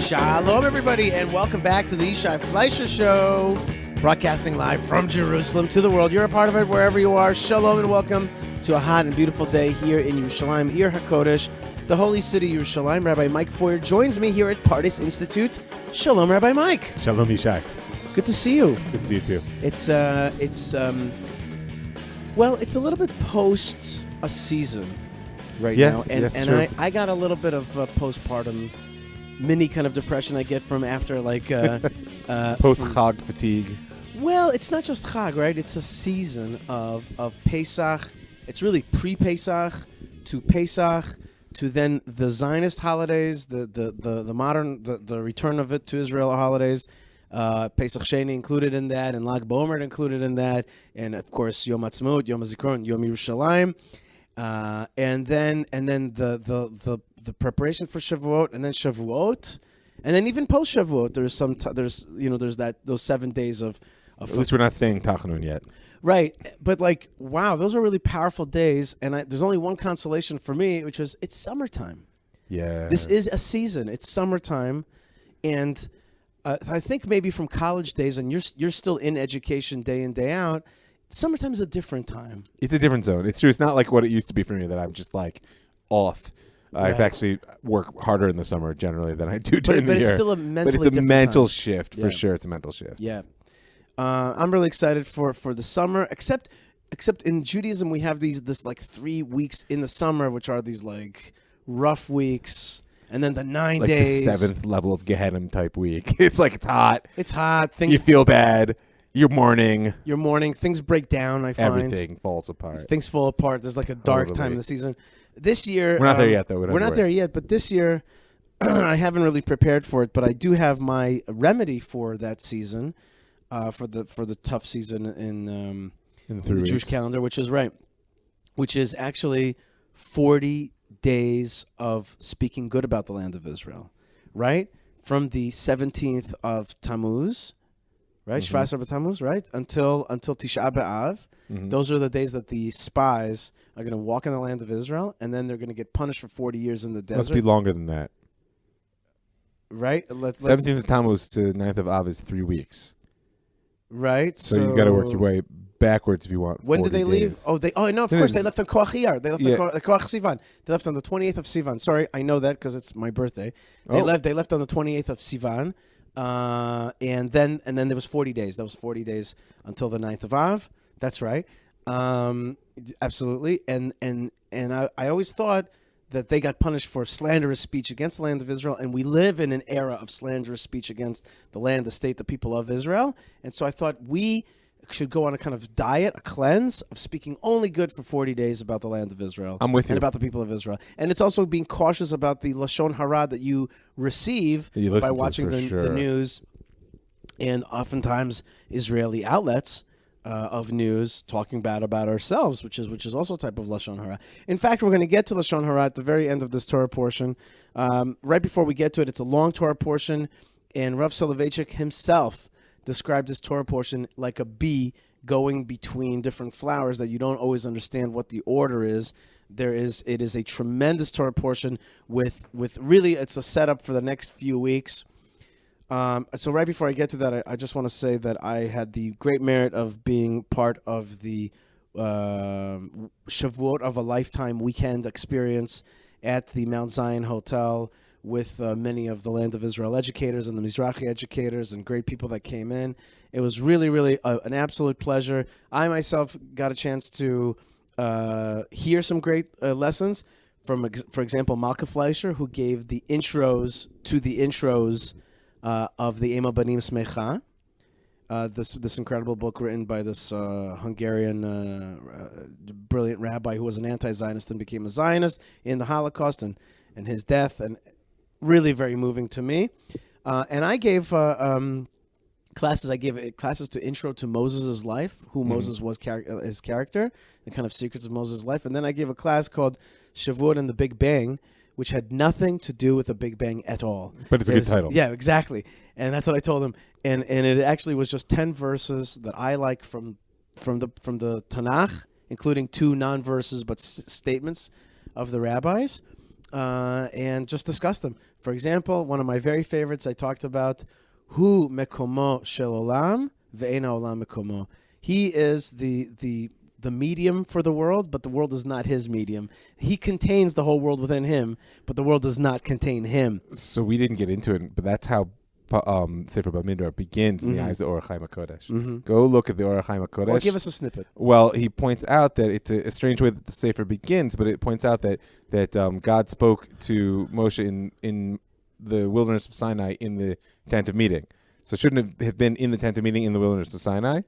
Shalom, everybody, and welcome back to the Yishai Fleisher Show, broadcasting live from Jerusalem to the world. You're a part of it wherever you are. Shalom and welcome to a hot and beautiful day here in Yerushalayim, Ir HaKodesh, the holy city Yerushalayim. Rabbi Mike Feuer joins me here at Pardes Institute. Shalom, Rabbi Mike. Shalom, Yishai. Good to see you. Good to see you too. It's a little bit post a season right now, and I got a little bit of postpartum mini kind of depression I get from after post-Chag fatigue. Well, it's not just Chag, right? It's a season of Pesach. It's really pre-Pesach to Pesach to then the Zionist holidays, the modern, the return of it to Israel holidays. Pesach Sheni included in that, and Lag BaOmer included in that, and of course Yom Ha'atzmaut, Yom HaZikaron, Yom Yerushalayim, and then the preparation for Shavuot, and then Shavuot, and then even post Shavuot, there's those 7 days of. At least we're not saying Tachanun yet, right? But wow, those are really powerful days, and there's only one consolation for me, which is it's summertime. Yeah, this is a season. It's summertime, and I think maybe from college days, and you're still in education day in day out. Summertime is a different time. It's a different zone. It's true. It's not like what it used to be for me that I'm just off. Right. I've actually worked harder in the summer generally than I do during the year. But it's still a mentally But it's a mental time. shift for sure. It's a mental shift. Yeah, I'm really excited for the summer. Except in Judaism, we have this 3 weeks in the summer, which are these rough weeks. And then the 9 days. The 7th level of Gehenna type week. It's it's hot. It's hot. You feel bad. You're mourning. Things break down, I find. Everything falls apart. Things fall apart. There's a dark time in the season. This year. We're not there yet, though. We're not there yet. But this year, I haven't really prepared for it. But I do have my remedy for that season, for the tough season in the Jewish calendar, which is actually 40 days of speaking good about the land of Israel, right? From the 17th of Tammuz, right? Shvasar b'Tammuz, right? Until Tisha B'Av. Mm-hmm. Those are the days that the spies are going to walk in the land of Israel, and then they're going to get punished for 40 years in the desert. Must be longer than that. Right? 17th of Tammuz to 9th of Av is 3 weeks. Right. So you got to work your way backwards if you want. When did they leave? Days. No, of course they left on Koach Iyar. They left on Koach Sivan. They left on the 28th of Sivan. Sorry, I know that because it's my birthday. They left on the 28th of Sivan, and then there was 40 days. That was 40 days until the 9th of Av. That's right. Absolutely. And I always thought that they got punished for slanderous speech against the land of Israel, and we live in an era of slanderous speech against the land, the state, the people of Israel. And so I thought we should go on a kind of diet, a cleanse of speaking only good for 40 days about the land of Israel. I'm with you. And about the people of Israel. And it's also being cautious about the Lashon Hara that you receive by watching the news. And oftentimes Israeli outlets of news talking bad about ourselves, which is also a type of Lashon Hara. In fact, we're going to get to Lashon Hara at the very end of this Torah portion. Right before we get to it, it's a long Torah portion, and Rav Soloveitchik himself described this Torah portion like a bee going between different flowers that you don't always understand what the order is. It is a tremendous Torah portion with really, it's a setup for the next few weeks. So right before I get to that, I just want to say that I had the great merit of being part of the Shavuot of a Lifetime weekend experience at the Mount Zion Hotel with many of the Land of Israel educators and the Mizrahi educators and great people that came in. It was really, really an absolute pleasure. I myself got a chance to hear some great lessons from, for example, Malkah Fleisher, who gave the intros to the intros of the Ema Banim Smecha, this incredible book written by this Hungarian brilliant rabbi who was an anti-Zionist and became a Zionist in the Holocaust and his death, and really very moving to me. And I gave classes. I gave classes to intro to Moses' life, who Moses was, his character, the kind of secrets of Moses' life. And then I gave a class called Shavuot and the Big Bang, which had nothing to do with the Big Bang at all. But it's a good title. Yeah, exactly. And that's what I told him. And it actually was just 10 verses that I like from the Tanakh, including 2 non-verses but statements of the rabbis. and just discuss them. For example, one of my very favorites I talked about, Hu Mekomo Shel Olam Ve'ena Olam Mekomo. He is the medium for the world, but the world is not his medium. He contains the whole world within him, but the world does not contain him. So we didn't get into it, but that's how Sefer Bamidbar begins in the eyes of Orach Chaim HaKodesh. Go look at the Orach Chaim HaKodesh. Well, give us a snippet. Well, he points out that it's a strange way that the Sefer begins, but it points out that God spoke to Moshe in the wilderness of Sinai in the tent of meeting. So it shouldn't have been in the tent of meeting in the wilderness of Sinai,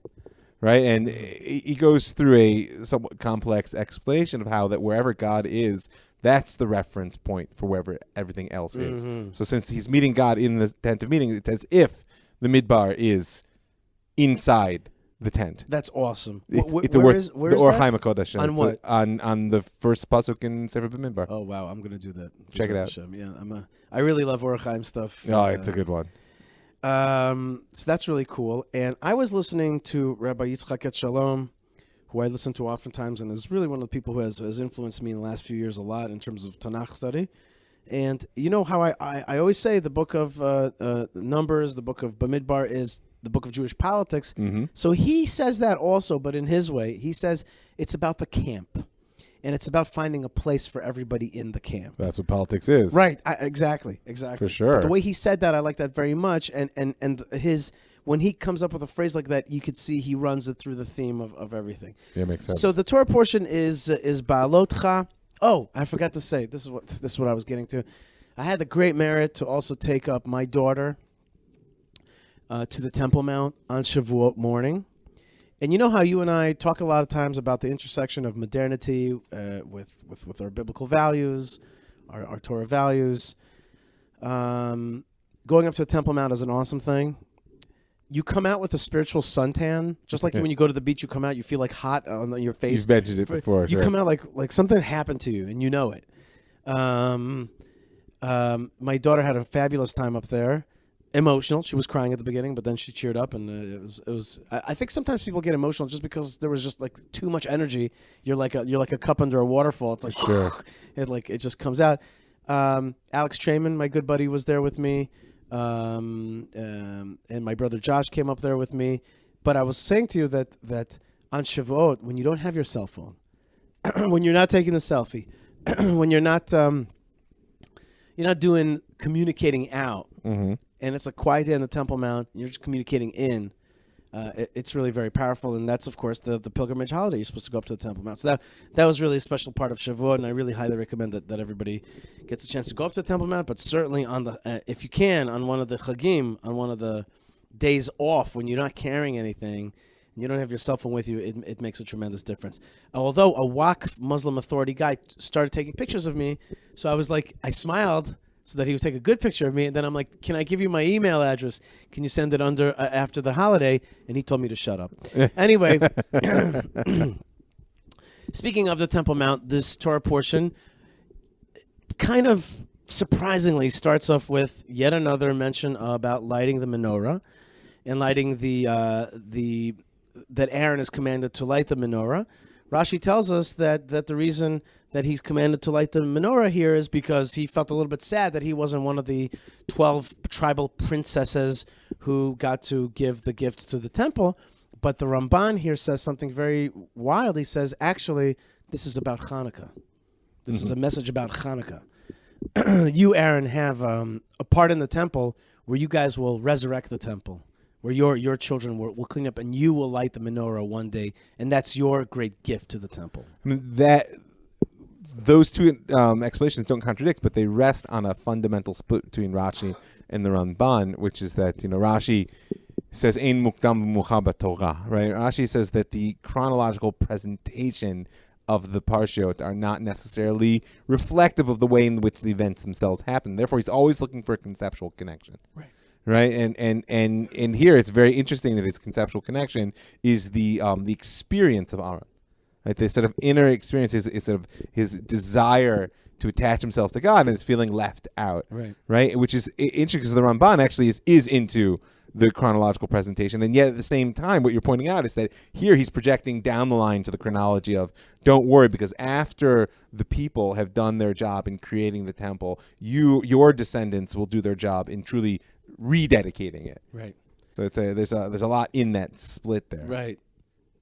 right? And he goes through a somewhat complex explanation of how that wherever God is, that's the reference point for wherever everything else is. So since he's meeting God in the tent of meeting, it's as if the Midbar is inside the tent. That's awesome. It's where the is Orach that? Chaim HaKodesh. On what? On the first pasuk in Sefer Bamidbar. Oh wow, I'm gonna do that. Check it out. Hashem. Yeah, I really love Orach Chaim stuff. Oh, it's a good one. So that's really cool. And I was listening to Rabbi Yitzchak Et Shalom, who I listen to oftentimes, and is really one of the people who has influenced me in the last few years a lot in terms of Tanakh study. And you know how I always say the book of Numbers, the book of Bamidbar is the book of Jewish politics. So he says that also, but in his way. He says it's about the camp. And it's about finding a place for everybody in the camp. That's what politics is. Right. Exactly. For sure. But the way he said that, I like that very much. And his when he comes up with a phrase like that, you could see he runs it through the theme of everything. Yeah, makes sense. So the Torah portion is Behaalotcha. Oh, I forgot to say, this is what I was getting to. I had the great merit to also take up my daughter to the Temple Mount on Shavuot morning. And you know how you and I talk a lot of times about the intersection of modernity with our biblical values, our Torah values. Going up to the Temple Mount is an awesome thing. You come out with a spiritual suntan, just like when you go to the beach. You come out, you feel like hot on your face. You've mentioned it before. You come out like something happened to you, and you know it. My daughter had a fabulous time up there. Emotional. She was crying at the beginning, but then she cheered up, and it was. I think sometimes people get emotional just because there was just like too much energy. You're like a cup under a waterfall. It's like sure. It just comes out. Alex Trayman, my good buddy, was there with me, and my brother Josh came up there with me. But I was saying to you that on Shavuot, when you don't have your cell phone, when you're not taking the selfie, when you're not doing communicating out. And it's a quiet day on the Temple Mount. You're just communicating in. It's really very powerful, and that's, of course, the pilgrimage holiday. You're supposed to go up to the Temple Mount. So that was really a special part of Shavuot, and I really highly recommend that everybody gets a chance to go up to the Temple Mount, but certainly on the if you can, on one of the Chagim, on one of the days off when you're not carrying anything, and you don't have your cell phone with you, it makes a tremendous difference. Although a Waqf Muslim Authority guy started taking pictures of me, so I smiled, so that he would take a good picture of me, and then I'm like, can I give you my email address? Can you send it after the holiday? And he told me to shut up. Anyway, speaking of the Temple Mount, this Torah portion kind of surprisingly starts off with yet another mention about lighting the menorah and lighting that Aaron is commanded to light the menorah. Rashi tells us that the reason that he's commanded to light the menorah here is because he felt a little bit sad that he wasn't one of the 12 tribal princesses who got to give the gifts to the temple. But the Ramban here says something very wild. He says, actually, this is about Hanukkah. This is a message about Hanukkah. You, Aaron, have a part in the temple where you guys will resurrect the temple, where your children will clean up, and you will light the menorah one day, and that's your great gift to the temple. I mean, those two explanations don't contradict, but they rest on a fundamental split between Rashi and the Ramban, which is that Rashi says Ein mukdam v'muchar b'Torah, right? Rashi says that the chronological presentation of the parshiot are not necessarily reflective of the way in which the events themselves happen. Therefore, he's always looking for a conceptual connection. Right, and here it's very interesting that his conceptual connection is the experience of Aaron, right? This sort of inner experience is sort of his desire to attach himself to God and his feeling left out, right? Which is interesting because the Ramban actually is into the chronological presentation. And yet at the same time, what you're pointing out is that here he's projecting down the line to the chronology of, don't worry, because after the people have done their job in creating the temple, your descendants will do their job in truly rededicating it. Right. So there's a lot in that split there. Right.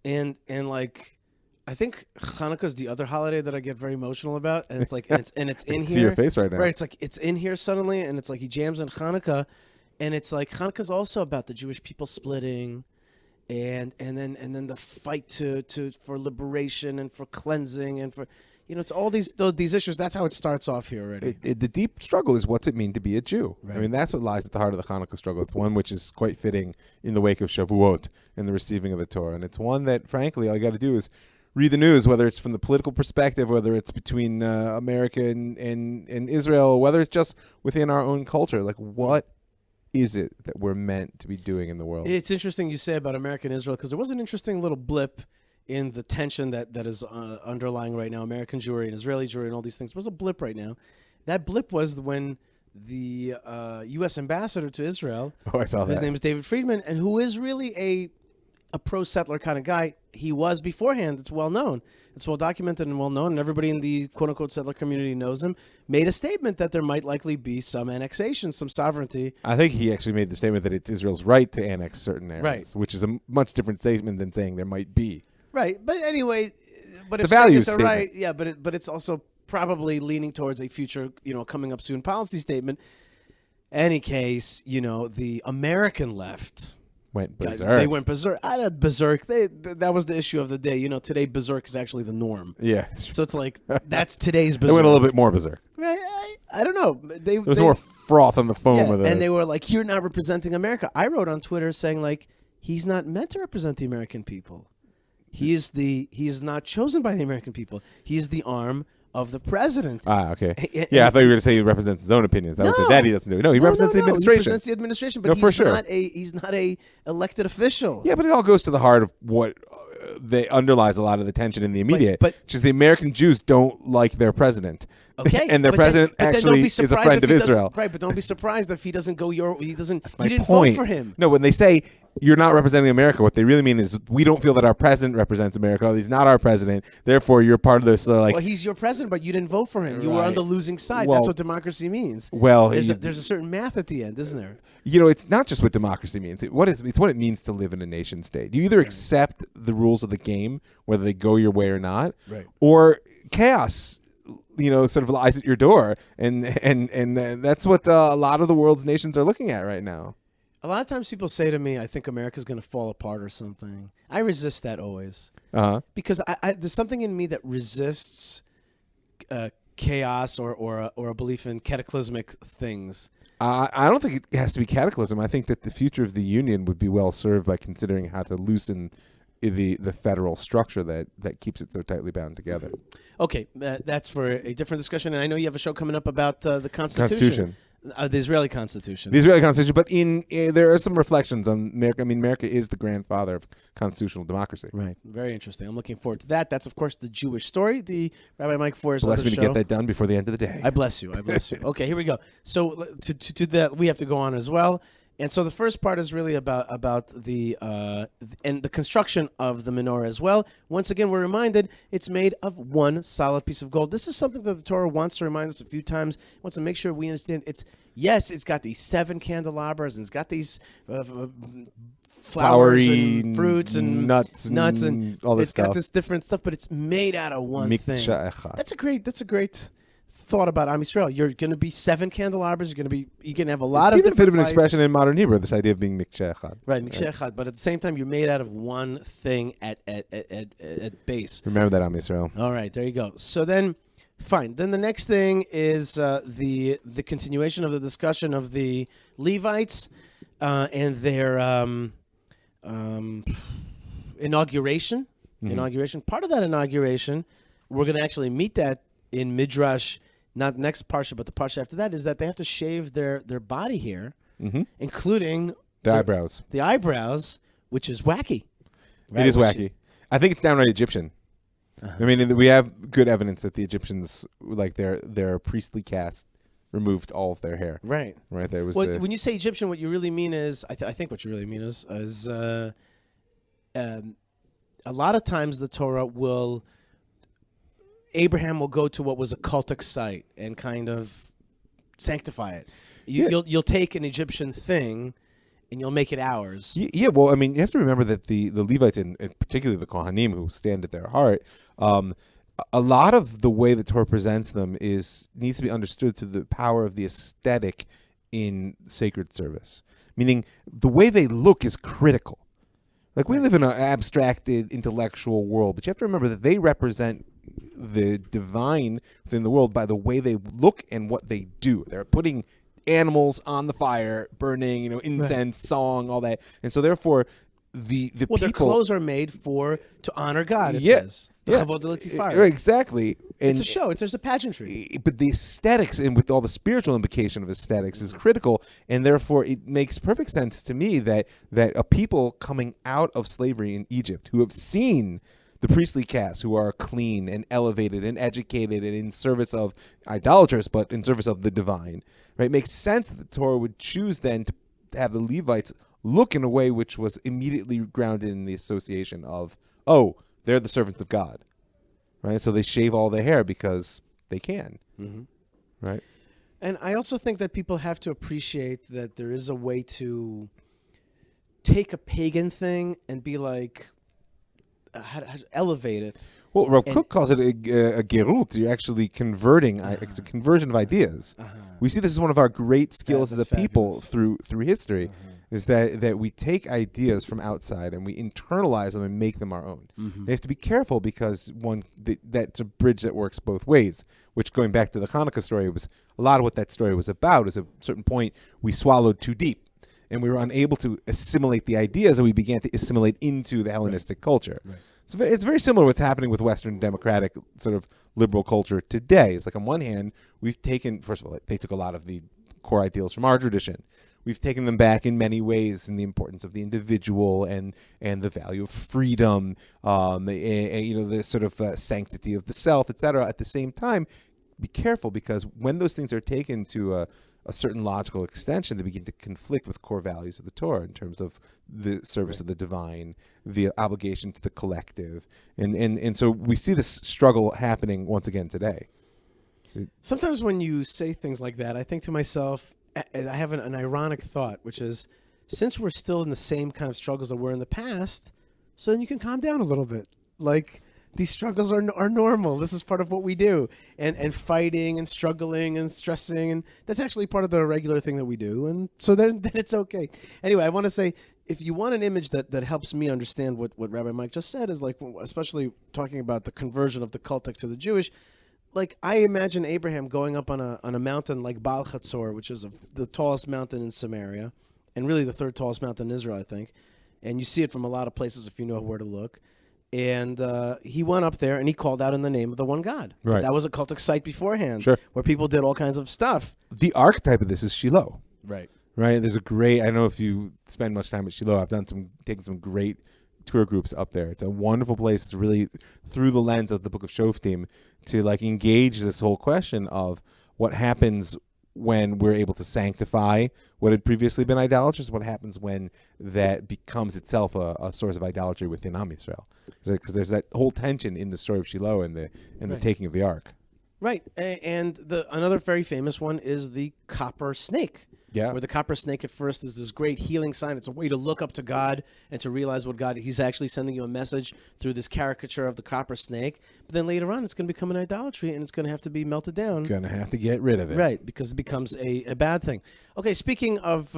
And like, I think Hanukkah is the other holiday that I get very emotional about, and it's like, and it's in here. See your face right now. Right. It's like it's in here suddenly, and it's like he jams in Hanukkah, and it's like Hanukkah's also about the Jewish people splitting, and then the fight for liberation and for cleansing and for, it's all these issues. That's how it starts off here already. The deep struggle is what's it mean to be a Jew. Right. I mean, that's what lies at the heart of the Hanukkah struggle. It's one which is quite fitting in the wake of Shavuot and the receiving of the Torah, and it's one that, frankly, all you got to do is read the news, whether it's from the political perspective, whether it's between America and Israel, whether it's just within our own culture. Like, what is it that we're meant to be doing in the world? It's interesting you say about America and Israel, because there was an interesting little blip in the tension that is underlying right now, American Jewry and Israeli Jewry and all these things. There was a blip right now. That blip was when the U.S. ambassador to Israel, I saw that. His name is David Friedman, and who is really a pro-settler kind of guy. He was beforehand. It's well known. It's well documented and well known, and everybody in the quote-unquote settler community knows him, made a statement that there might likely be some annexation, some sovereignty. I think he actually made the statement that it's Israel's right to annex certain areas, Right. which is a much different statement than saying there might be. Right, but anyway, but It's if a values it's statement. right, yeah, but it's also probably leaning towards a future, coming up soon policy statement. Any case, the American left Went guys, berserk. they went berserk. I had berserk. That was the issue of the day. Today berserk is actually the norm. Yeah. So it's like that's today's They berserk. went a little bit more berserk. Right? I don't know. There was more froth on the foam yeah, of the. and they were like, "You're not representing America." I wrote on Twitter saying like, "He's not meant to represent the American people. He is not chosen by the American people. He is the arm of the president." Okay. Yeah, I thought you were going to say he represents his own opinions. I would say No. that he doesn't do it. No, he represents the He administration. represents the administration, but No, he's for sure. he's not a elected official. Yeah, but it all goes to the heart of what they underlies a lot of the tension in the immediate, but which is the American Jews don't like their president. Okay, and their but president then don't actually be is a surprised friend if of he doesn't- Israel. Right, but don't be surprised if he doesn't go he doesn't. My You didn't point. vote for him. No, when they say you're not representing America, what they really mean is we don't feel that our president represents America. He's not our president. Therefore, you're part of this. Well, he's your president, but you didn't vote for him. You were on Right. the losing side. Well- That's what democracy means. Well, there's a certain math at the end, isn't there? it's not just what democracy means. It's what it means to live in a nation state. You either accept the rules of the game, whether they go your way or not, Right. or chaos, sort of lies at your door. And that's what a lot of the world's nations are looking at right now. A lot of times people say to me, I think America's going to fall apart or something. I resist that always. Because there's something in me that resists chaos or a belief in cataclysmic things. I don't think it has to be cataclysm. I think that the future of the Union would be well served by considering how to loosen the federal structure that keeps it so tightly bound together. Okay, that's for a different discussion. And I know you have a show coming up about the Constitution. The Israeli Constitution. The Israeli Constitution, but there are some reflections on America. I mean, America is the grandfather of constitutional democracy. Right. Very interesting. I'm looking forward to that. That's, of course, the Jewish story, the Rabbi Mike Feuer's Bless me show. to get that done before the end of the day. I bless you. I bless you. Okay, here we go. So to that, we have to go on as well. And so the first part is really about the and the construction of the menorah as well. Once again, we're reminded it's made of one solid piece of gold. This is something that the Torah wants to remind us a few times. It wants to make sure we understand. It's got these 7 candelabras and it's got these flowers Flowery and fruits and nuts and all this it's got stuff. this different stuff, but it's made out of one thing. Mikcha echad. That's a great thought about Am Yisrael. You're going to be 7 candelabras. You're going to have a lot of It's even a different bit of an lights. expression in modern Hebrew, this idea of being mikcha echad. Right, miksheh echad, but at the same time, you're made out of one thing at base. Remember that, Am Yisrael. All right, there you go. So then, fine. Then the next thing is the continuation of the discussion of the Levites and their inauguration. Mm-hmm. Inauguration. Part of that inauguration, we're going to actually meet that in Midrash, not next parsha, but the parsha after that, is that they have to shave their body hair, including The eyebrows. the eyebrows, which is wacky. It is wacky. I think it's downright Egyptian. I mean, we have good evidence that the Egyptians, like their priestly caste, removed all of their hair. Right. Right. That was when you say Egyptian, what you really mean is, I think what you really mean is a lot of times the Torah Abraham will go to what was a cultic site and kind of sanctify it. You'll take an Egyptian thing and you'll make it ours. Yeah, well, I mean, you have to remember that the Levites, and particularly the Kohanim, who stand at their heart, a lot of the way the Torah presents them needs to be understood through the power of the aesthetic in sacred service. Meaning, the way they look is critical. Like, we live in an abstracted, intellectual world, but you have to remember that they represent the divine within the world by the way they look and what they do. They're putting animals on the fire, burning, incense, song, all that. And so therefore the people, their clothes are made to honor God, it says. Fire. Exactly. And it's a show. There's a pageantry. But the aesthetics, and with all the spiritual implication of aesthetics, is critical, and therefore it makes perfect sense to me that a people coming out of slavery in Egypt who have seen the priestly caste, who are clean and elevated and educated and in service of idolaters, but in service of the divine, right? Makes sense that the Torah would choose then to have the Levites look in a way which was immediately grounded in the association of, they're the servants of God, right? So they shave all their hair because they can, right? And I also think that people have to appreciate that there is a way to take a pagan thing and be like, how to elevate it. Well, Rav Kook calls it a gerut. You're actually converting. It's a conversion of ideas. We see this as one of our great skills as a people through history, is that we take ideas from outside and we internalize them and make them our own. You have to be careful because that's a bridge that works both ways. Which, going back to the Hanukkah story, was a lot of what that story was about. Is at a certain point we swallowed too deep, and we were unable to assimilate the ideas, and we began to assimilate into the Hellenistic culture. Right. So it's very similar to what's happening with Western democratic sort of liberal culture today. It's like, on one hand, we've taken, first of all, they took a lot of the core ideals from our tradition. We've taken them back in many ways, in the importance of the individual and the value of freedom, the sort of sanctity of the self, etc. At the same time, be careful, because when those things are taken to a certain logical extension, they begin to conflict with core values of the Torah in terms of the service of the divine, the obligation to the collective. And so we see this struggle happening once again today. So, sometimes when you say things like that, I think to myself, I have an ironic thought, which is, since we're still in the same kind of struggles that were in the past, so then you can calm down a little bit. Like, these struggles are normal. This is part of what we do. And fighting and struggling and stressing, and that's actually part of the regular thing that we do. And so then it's okay. Anyway, I want to say, if you want an image that helps me understand what Rabbi Mike just said, is like, especially talking about the conversion of the cultic to the Jewish, like, I imagine Abraham going up on a mountain like Baal Chatzor, which is the tallest mountain in Samaria, and really the third tallest mountain in Israel, I think. And you see it from a lot of places if you know where to look. And he went up there and he called out in the name of the one God. Right. That was a cultic site beforehand, sure, where people did all kinds of stuff. The archetype of this is Shiloh. Right. There's I don't know if you spend much time at Shiloh. I've taken some great tour groups up there. It's a wonderful place to really, through the lens of the Book of Shoftim, to like engage this whole question of what happens when we're able to sanctify what had previously been idolatrous, what happens when that becomes itself a source of idolatry within Am Yisrael. Because there's that whole tension in the story of Shiloh and the taking of the ark. Right. And another very famous one is the copper snake. Yeah. Where the copper snake at first is this great healing sign. It's a way to look up to God and to realize what God, he's actually sending you a message through this caricature of the copper snake. But then later on, it's going to become an idolatry, and it's going to have to be melted down. Going to have to get rid of it. Right, because it becomes a bad thing. Okay, speaking of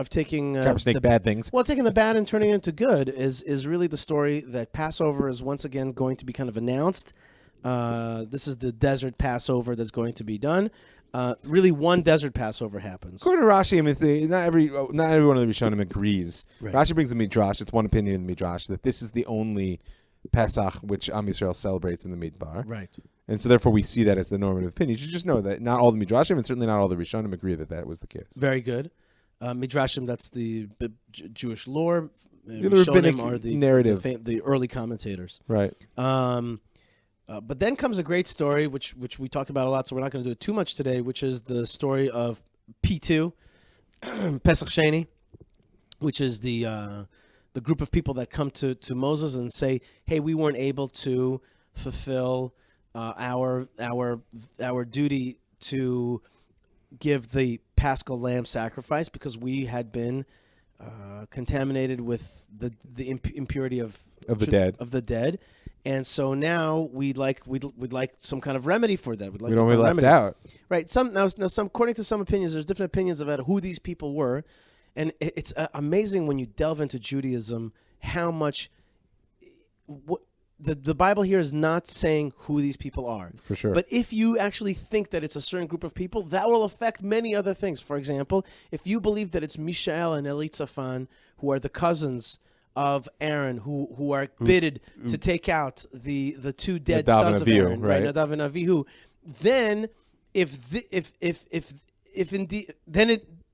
taking copper snake bad things. Well, taking the bad and turning it into good is really the story that Passover is once again going to be kind of announced. This is the desert Passover that's going to be done. Really, one desert Passover happens. According to Rashi, I mean, not every one of the Rishonim agrees. Right. Rashi brings the Midrash. It's one opinion in the Midrash that this is the only Pesach which Am Yisrael celebrates in the Midbar. Right. And so therefore we see that as the normative opinion. You should just know that not all the Midrashim and certainly not all the Rishonim agree that was the case. Very good. Midrashim, that's the Jewish lore. The rabbinic are the narrative. The early commentators. Right. But then comes a great story, which we talk about a lot, so we're not going to do it too much today, which is the story of P2, Pesach Sheni, which is the group of people that come to Moses and say, hey, we weren't able to fulfill our duty to give the Paschal lamb sacrifice because we had been contaminated with the impurity of the dead. And so now we'd like some kind of remedy for that. We'd don't be left out, right? Now according to some opinions, there's different opinions about who these people were, and it's amazing when you delve into Judaism how much the Bible here is not saying who these people are. For sure. But if you actually think that it's a certain group of people, that will affect many other things. For example, if you believe that it's Mishael and Elitzaphan, who are the cousins of Aaron, who are bidded to take out the two dead sons of Aaron, right? Nadav and Avihu. Then,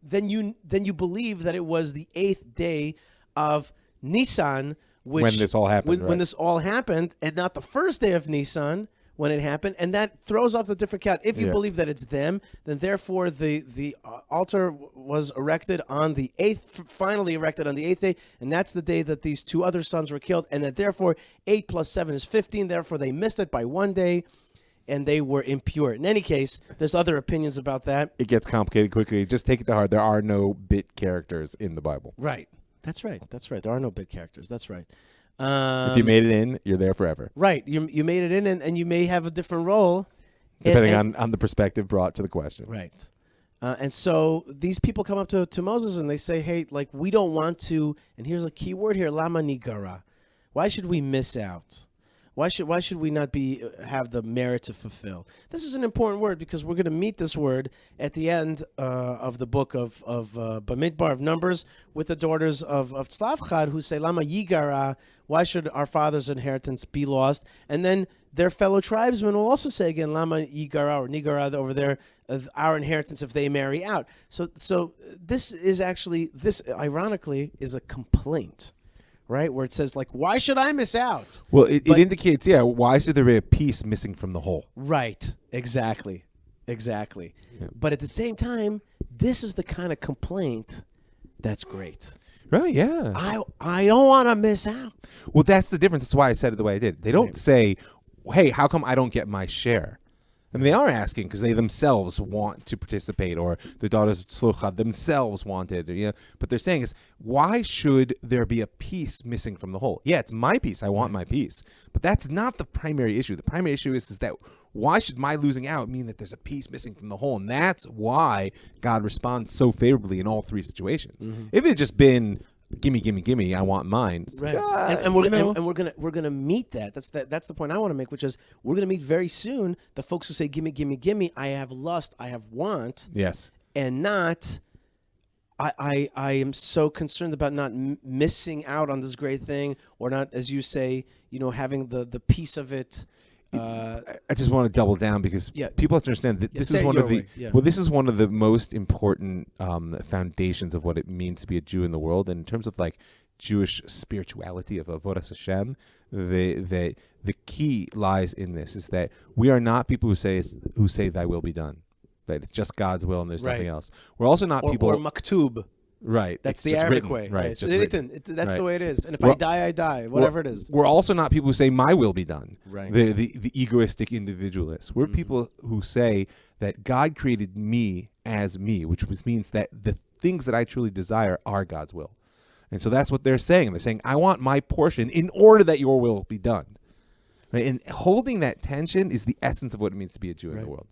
then you believe that it was the 8th day of Nisan, when this all happened, when this all happened, and not the first day of Nisan when it happened, and that throws off the different count. If you believe that it's them, then therefore the altar was erected on the 8th, finally erected on the 8th day, and that's the day that these two other sons were killed, and that therefore 8 plus 7 is 15, therefore they missed it by 1 day, and they were impure. In any case, there's other opinions about that. It gets complicated quickly. Just take it to heart. There are no bit characters in the Bible. Right. That's right. There are no bit characters. That's right. If you made it in, you're there forever. Right. You made it in, and you may have a different role. Depending on the perspective brought to the question. Right. And so these people come up to Moses and they say, hey, like, we don't want to, and here's a key word here, lama nigara. Why should we miss out? Why should we not have the merit to fulfill? This is an important word because we're going to meet this word at the end of the book of Bamidbar, of Numbers, with the daughters of Tzlavchad, who say, Lama Yigara, why should our father's inheritance be lost? And then their fellow tribesmen will also say again, Lama Yigara or Nigara over there, our inheritance if they marry out. So this is actually, ironically, is a complaint. Right, where it says, like, why should I miss out? Well, it indicates, why should there be a piece missing from the whole? Right, exactly. Yeah. But at the same time, this is the kind of complaint that's great. Right, yeah. I don't want to miss out. Well, that's the difference. That's why I said it the way I did. They don't say, hey, how come I don't get my share? I mean, they are asking because they themselves want to participate, or the daughters of Tzlucha themselves wanted. But they're saying is, why should there be a piece missing from the whole? Yeah, it's my piece. I want my piece. But that's not the primary issue. The primary issue is that why should my losing out mean that there's a piece missing from the whole? And that's why God responds so favorably in all three situations. Mm-hmm. If it had just been, gimme, I want mine. Right. And we're gonna meet that. That's the point I want to make, which is we're gonna meet very soon the folks who say gimme. I have lust, I have want. Yes. And not. I am so concerned about not missing out on this great thing, or not, as you say, having the piece of it. I just want to double down because people have to understand that this is one of the this is one of the most important foundations of what it means to be a Jew in the world. And in terms of like Jewish spirituality of Avodas Hashem, the key lies in this: is that we are not people who say Thy will be done. That it's just God's will and there's nothing else. We're also not people or maktub. Right. That's the Arabic way. Right. It's written. That's the way it is. And if I die, I die. Whatever it is. We're also not people who say my will be done. Right. The egoistic individualists. We're people who say that God created me as me, which means that the things that I truly desire are God's will. And so that's what they're saying. They're saying, I want my portion in order that your will be done. Right? And holding that tension is the essence of what it means to be a Jew in the world.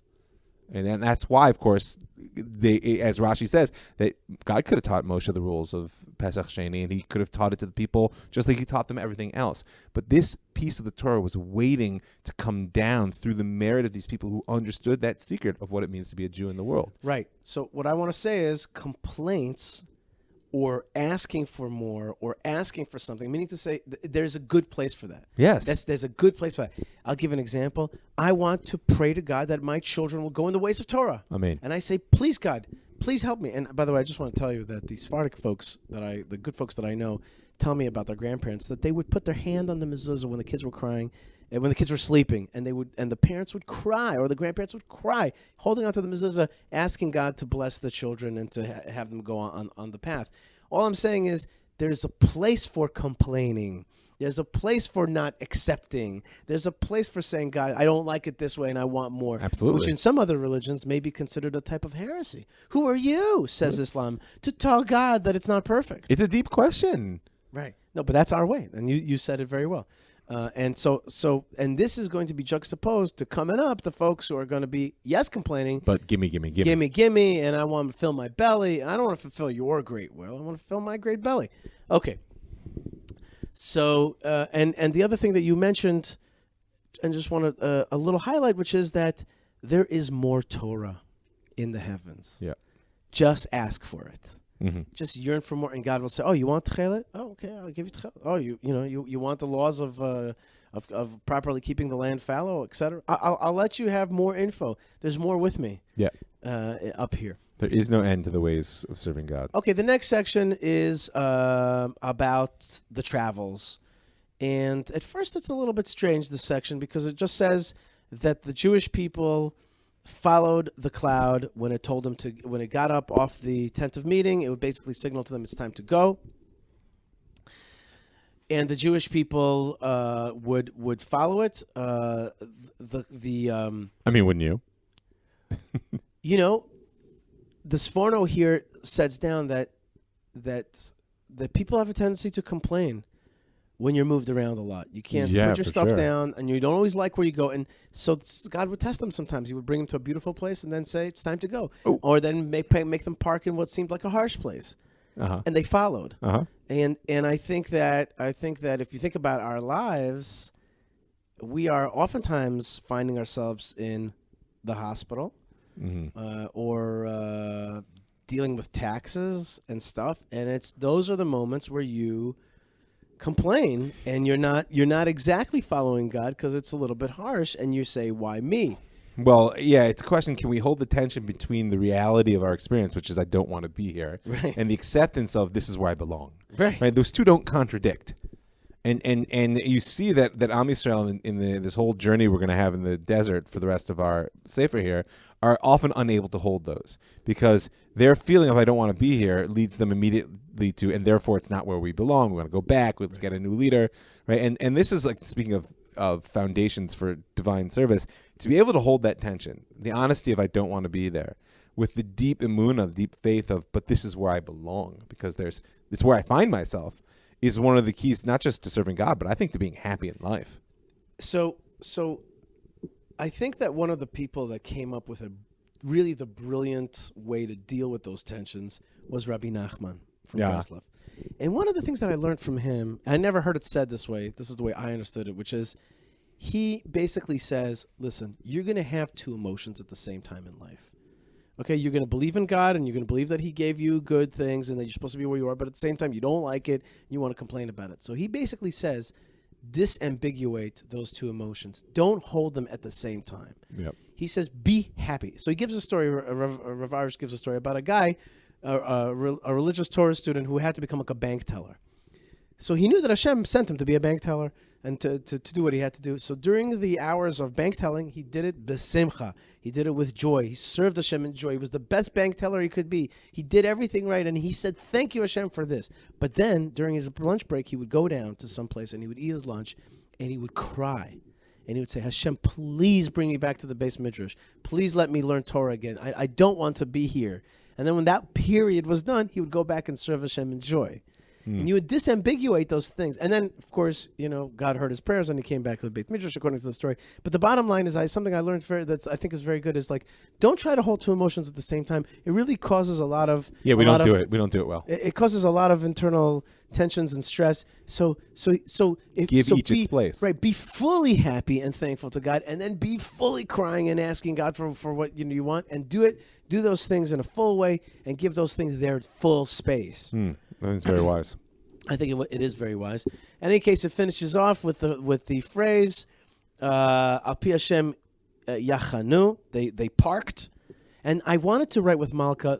And that's why, of course, as Rashi says, that God could have taught Moshe the rules of Pesach Sheni, and he could have taught it to the people just like he taught them everything else. But this piece of the Torah was waiting to come down through the merit of these people who understood that secret of what it means to be a Jew in the world. Right. So what I want to say is complaints or asking for more or asking for something, meaning to say there's a good place for that. Yes. There's a good place for that. I'll give an example. I want to pray to God that my children will go in the ways of Torah. Amen. And I say, please, God, please help me. And by the way, I just want to tell you that these Sephardic folks the good folks that I know, tell me about their grandparents, that they would put their hand on the mezuzah when the kids were crying, and when the kids were sleeping, and the parents would cry, or the grandparents would cry, holding onto the mezuzah, asking God to bless the children and to have them go on the path. All I'm saying is there's a place for complaining. There's a place for not accepting. There's a place for saying, God, I don't like it this way and I want more. Absolutely. Which in some other religions may be considered a type of heresy. Who are you, says Islam, to tell God that it's not perfect? It's a deep question. Right. No, but that's our way. And you said it very well. And and this is going to be juxtaposed to coming up, the folks who are going to be, yes, complaining. But gimme. And I want to fill my belly. I don't want to fulfill your great will. I want to fill my great belly. Okay. So, and the other thing that you mentioned, and just want to, a little highlight, which is that there is more Torah in the heavens. Yeah. Just ask for it. Mm-hmm. Just yearn for more, and God will say, "Oh, you want tchelet? Oh, okay, I'll give you tchelet. Oh, you want the laws of properly keeping the land fallow, etc. I'll let you have more info. There's more with me. Yeah. Up here. There is no end to the ways of serving God. Okay, the next section is about the travels, and at first it's a little bit strange, this section, because it just says that the Jewish people followed the cloud when it told them to, when it got up off the tent of meeting, it would basically signal to them it's time to go. And the Jewish people would follow it. I mean, wouldn't you? The Sforno here sets down that people have a tendency to complain when you're moved around a lot. You can't put your stuff down, and you don't always like where you go. And so God would test them sometimes. He would bring them to a beautiful place and then say, it's time to go. Oh. Or then make them park in what seemed like a harsh place. Uh-huh. And they followed. Uh-huh. And I think that if you think about our lives, we are oftentimes finding ourselves in the hospital, or dealing with taxes and stuff. And those are the moments where you complain, and you're not exactly following God because it's a little bit harsh, and you say, why me? Well, yeah, it's a question, can we hold the tension between the reality of our experience, which is I don't want to be here, right, and the acceptance of this is where I belong. Right. Those two don't contradict. And you see that Am Yisrael in this whole journey we're going to have in the desert for the rest of our Sefer here are often unable to hold those, because their feeling of I don't want to be here leads them immediately to, and therefore it's not where we belong. We want to go back. Let's get a new leader, right? And this is like, speaking of foundations for divine service, to be able to hold that tension, the honesty of I don't want to be there, with the deep emunah, deep faith of, but this is where I belong, because it's where I find myself, is one of the keys, not just to serving God, but I think to being happy in life. So I think that one of the people that came up with the brilliant way to deal with those tensions was Rabbi Nachman from Breslov. And one of the things that I learned from him, I never heard it said this way, this is the way I understood it, which is he basically says, listen, you're going to have two emotions at the same time in life. Okay, you're going to believe in God, and you're going to believe that he gave you good things and that you're supposed to be where you are, but at the same time, you don't like it, and you want to complain about it. So he basically says, disambiguate those two emotions. Don't hold them at the same time. Yep. He says, be happy. So he gives a story, Rav Arish gives a story about a guy, a religious Torah student who had to become like a bank teller. So he knew that Hashem sent him to be a bank teller and to do what he had to do. So during the hours of bank telling, he did it b'simcha. He did it with joy. He served Hashem in joy. He was the best bank teller he could be. He did everything right, and he said, thank you, Hashem, for this. But then, during his lunch break, he would go down to some place, and he would eat his lunch, and he would cry. And he would say, Hashem, please bring me back to the Beis Midrash. Please let me learn Torah again. I don't want to be here. And then when that period was done, he would go back and serve Hashem in joy. And you would disambiguate those things. And then, of course, God heard his prayers and he came back to the Beit Midrash according to the story. But the bottom line is something I learned that I think is very good is like, don't try to hold two emotions at the same time. It really causes a lot of... Yeah, we don't do it. We don't do it well. It causes a lot of internal tensions and stress. So give each its place. Right, be fully happy and thankful to God, and then be fully crying and asking God for what you want, and do those things in a full way and give those things their full space. That's very wise. I think it is very wise. In any case, it finishes off with the phrase Al Pi Hashem Yachanu. They parked, and I wanted to write with Malkah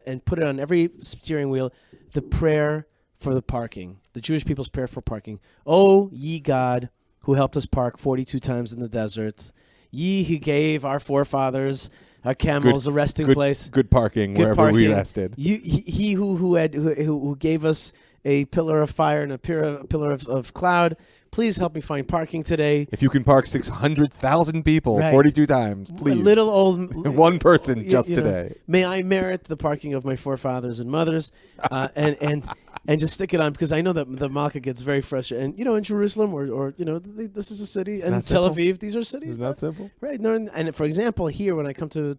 and put it on every steering wheel, the prayer for the parking, the Jewish people's prayer for parking. Oh, ye God, who helped us park 42 times in the desert. Ye who gave our forefathers, our camels, a resting place. Good parking wherever we rested. He who gave us a pillar of fire and a pillar of cloud. Please help me find parking today. If you can park 600,000 people 42 times, please. A little old one person just today. May I merit the parking of my forefathers and mothers, and just stick it on, because I know that the Malkah gets very frustrated. And in Jerusalem or this is a city, and Tel Aviv, these are cities. Isn't that simple? Right. No, and for example, here when I come to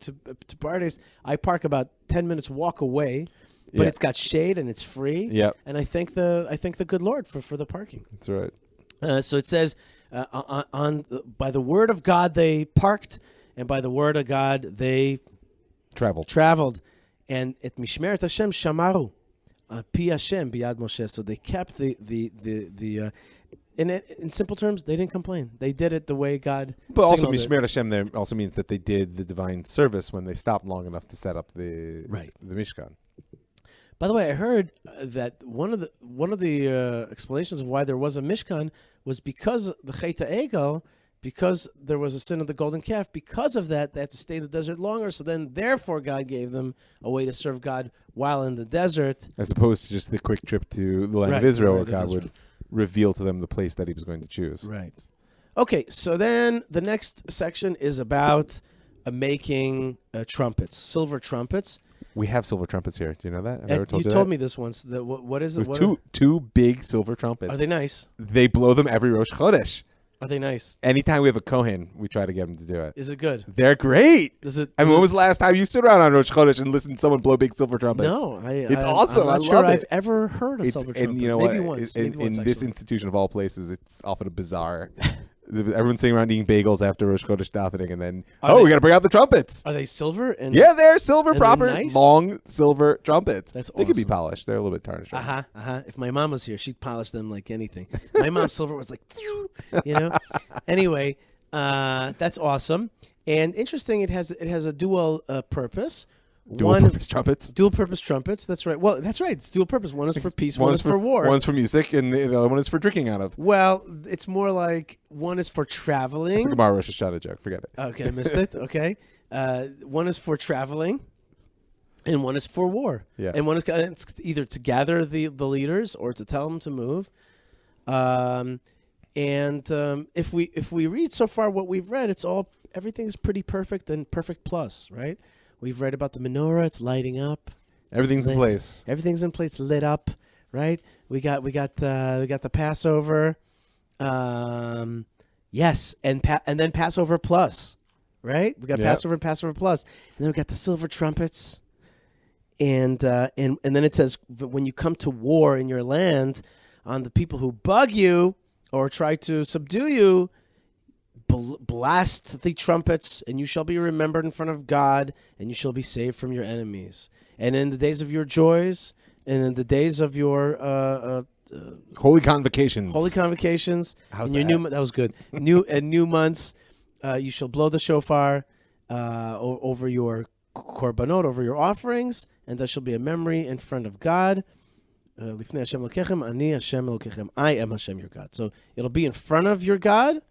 Pardes, I park about 10 minutes walk away. But it's got shade and it's free. Yep. And I thank the good Lord for the parking. That's right. So it says, by the word of God they parked, and by the word of God they traveled, and et mishmeret Hashem shamaru, pi Hashem biyad Moshe. So they kept the in simple terms, they didn't complain. They did it the way God. But also mishmeret Hashem there also means that they did the divine service when they stopped long enough to set up the Mishkan. By the way, I heard that one of the explanations of why there was a Mishkan was because the Cheta Egel, because there was a sin of the golden calf. Because of that, they had to stay in the desert longer. So then, therefore, God gave them a way to serve God while in the desert, as opposed to just the quick trip to the land of Israel, where God would reveal to them the place that He was going to choose. Right. Okay. So then, the next section is about making trumpets, silver trumpets. We have silver trumpets here. Do you know that? Have I ever told you told me this once. What is it? Two big silver trumpets. Are they nice? They blow them every Rosh Chodesh. Are they nice? Anytime we have a Kohen, we try to get him to do it. Is it good? They're great. When was the last time you stood around on Rosh Chodesh and listened to someone blow big silver trumpets? No, it's awesome. I'm not sure I've ever heard a silver trumpet. And you know maybe what? Once. In this institution of all places, it's often a bizarre. Everyone's sitting around eating bagels after Rosh Chodesh davening, and then we got to bring out the trumpets. Are they silver? Yeah, they're silver, proper, nice? long silver trumpets. That's awesome. They could be polished. They're a little bit tarnished. If my mom was here, she'd polish them like anything. My mom's silver was like, Anyway, that's awesome and interesting. It has a dual purpose. Dual-purpose trumpets. Dual-purpose trumpets. That's right. Well, that's right. It's dual-purpose. One is for peace. One is for war. One's for music, and the other one is for drinking out of. Well, it's more like one is for traveling. It's a Gemara Rosh Hashanah joke. Forget it. Okay, I missed it. Okay, one is for traveling, and one is for war. Yeah. And one is it's either to gather the leaders or to tell them to move. If we read so far what we've read, everything's pretty perfect and perfect plus, right? We've read about the menorah; it's lighting up. Everything's in place. Everything's in place, lit up, right? We got the Passover, yes, and then Passover plus, right? We got Passover and Passover plus, and then we got the silver trumpets, and then it says when you come to war in your land on the people who bug you or try to subdue you. Blast the trumpets, and you shall be remembered in front of God, and you shall be saved from your enemies. And in the days of your joys, and in the days of your holy convocations, How's that? That was good. New months, you shall blow the shofar over your korbanot, over your offerings, and that shall be a memory in front of God. Lifnei Hashem Elokechem, Ani Hashem Elokechem. I am Hashem your God. So it'll be in front of your God.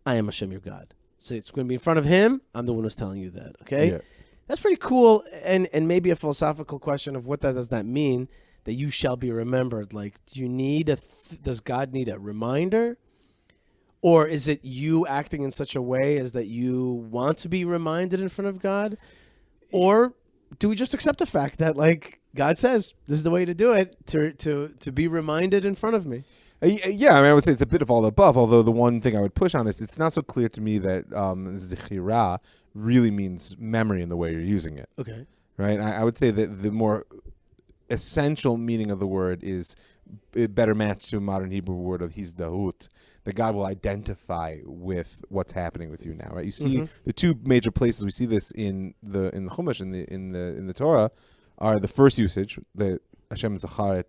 I am Hashem your God. So it's going to be in front of Him. I'm the one who's telling you that. Okay, That's pretty cool, and maybe a philosophical question of what does that mean? That you shall be remembered. Like, do you need does God need a reminder, or is it you acting in such a way as that you want to be reminded in front of God, or do we just accept the fact that like God says this is the way to do it to be reminded in front of me? Yeah, I would say it's a bit of all the above, although the one thing I would push on is it's not so clear to me that zichira really means memory in the way you're using it. Okay. Right? I would say that the more essential meaning of the word is a better match to a modern Hebrew word of hizdahut, that God will identify with what's happening with you now. Right? You see the two major places we see this in the Chumash, in the Torah, are the first usage, that Hashem zacharet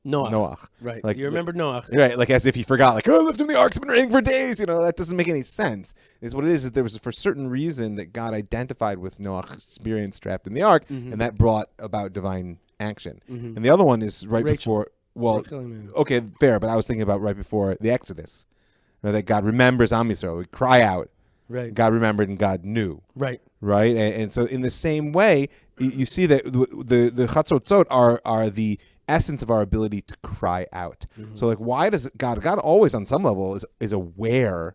Noach. Right. Like, You remember Noach. Right, like as if he forgot, like, oh, lifting the ark's been raining for days. That doesn't make any sense. Is what it is there was for certain reason that God identified with Noach's experience trapped in the ark, and that brought about divine action. And the other one is before, well, okay, fair, but I was thinking about right before the Exodus, that God remembers Am Yisrael. We cry out. Right. God remembered and God knew. Right. Right? And so in the same way, you see that the Chatzotzot are the essence of our ability to cry out. So like, why does God always on some level is aware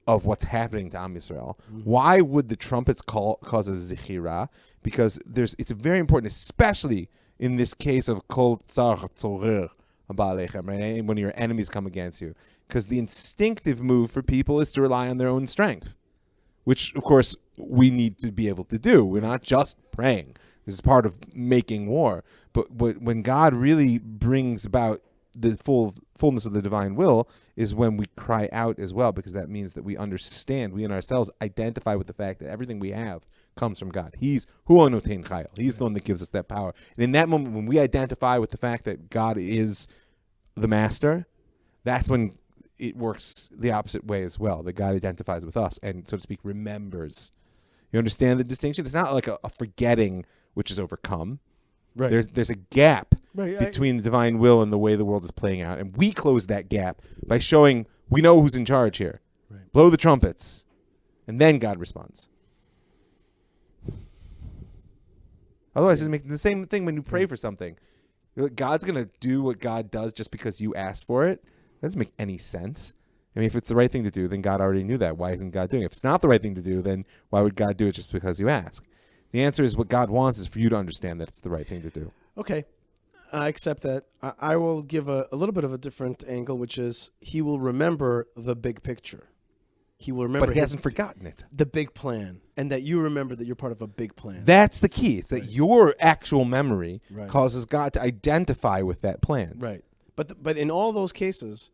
of what's happening to Am Yisrael? Why would the trumpets cause a zichira? Because it's very important, especially in this case of kol tzar tzorer ba'alechem, right? When your enemies come against you. Because the instinctive move for people is to rely on their own strength, which, of course, we need to be able to do. We're not just praying. This is part of making war. But when God really brings about the fullness of the divine will is when we cry out as well, because that means that we understand, we in ourselves identify with the fact that everything we have comes from God. He's Hu Anotein Chayil. He's the one that gives us that power. And in that moment, when we identify with the fact that God is the master, that's when it works the opposite way as well, that God identifies with us and, so to speak, remembers. You understand the distinction? It's not like a forgetting which is overcome. Right. There's a gap between the divine will and the way the world is playing out. And we close that gap by showing we know who's in charge here. Right. Blow the trumpets. And then God responds. Otherwise, it's the same thing when you pray for something. God's going to do what God does just because you asked for it. That doesn't make any sense. I mean, if it's the right thing to do, then God already knew that. Why isn't God doing it? If it's not the right thing to do, then why would God do it just because you ask? The answer is what God wants is for you to understand that it's the right thing to do. Okay. I accept that. I will give a little bit of a different angle, which is he will remember the big picture. He will remember. But he hasn't forgotten it. The big plan. And that you remember that you're part of a big plan. That's the key. It's that your actual memory causes God to identify with that plan. Right. But in all those cases,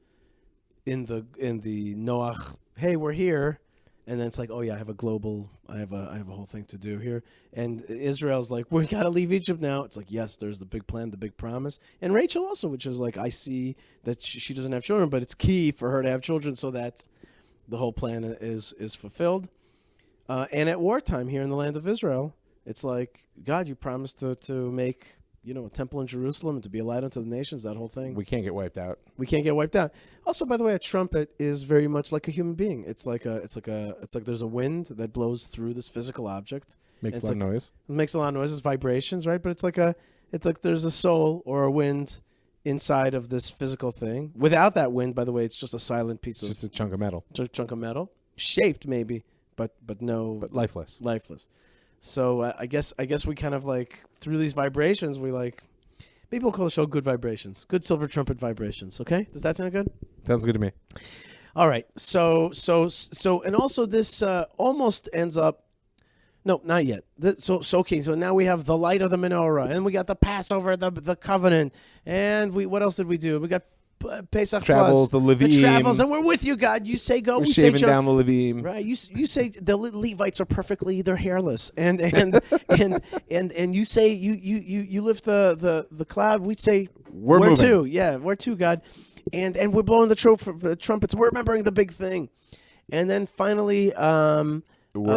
in the Noach, hey, we're here, and then it's like, oh yeah, I have a whole thing to do here, and Israel's like, we gotta leave Egypt now. It's like, yes, there's the big plan, the big promise, and Rachel also, which is like, I see that she doesn't have children, but it's key for her to have children so that the whole plan is fulfilled. And at wartime here in the land of Israel, it's like, God, you promised to make a temple in Jerusalem and to be a light unto the nations, that whole thing. We can't get wiped out. Also, by the way, a trumpet is very much like a human being. It's like there's a wind that blows through this physical object. Makes a lot of noise. It makes a lot of noise. It's vibrations, right? But it's like there's a soul or a wind inside of this physical thing. Without that wind, by the way, it's just a silent piece of just a chunk of metal. Chunk of metal, shaped maybe, but lifeless. Lifeless. So I guess we kind of like through these vibrations we like maybe we'll call the show Good Vibrations, Good Silver Trumpet Vibrations. Okay, does that sound good? Sounds good to me. All right. So and also this almost ends up. No, not yet. Okay. So now we have the light of the menorah, and we got the Passover, the covenant, and what else did we do? We got Pesach travels, plus, the Leviim. The travels, and we're with you, God. You say go. We're we shaving say down the Leviim. Right. You say the Levites are they're hairless, and you say you lift the cloud. We say we're too. Yeah, we're too, God, and we're blowing the trumpets. We're remembering the big thing, and then finally we're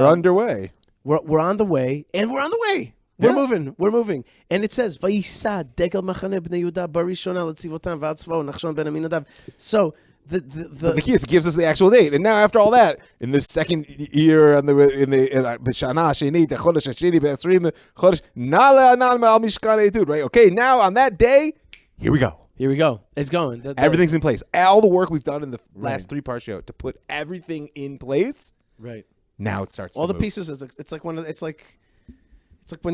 underway. We're on the way, and we're on the way. We're moving. And it says, Vayisa degel machane bnei Yehuda barishona letzivotam v'atzvo Nachshon ben Aminadav. So the key is it gives us the actual date. And now after all that, in the second year in the b'shana sheni chodesh hasheni b'esrim chodesh nala anan me'al mishkan etud. Right? Okay, now on that day, here we go. It's going. Everything's in place. All the work we've done in the last 3-part show to put everything in place. Right. Now it starts. All to the move. pieces. It's like when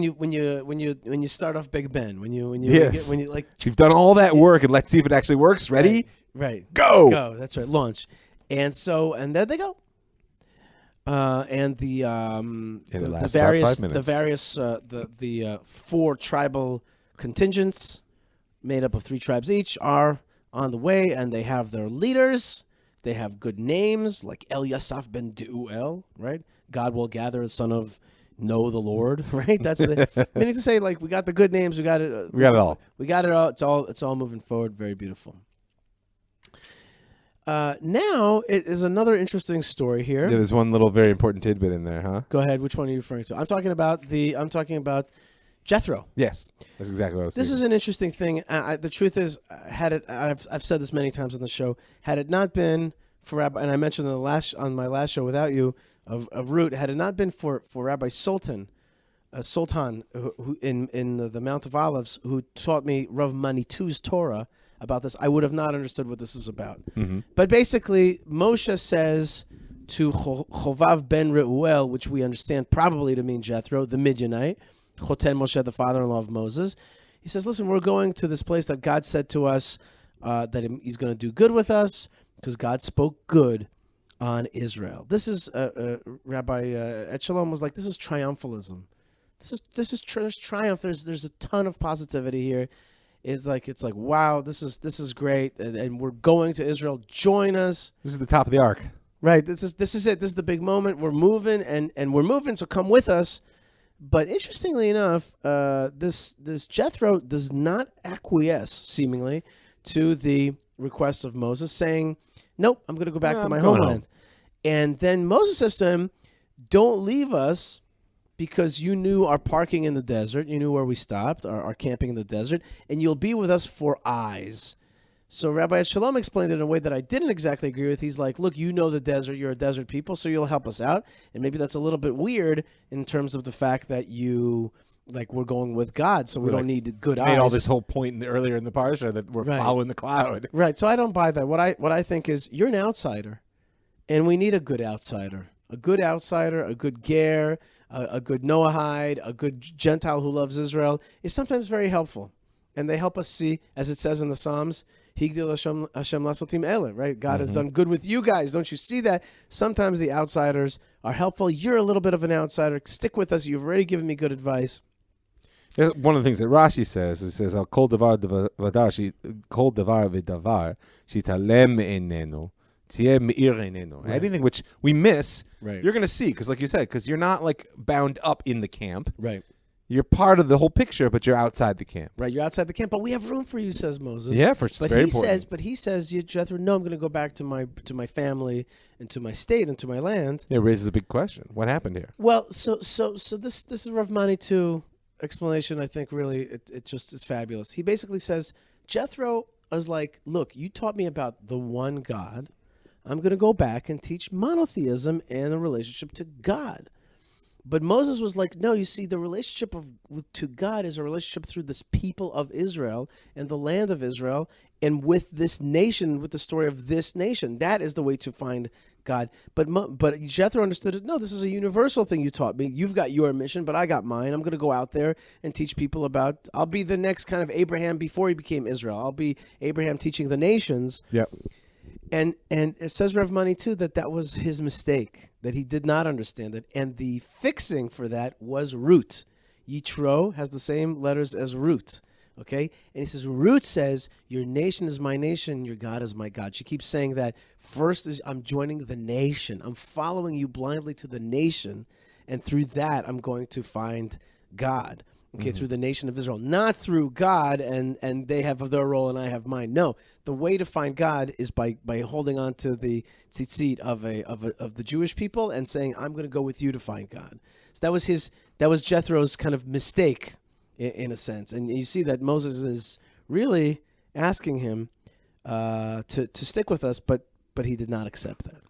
you start off Big Ben. When you you've done all that work and let's see if it actually works. Ready? Right. Go. That's right. Launch. And there they go. And the various 4 tribal contingents made up of 3 tribes each are on the way, and they have their leaders. They have good names like El Yasaf ben Deuel, right? God will gather the son of know the Lord, right? That's the meaning to say, like, we got the good names, we got it, We got it all. We got it all. It's all moving forward. Very beautiful. Now it is another interesting story here. Yeah, there's one little very important tidbit in there, huh? Go ahead. Which one are you referring to? I'm talking about Jethro. Yes, that's exactly what I was This thinking. is an interesting thing. The truth is, I've said this many times on the show. Had it not been for Rabbi, and I mentioned on my last show without you of Root, had it not been for Rabbi Sultan, who in the Mount of Olives, who taught me Rav Manitu's Torah about this, I would have not understood what this is about. Mm-hmm. But basically, Moshe says to Chovav ben Reuel, which we understand probably to mean Jethro, the Midianite, Choten Moshe, the father-in-law of Moses. He says, listen, we're going to this place that God said to us that he's going to do good with us because God spoke good on Israel. This is Rabbi Echelon was like, this is triumphalism. This is triumph. There's a ton of positivity here. It's like wow, this is great, and we're going to Israel. Join us. This is the top of the ark. Right. This is it. This is the big moment. We're moving, and we're moving. So come with us. But interestingly enough, this Jethro does not acquiesce, seemingly, to the request of Moses, saying, nope, I'm going to go back to my homeland. And then Moses says to him, don't leave us because you knew our parking in the desert. You knew where we stopped, our camping in the desert, and you'll be with us for eyes. So Rabbi Shalom explained it in a way that I didn't exactly agree with. He's like, look, you know the desert. You're a desert people, so you'll help us out. And maybe that's a little bit weird in terms of the fact that we're going with God, so we don't need good eyes. Made all this whole point earlier in the parsha that we're following the cloud. Right, so I don't buy that. What I think is you're an outsider, and we need a good outsider. A good outsider, a good ger, a good Noahide, a good Gentile who loves Israel is sometimes very helpful. And they help us see, as it says in the Psalms, Higdil Hashem Lasotim Ele, right? God has done good with you guys. Don't you see that? Sometimes the outsiders are helpful. You're a little bit of an outsider. Stick with us. You've already given me good advice. One of the things that Rashi says, it says, Kol davar v'davar, shitalem me'enenu, tieh me'ir enenu. Anything which we miss, you're going to see, because like you said, because you're not like bound up in the camp. Right. You're part of the whole picture, but you're outside the camp. Right, you're outside the camp, but we have room for you, says Moses. Yeah, it's very important. He says, Jethro, no, I'm going to go back to my family and to my state and to my land. It raises a big question. What happened here? Well, so this is Rav Manitou explanation. I think really it just is fabulous. He basically says Jethro is like, look, you taught me about the one God. I'm going to go back and teach monotheism and a relationship to God. But Moses was like, no, you see, the relationship to God is a relationship through this people of Israel and the land of Israel, and with this nation, with the story of this nation. That is the way to find God. But Jethro understood it. No, this is a universal thing you taught me. You've got your mission, but I got mine. I'm going to go out there and teach people about. I'll be the next kind of Abraham before he became Israel. I'll be Abraham teaching the nations. Yep. And it says Rav Mani too that was his mistake, that he did not understand it. And the fixing for that was root. Yitro has the same letters as root. Okay? And he says, root says, your nation is my nation, your God is my God. She keeps saying that. First is, I'm joining the nation. I'm following you blindly to the nation. And through that, I'm going to find God. Okay, through the nation of Israel, not through God and they have their role and I have mine. No, the way to find God is by holding on to the tzitzit of the Jewish people and saying, I'm going to go with you to find God. So that was Jethro's kind of mistake in a sense. And you see that Moses is really asking him to stick with us, but he did not accept that.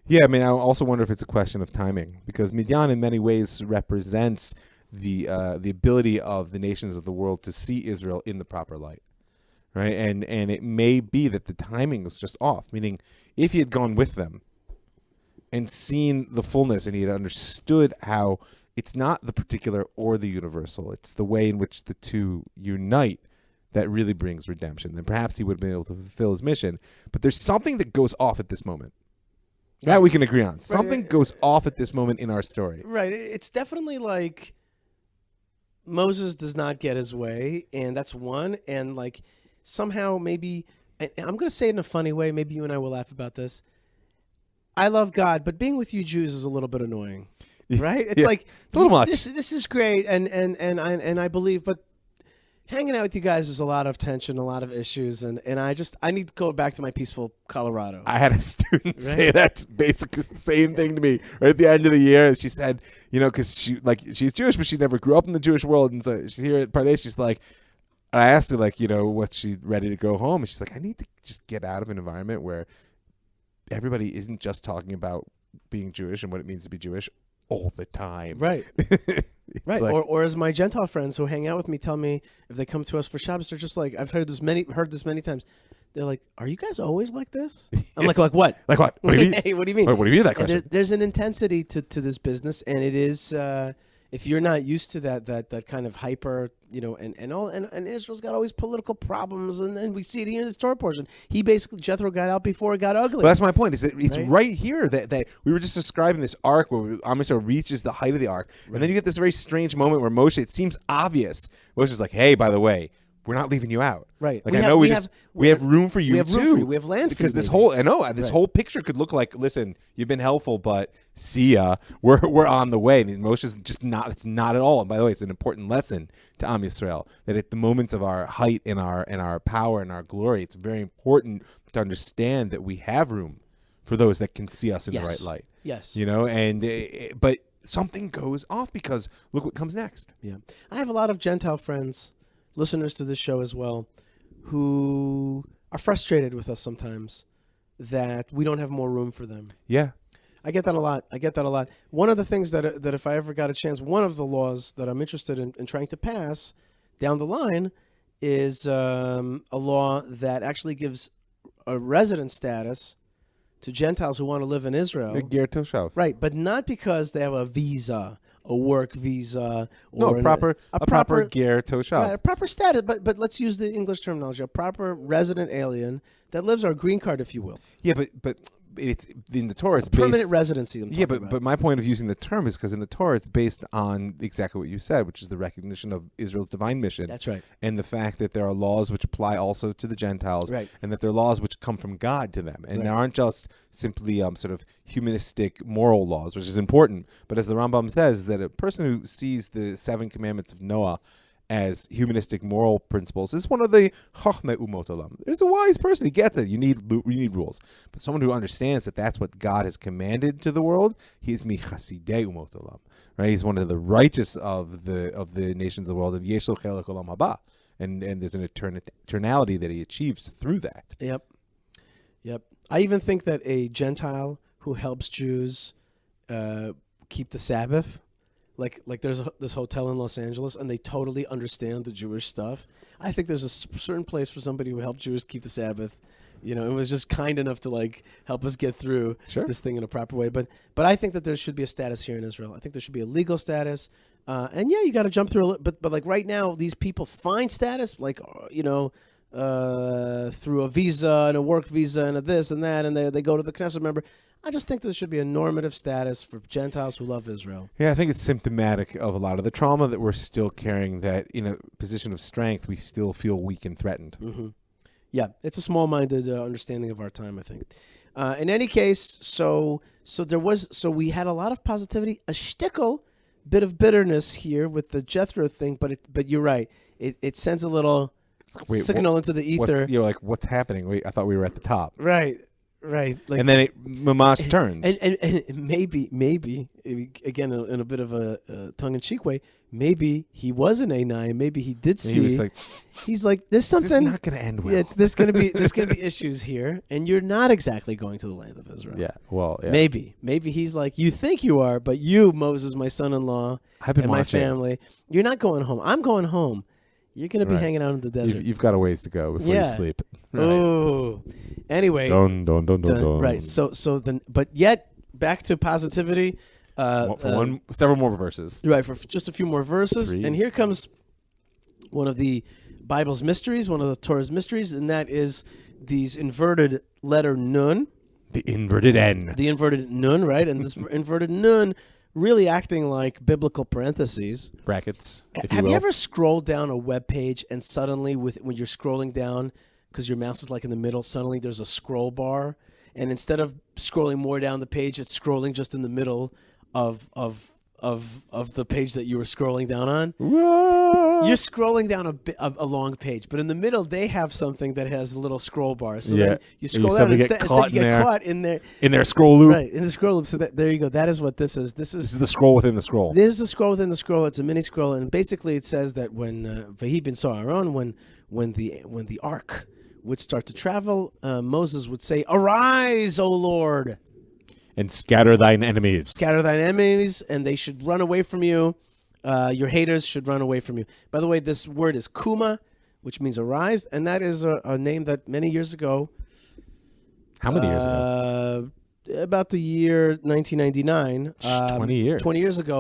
Yeah, I mean, I also wonder if it's a question of timing, because Midian in many ways represents the ability of the nations of the world to see Israel in the proper light, right? And it may be that the timing was just off, meaning if he had gone with them and seen the fullness and he had understood how it's not the particular or the universal, it's the way in which the two unite that really brings redemption, then perhaps he would have been able to fulfill his mission. But there's something that goes off at this moment. That we can agree on. Something goes off at this moment in our story. Right. It's definitely like Moses does not get his way, and that's one. And like somehow maybe, and I'm going to say it in a funny way, maybe you and I will laugh about this. I love God, but being with you Jews is a little bit annoying. right? It's Yeah. like It's a little much. This is great, and I believe, but hanging out with you guys is a lot of tension, a lot of issues, and I need to go back to my peaceful Colorado. I had a student say that basically the same thing to me right at the end of the year. She said, because she's Jewish, but she never grew up in the Jewish world, and so she's here at Pardes. She's like, and I asked her what's she ready to go home, and she's like, I need to just get out of an environment where everybody isn't just talking about being Jewish and what it means to be Jewish all the time. Right. Right. Like, or as my Gentile friends who hang out with me tell me, if they come to us for Shabbos, they're just like, I've heard this many times. They're like, are you guys always like this? I'm like what? Like what? What do you mean? Hey, what do you mean? What do you mean that question? There's an intensity to this business, and it is if you're not used to that kind of hyper, and Israel's got always political problems, and then we see it here in this Torah portion. Jethro got out before it got ugly. Well, that's my point. Is that it's right here that we were just describing this arc where Am Yisrael reaches the height of the arc, and then you get this very strange moment where Moshe. It seems obvious. Moshe's like, "Hey, by the way, we're not leaving you out." Right. Like we have room for you too. We have land for you. Because this whole picture could look like, listen, you've been helpful, but see ya. We're on the way. And Moshe's just not. It's not at all. And by the way, it's an important lesson to Am Yisrael that at the moment of our height and our power and our glory, it's very important to understand that we have room for those that can see us in the right light. Yes. But something goes off because look what comes next. Yeah. I have a lot of Gentile friends, listeners to this show as well, who are frustrated with us sometimes that we don't have more room for them. Yeah. I get that a lot. One of the things that if I ever got a chance, one of the laws that I'm interested in trying to pass down the line is a law that actually gives a resident status to Gentiles who want to live in Israel. Ger Toshav. Right, but not because they have a visa, a work visa, or a proper Ger Toshav. Right, a proper status, but let's use the English terminology, a proper resident alien that lives, or a green card, if you will. Yeah, but it's in the Torah. It's permanent residency. But my point of using the term is because in the Torah it's based on exactly what you said, which is the recognition of Israel's divine mission. That's right. And the fact that there are laws which apply also to the Gentiles, right, and that there are laws which come from God to them, and there aren't just simply sort of humanistic moral laws, which is important. But as the Rambam says, that a person who sees the 7 commandments of Noah as humanistic moral principles is one of the Chachmei Umot Olam. There's a wise person. He gets it. You need rules. But someone who understands that that's what God has commanded to the world, he's mi Chasidei Umot Olam. Right? He's one of the righteous of the nations of the world. Of Yesh Lo Chelek Olam Haba. And there's an eternality that he achieves through that. Yep. I even think that a Gentile who helps Jews keep the Sabbath, like there's this hotel in Los Angeles, and they totally understand the Jewish stuff. I think there's a certain place for somebody who helped Jews keep the Sabbath. It was just kind enough to help us get through this thing in a proper way. But I think that there should be a status here in Israel. I think there should be a legal status. And yeah, you got to jump through but right now, these people find status through a visa and a work visa and a this and that, and they go to the Knesset member. I just think there should be a normative status for Gentiles who love Israel. Yeah, I think it's symptomatic of a lot of the trauma that we're still carrying, that in a position of strength, we still feel weak and threatened. Mm-hmm. Yeah, it's a small-minded understanding of our time, I think. In any case, so we had a lot of positivity, a shtickle bit of bitterness here with the Jethro thing, but you're right. It sends a little signal into the ether. You're like, what's happening? Wait, I thought we were at the top. Right. And then it mamash turns. And maybe again in a bit of a tongue-in-cheek way, maybe he was an A9. Maybe he did see. He's like, there's something. This is not going to end well. Yeah, there's going to be issues here, and you're not exactly going to the land of Israel. Yeah. Well. Yeah. Maybe he's like, you think you are, but you, Moses, my son-in-law, and my family, you're not going home. I'm going home. You're going to be hanging out in the desert. You've got a ways to go before you sleep. Right. Oh. Anyway. Dun. Right. So then, but yet back to positivity. Several more verses. Right. For just a few more verses. 3. And here comes one of the Bible's mysteries, one of the Torah's mysteries, and that is these inverted letter nun. The inverted N. The inverted nun, right? And this inverted nun really acting like biblical parentheses. Brackets, if Have you ever scrolled down a web page and suddenly when you're scrolling down, because your mouse is in the middle, suddenly there's a scroll bar, and instead of scrolling more down the page, it's scrolling just in the middle of of the page that you were scrolling down on. Whoa. You're scrolling down a long page, but in the middle they have something that has little scroll bars. So Yeah. then you scroll And down you instead you caught get caught in there. in their scroll loop. Right, in the scroll loop. So there you go. That is what this is. This This is the scroll within the scroll. This is a scroll within the scroll. It's a mini scroll, and basically it says that when Vahi ben Aaron, when the ark would start to travel, Moses would say, "Arise, O Lord, And scatter thine enemies. scatter thine enemies, and they should run away from you. Your haters should run away from you." By the way, this word is kuma, which means arise, and that is a name that many years ago. How many years ago? About the year 1999. 20 years. 20 years ago,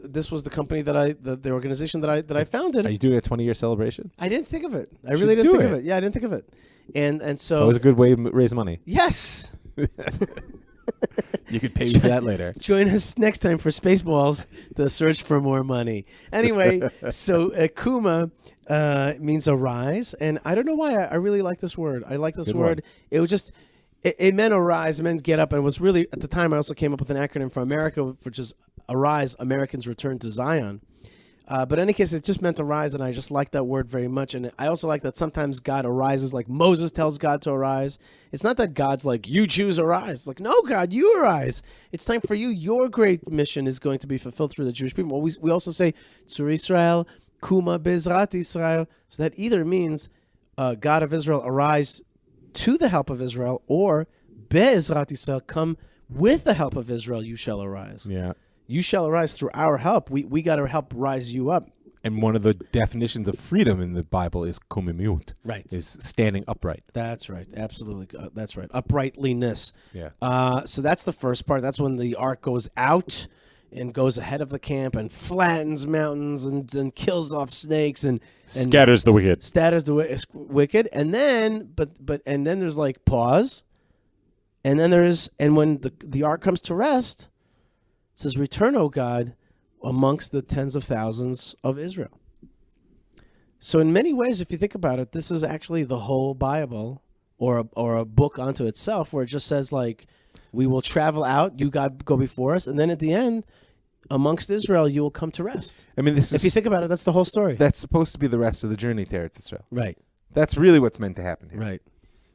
this was the company that the organization that I founded. Are you doing a 20-year celebration? I didn't think of it. I really didn't think of it. Yeah, I didn't think of it. And so It's always a good way to raise money. yes. You could pay me for that later. Join us next time for Spaceballs, the search for more money. Anyway, so Kuma means arise, and I don't know why I really like this word. I like this Good word. one. It was just it meant arise, it meant get up, and it was really at the time I also came up with an acronym for America, which is arise, Americans return to Zion. But in any case, it just meant arise, and I just like that word very much. And I also like that sometimes God arises, like Moses tells God to arise. It's not that God's like, you choose arise. It's like, no, God, you arise. It's time for you. Your great mission is going to be fulfilled through the Jewish people. We also say, Tzur Israel, Kuma Bezrat Israel. So that either means God of Israel, arise to the help of Israel, or Bezrat Israel, come with the help of Israel, you shall arise. Yeah. You shall arise through our help. We got to help rise you up. And one of the definitions of freedom in the Bible is komimiut. Right. Is standing upright. That's right. Absolutely. That's right. Uprightliness. Yeah. So that's the first part. That's when the ark goes out and goes ahead of the camp and flattens mountains and kills off snakes and Scatters the wicked. scatters the wicked. And then, and then there's like pause. And then and when the ark comes to rest, it says, "Return, O God, amongst the tens of thousands of Israel." So in many ways, if you think about it, this is actually the whole Bible or a book unto itself, where it just says, like, we will travel out, you God go before us, and then at the end, amongst Israel, you will come to rest. I mean, If you think about it, that's the whole story. that's supposed to be the rest of the journey to Eretz Israel. Right, That's really what's meant to happen here. right,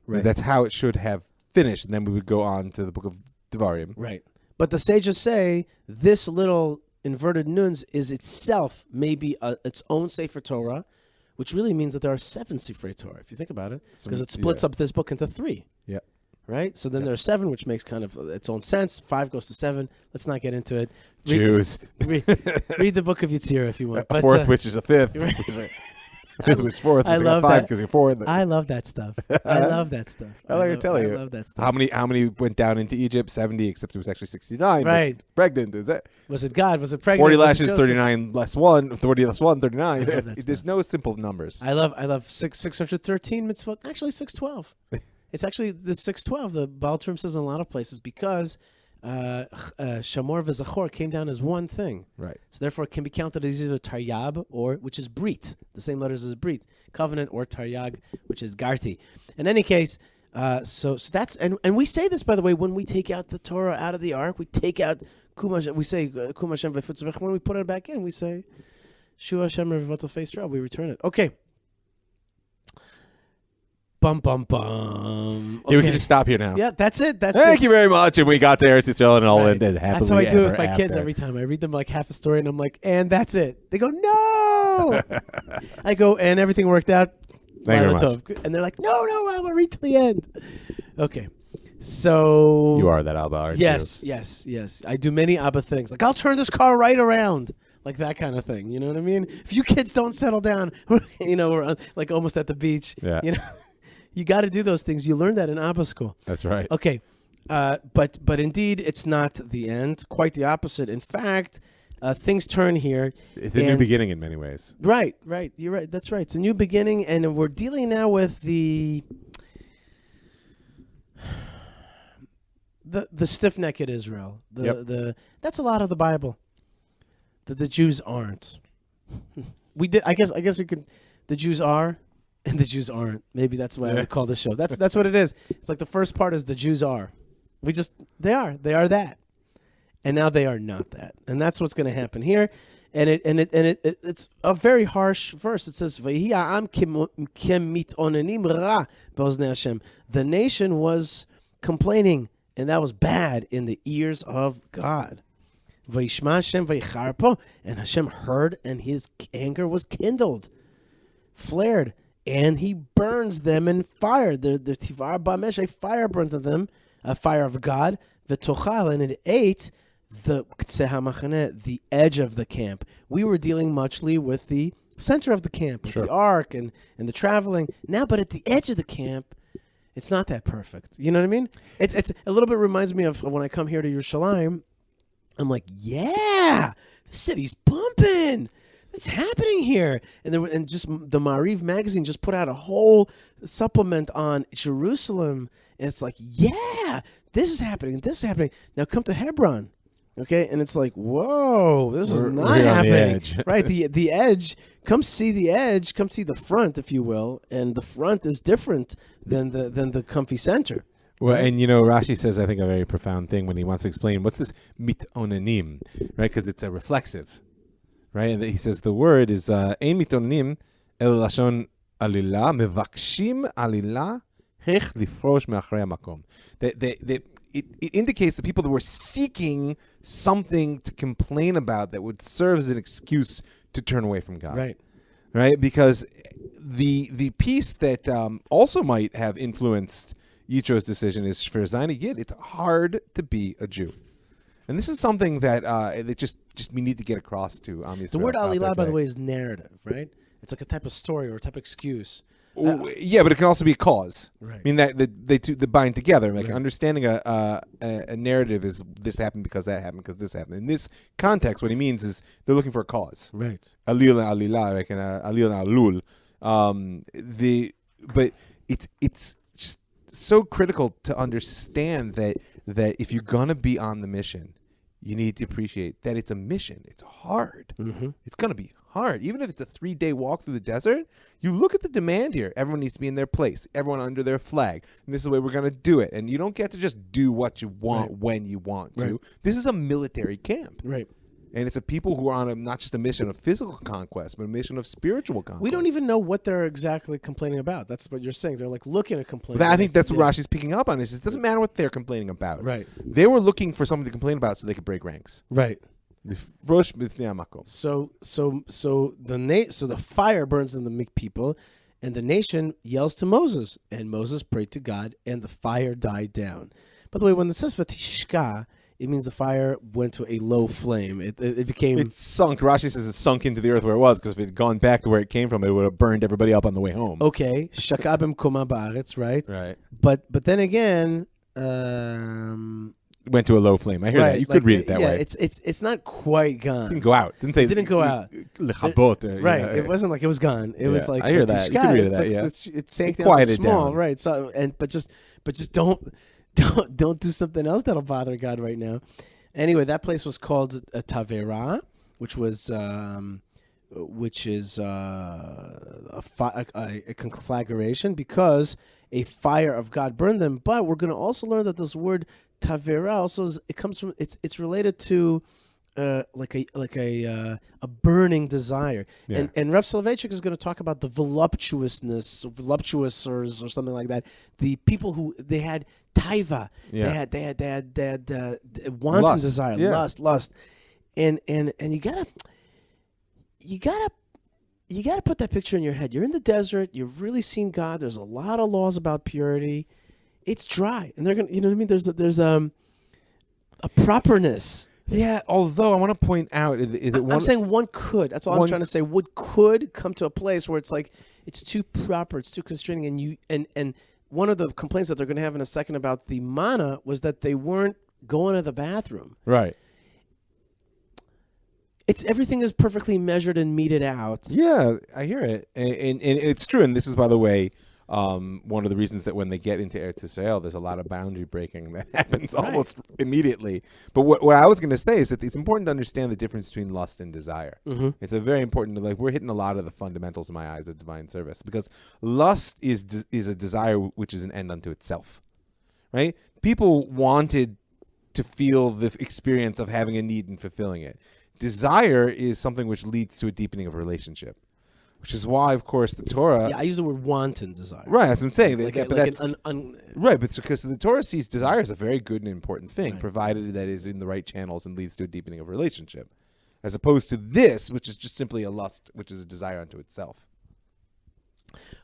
right, That's how it should have finished, and then we would go on to the book of Devarim. right. But the sages say this little inverted nuns is itself maybe its own Sefer Torah, which really means that there are 7 Sefer Torah, if you think about it, because it splits up this book into 3. Yeah. Right? So then there are 7, which makes kind of its own sense. 5 goes to 7. Let's not get into it. Jews. Read the book of Yitzhak if you want. A fourth, which is a fifth. A fifth, which is fourth. I Which love 5 that. because you're fourth. I love that stuff. I love that stuff. I like to tell you. I love that stuff. How many went down into Egypt? 70, except it was actually 69. Right. Pregnant, is it? Was it God? Was it pregnant? 40 Was it lashes, Joseph? 39 less 1. 40 less 1, 39. I love that There's stuff. no simple numbers. I love 613 mitzvot. Actually, 612. It's actually the 612. The Baal Turim says in a lot of places because Shamor v'Zachor came down as one thing. Right. So therefore, it can be counted as either Taryab or, which is Brit, the same letters as Brit, covenant, or Taryag, which is Garti. In any case, so that's and we say this, by the way, when we take out the Torah out of the ark, we take out Kumash. We say Kumashem v'Futzvech. When we put it back in, we say Shu Hashem Revotel Face Ra. We return it. Okay. Bum bum bum. Yeah, we can just stop here now. Yeah, that's it. Thank you very much. And we got to Eretz Yisrael and it all ended happily. That's how I do it with ever my kids after. every time. I read them like half a story and I'm like, and that's it. They go, no. I go, and everything worked out. Thank you very Laila Tov. And they're like, no, I will read to the end. Okay. So. You are that Alba, aren't yes, yes. I do many Abba things. Like, I'll turn this car right around. Like that kind of thing. You know what I mean? If you kids don't settle down, we're like almost at the beach. Yeah. You know? You got to do those things. You learned that in Abba school. That's right. Okay. But indeed, it's not the end. Quite the opposite. In fact, things turn here. It's a new beginning in many ways. Right. You're right. That's right. It's a new beginning, and we're dealing now with the stiff-necked Israel. That's a lot of the Bible. That the Jews aren't. We did. I guess you could. The Jews are. And the Jews aren't. Maybe that's why I would call this show. That's what it is. It's like the first part is the Jews are. They are that. and now they are not that. And that's what's going to happen here. And it's a very harsh verse. It says, "V'hi ha'am kemitonenim ra b'oznei Hashem." The nation was complaining, and that was bad in the ears of God. V'yishma Hashem v'yicharpo, and Hashem heard, and his anger was kindled, flared, and he burns them in fire. The tivar b'amesh, a fire burned to them, a fire of God. V'tochal, and it ate the edge of the camp. We were dealing muchly with the center of the camp, with the ark and the traveling. Now, but at the edge of the camp, it's not that perfect. You know what I mean? It's a little bit reminds me of when I come here to Yerushalayim. I'm like, yeah, the city's pumping. What's happening here? And just the Maariv magazine just put out a whole supplement on Jerusalem, and it's like, yeah, this is happening. This is happening. Now come to Hebron. Okay, and it's like, whoa, this is not happening. Right, the edge, come see the edge, come see the front, if you will, and the front is different than the comfy center. Well, and Rashi says, I think, a very profound thing when he wants to explain what's this mitonenim, right? Because it's a reflexive, right? And he says the word is ein mitonenim el lashon alila mevakshim alila hech lifrosh me'achrei makom. It indicates the people that were seeking something to complain about that would serve as an excuse to turn away from God. Right? Because the piece that also might have influenced Yitro's decision is for Zaini Yid, it's hard to be a Jew. And this is something that just we need to get across to Am Yisrael. The word Alilah, by the way, is narrative, right? It's like a type of story or a type of excuse. Yeah, but it can also be a cause. Right. I mean, that they bind together. Like understanding a narrative is this happened because that happened because this happened. In this context, what he means is they're looking for a cause. Right. Alil and alila, like an alil and alul. But it's just so critical to understand that if you're gonna be on the mission, you need to appreciate that it's a mission. It's hard. Mm-hmm. It's gonna be hard. Even if it's a 3-day walk through the desert, you look at the demand here. Everyone needs to be in their place. Everyone under their flag. And this is the way we're going to do it. And you don't get to just do what you want when you want to. This is a military camp. Right. And it's a people who are on not just a mission of physical conquest, but a mission of spiritual conquest. We don't even know what they're exactly complaining about. That's what you're saying. They're like looking at complaining. I think that's what Rashi's picking up on. Is it doesn't matter what they're complaining about. Right. They were looking for something to complain about so they could break ranks. Right. So the fire burns in the people, and the nation yells to Moses, and Moses prayed to God, and the fire died down. By the way, when it says Vatishka, it means the fire went to a low flame. It became... It sunk. Rashi says it sunk into the earth where it was, because if it had gone back to where it came from, it would have burned everybody up on the way home. Okay. Shaka b'mkoma ba'aretz, right? Right. But then again... went to a low flame. I hear that. You could read it that way. It's not quite gone. It didn't go out. It didn't go out. Right. It wasn't like it was gone. It was like I hear that. You could read that. It sank down to small. Down. Right. So but just don't do something else that'll bother God right now. Anyway, that place was called Tavera, which is a conflagration because a fire of God burned them. But we're going to also learn that this word Tavera also it's related to like a burning desire. Yeah. And Rav Soloveitchik is going to talk about the voluptuous or something like that. The people who they had taiva, they had wanton lust. desire, lust, and you gotta put that picture in your head. You're in the desert. You've really seen God. There's a lot of laws about purity. It's dry, and they're gonna, you know what I mean. There's a properness. Yeah, although I want to point out, I'm saying one could. That's all I'm trying to say. Could come to a place where it's like it's too proper, it's too constraining, and one of the complaints that they're going to have in a second about the manna was that they weren't going to the bathroom. Right. Everything is perfectly measured and meted out. Yeah, I hear it, and it's true. And this is, by the way, one of the reasons that when they get into Eretz Yisrael, there's a lot of boundary breaking that happens almost immediately. But what I was going to say is that it's important to understand the difference between lust and desire. Mm-hmm. It's a very important, we're hitting a lot of the fundamentals in my eyes of divine service, because lust is a desire which is an end unto itself, right? People wanted to feel the experience of having a need and fulfilling it. Desire is something which leads to a deepening of a relationship, which is why, of course, the Torah. Yeah, I use the word wanton desire. Right, that's what I'm saying. Like Right, but it's because the Torah sees desire as a very good and important thing, Right. provided that is in the right channels and leads to a deepening of a relationship, as opposed to this, which is just simply a lust, which is a desire unto itself.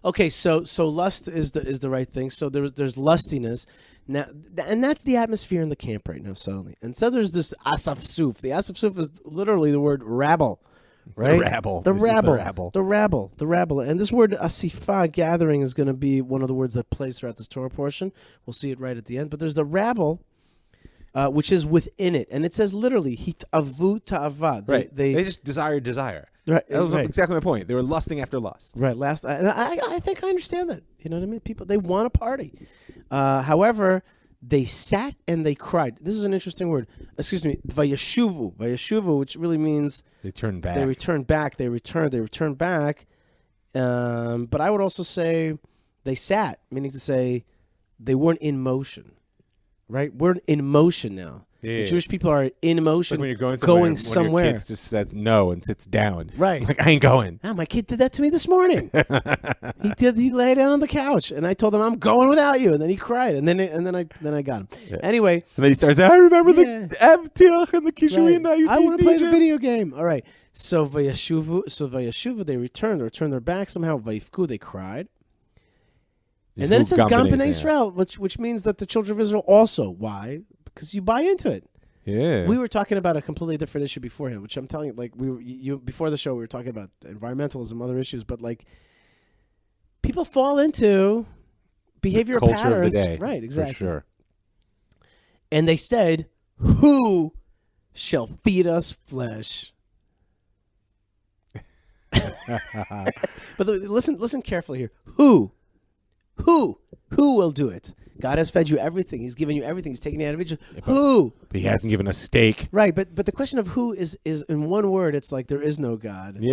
Okay, so lust is the right thing. So there's lustiness now, and that's the atmosphere in the camp right now. Suddenly, and so there's this asaf suf. The asaf suf is literally the word rabble, right? The rabble. The This is rabble. the rabble. The rabble. The rabble. And this word asifa, gathering, is going to be one of the words that plays throughout this Torah portion. We'll see it right at the end. But there's the rabble, which is within it, and it says literally hitavu ta'ava. Right. They just desire. Right, That was right. exactly my point. They were lusting after lust. Right. I think I understand that. You know what I mean? People, they want a party. However, they sat and they cried. This is an interesting word. Excuse me. Vayeshuvu. Vayeshuvu, which really means They turned back. they returned back. They returned back. But I would also say they sat, meaning to say they weren't in motion. Right? We're in motion now. Yeah. The Jewish people are in motion, Like when you're going somewhere. When somewhere. your kid just says no and sits down. Right. Like, I ain't going. Oh, my kid did that to me this morning. He lay down on the couch, and I told him I'm going without you, and then he cried, and then I got him. Yeah. Anyway, And then he starts, I remember Yeah. the Avtiach and the Kishurim that I used to I eat want in to play the Egypt. video game. All right. So Vayeshuvu, they returned their back somehow. Vayifku, they cried. And then it says Gam B'nai Israel, which means that the children of Israel also. Why? Because you buy into it. Yeah. We were talking about a completely different issue beforehand, which I'm telling you, like you before the show, we were talking about environmentalism, other issues, but like people fall into behavioral culture patterns, of the day, right? Exactly. For sure. And they said, "Who shall feed us flesh?" But listen carefully here. Who will do it? God has fed you everything. He's given you everything. He's taken you out of Egypt. Who? But he hasn't given us steak. Right, but the question of who is in one word. It's like there is no God. Yeah.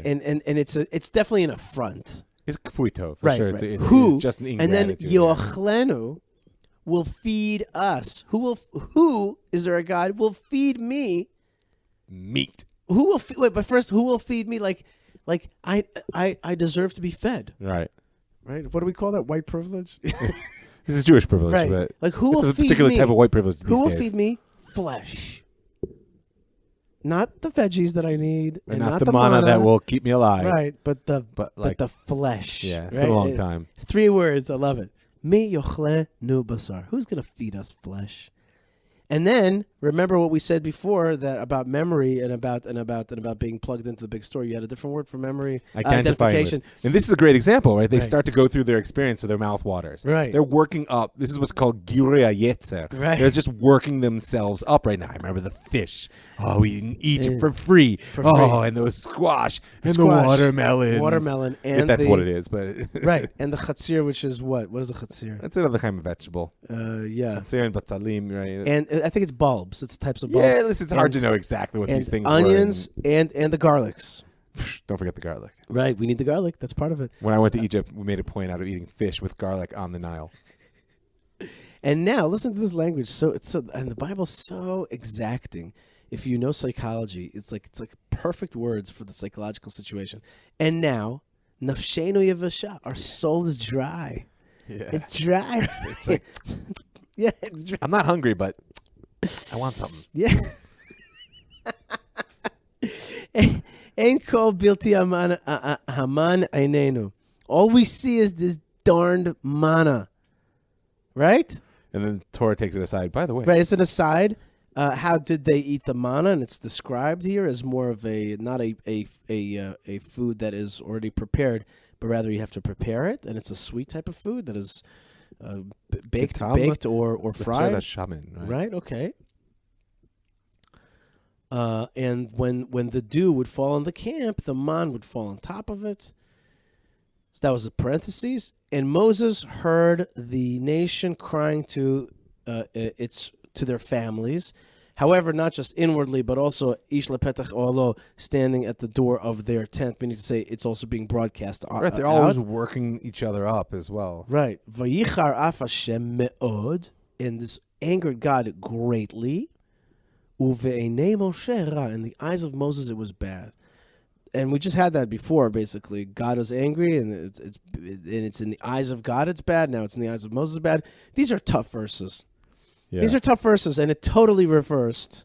And it's definitely an affront. It's kfuito, for Right, sure. right. It's Who? just an And then ingratitude. Yochlenu will feed us. Who is there a God will feed me? Meat. Who will wait? But first, who will feed me? Like I deserve to be fed. Right. Right? What do we call that? White privilege. This is Jewish privilege, Right. but Like who it's will a feed particular me? type of white privilege these Who will days. feed me? Flesh. Not the veggies that I need, And and not the mana that will keep me alive. Right, but the like the flesh. Yeah, it's right? been a long time. 3 words. I love it. Mi yochle nu basar. Who's gonna feed us flesh? And then remember what we said before that about memory and about being plugged into the big story. You had a different word for memory. Identification. And this is a great example, right? They Right. start to go through their experience, so their mouth waters. Right. They're working up. This is what's called Giria Yetzer. Right. They're just working themselves up right now. I remember the fish. Oh, we in Egypt Yeah. for free. For free. Oh, and those squash. And the Squash, watermelons. Watermelon and If that's the, what it is, but right. And the chatzir, which is what? What is the chatzir? that's another kind of vegetable. Yeah. Chatzir and batzalim, right? And I think it's bulbs. It's types of bulbs. yeah, it's hard to And- know exactly what and these things onions were. and the garlics. Don't forget the garlic. Right. We need the garlic. That's part of it. When I went to Egypt, we made a point out of eating fish with garlic on the Nile. And now listen to this language. And the Bible's so exacting. If you know psychology, it's like perfect words for the psychological situation. And now, nafshenu yevasha, our soul is dry. Yeah. It's dry. It's like, Yeah, it's dry. I'm not hungry, but I want something. Yeah. Ain't called bilti haman einenu. All we see is this darned manna. Right? And then Torah takes it aside. By the way, Right, it's an aside. How did they eat the manna? And it's described here as more of not a food that is already prepared, but rather you have to prepare it, and it's a sweet type of food that is baked or fried. That's shaman, right? Right. Okay. And when the dew would fall on the camp, the man would fall on top of it. So that was the parentheses. And Moses heard the nation crying to their families. However, not just inwardly, but also ish lepetach olo, standing at the door of their tent, meaning to say it's also being broadcast out. Right, they're always working each other up as well. Right. Vayichar af Hashem me'od. and this angered God greatly. Uve'enei Moshe ra. In the eyes of Moses, it was bad. And we just had that before, basically. God was angry, and it's in the eyes of God, it's bad. Now it's in the eyes of Moses, it's bad. These are tough verses. Yeah. These are tough verses, and it totally reversed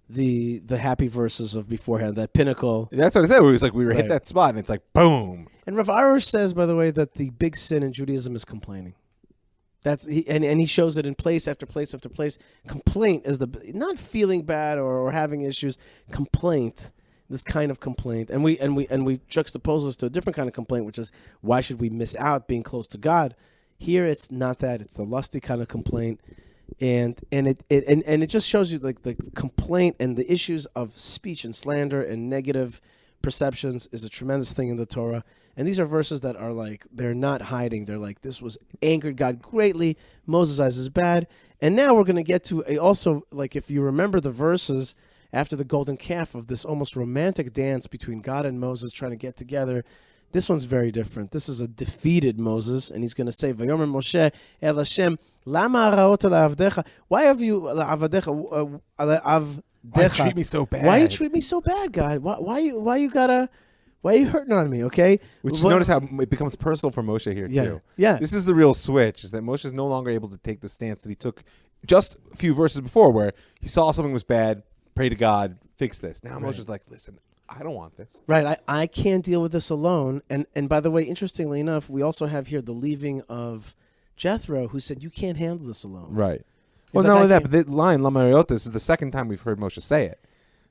the happy verses of beforehand, that pinnacle. That's what I said. It was like we were hit that spot, and it's like, boom. And Rav Arush says, by the way, that the big sin in Judaism is complaining. And he shows it in place after place after place. Complaint is not feeling bad or having issues. Complaint, this kind of complaint, and we juxtapose this to a different kind of complaint, which is, why should we miss out being close to God? Here, it's not that. It's the lusty kind of complaint. And it just shows you like the complaint and the issues of speech and slander and negative perceptions is a tremendous thing in the Torah. And these are verses that are like, they're not hiding. They're like, this was angered God greatly. Moses' eyes is bad. And now we're going to get to also, like, if you remember the verses after the golden calf of this almost romantic dance between God and Moses trying to get together. This one's very different. This is a defeated Moses, and he's going to say, "Vayomer Moshe el Hashem, lama haraot la'avdecha? Why have you la'avdecha? Why you treat me so bad? Why you treat me so bad, God? Why you hurting on me? Okay." Which notice how it becomes personal for Moshe here too. Yeah. This is the real switch: is that Moshe is no longer able to take the stance that he took just a few verses before, where he saw something was bad, pray to God, fix this. Now Moshe's like, listen, I don't want this. Right. I can't deal with this alone. And by the way, interestingly enough, we also have here the leaving of Jethro, who said, you can't handle this alone. Right. Well, not only that, but the line, Lama Haraot, is the second time we've heard Moshe say it.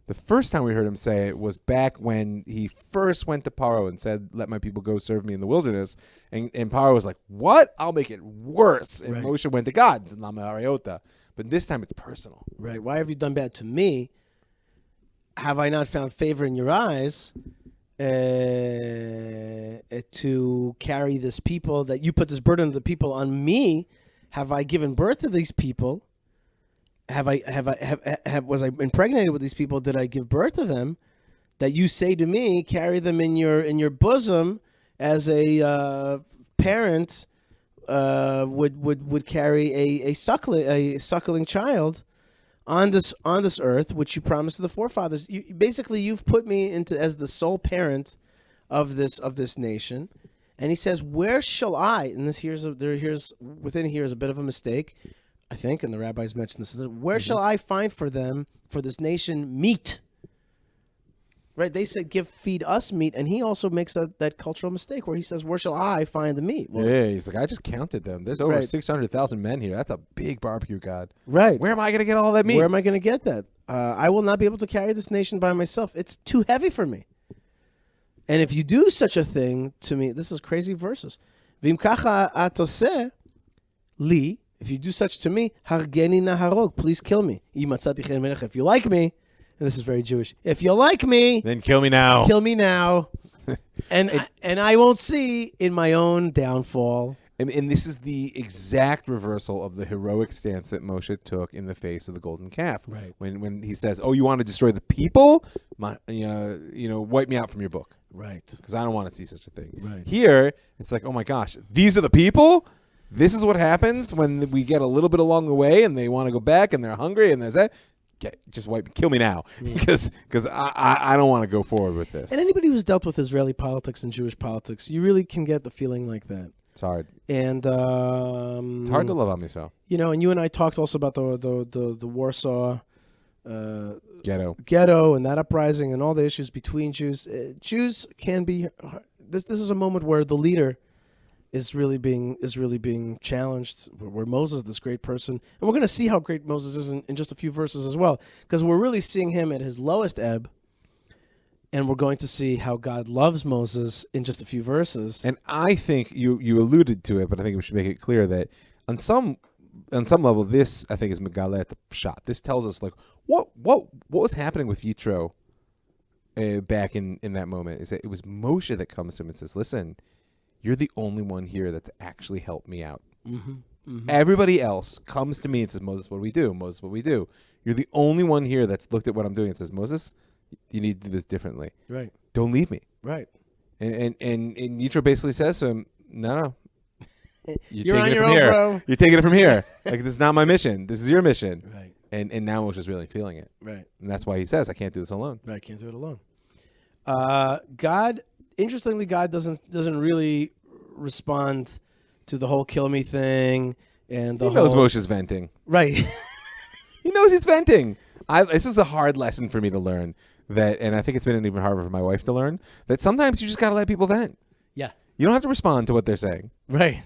The first time we heard him say it was back when he first went to Paro and said, let my people go serve me in the wilderness. And Paro was like, what? I'll make it worse. And Moshe went to God and said, Lama Haraot. But this time it's personal. Right. Why have you done bad to me? Have I not found favor in your eyes to carry this people, that you put this burden of the people on me? Have I given birth to these people? Was I impregnated with these people? Did I give birth to them? That you say to me, carry them in your bosom, as a parent would carry a suckling child on this earth, which you promised to the forefathers. You've put me into as the sole parent of this nation. And he says, where shall I? And within here is a bit of a mistake, I think, and the rabbis mentioned this. Where shall I find for this nation meat? Right? They said, feed us meat. And he also makes that cultural mistake where he says, where shall I find the meat? Well, yeah, he's like, I just counted them. There's over 600,000 men here. That's a big barbecue, God. Right. Where am I going to get all that meat? Where am I going to get that? I will not be able to carry this nation by myself. It's too heavy for me. And if you do such a thing to me, this is crazy verses. V'im kacha atoseh li, if you do such to me, hargeni naharog, please kill me. If you like me, and this is very Jewish, if you like me, then kill me now. Kill me now. and I won't see in my own downfall. And this is the exact reversal of the heroic stance that Moshe took in the face of the golden calf. Right. When he says, "Oh, you want to destroy the people? Wipe me out from your book." Right. Because I don't want to see such a thing. Right. Here, it's like, oh my gosh, these are the people? This is what happens when we get a little bit along the way and they want to go back and they're hungry and there's that. Kill me now, because I don't want to go forward with this. And anybody who's dealt with Israeli politics and Jewish politics, you really can get the feeling like that. It's hard. And it's hard to love on myself. And you and I talked also about the Warsaw ghetto and that uprising and all the issues between Jews. Jews can be. This is a moment where the leader is really being challenged. Where Moses, this great person, and we're going to see how great Moses is in just a few verses as well, because we're really seeing him at his lowest ebb, and we're going to see how God loves Moses in just a few verses. And I think you alluded to it, but I think we should make it clear that on some level, this I think is Megalet Pshat. This tells us like what was happening with Yitro back in that moment. Is that it was Moshe that comes to him and says, "Listen, you're the only one here that's actually helped me out. Mm-hmm. Mm-hmm. Everybody else comes to me and says, Moses, what do we do? Moses, what do we do? You're the only one here that's looked at what I'm doing and says, Moses, you need to do this differently. Right. Don't leave me." Right. And Yitro basically says to him, no. You're taking on it your from own, here. bro. You're taking it from here. Like, this is not my mission. This is your mission. Right. And now Moshe's really feeling it. Right. And that's why he says, I can't do this alone. I can't do it alone. God, interestingly, God doesn't really respond to the whole kill me thing and the He knows whole Moshe's venting. right. He knows he's venting. This is a hard lesson for me to learn. And I think it's been even harder for my wife to learn, that sometimes you just got to let people vent. Yeah. You don't have to respond to what they're saying. Right.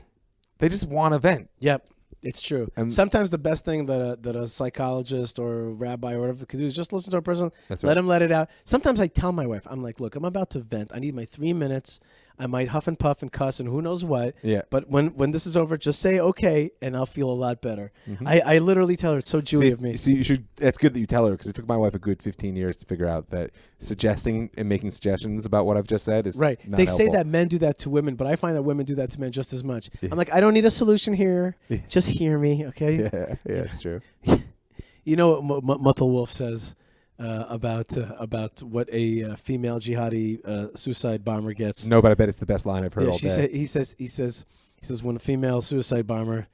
They just want to vent. Yep. It's true. Sometimes the best thing that a psychologist or a rabbi or whatever could do is just listen to a person, let him let it out. Sometimes I tell my wife, I'm like, look, I'm about to vent. I need my 3 minutes. I might huff and puff and cuss and who knows what. Yeah. But when this is over, just say okay, and I'll feel a lot better. Mm-hmm. I literally tell her, it's so Jewy of me. See, you should. That's good that you tell her, because it took my wife a good 15 years to figure out that suggesting and making suggestions about what I've just said is right. Not they helpful. say that men do that to women, but I find that women do that to men just as much. Yeah. I'm like, I don't need a solution here. Yeah. Just hear me, okay? Yeah, it's true. You know what Muttel Wolf says about what a female jihadi suicide bomber gets? No, but I bet it's the best line I've heard all day. He says when a female suicide bomber,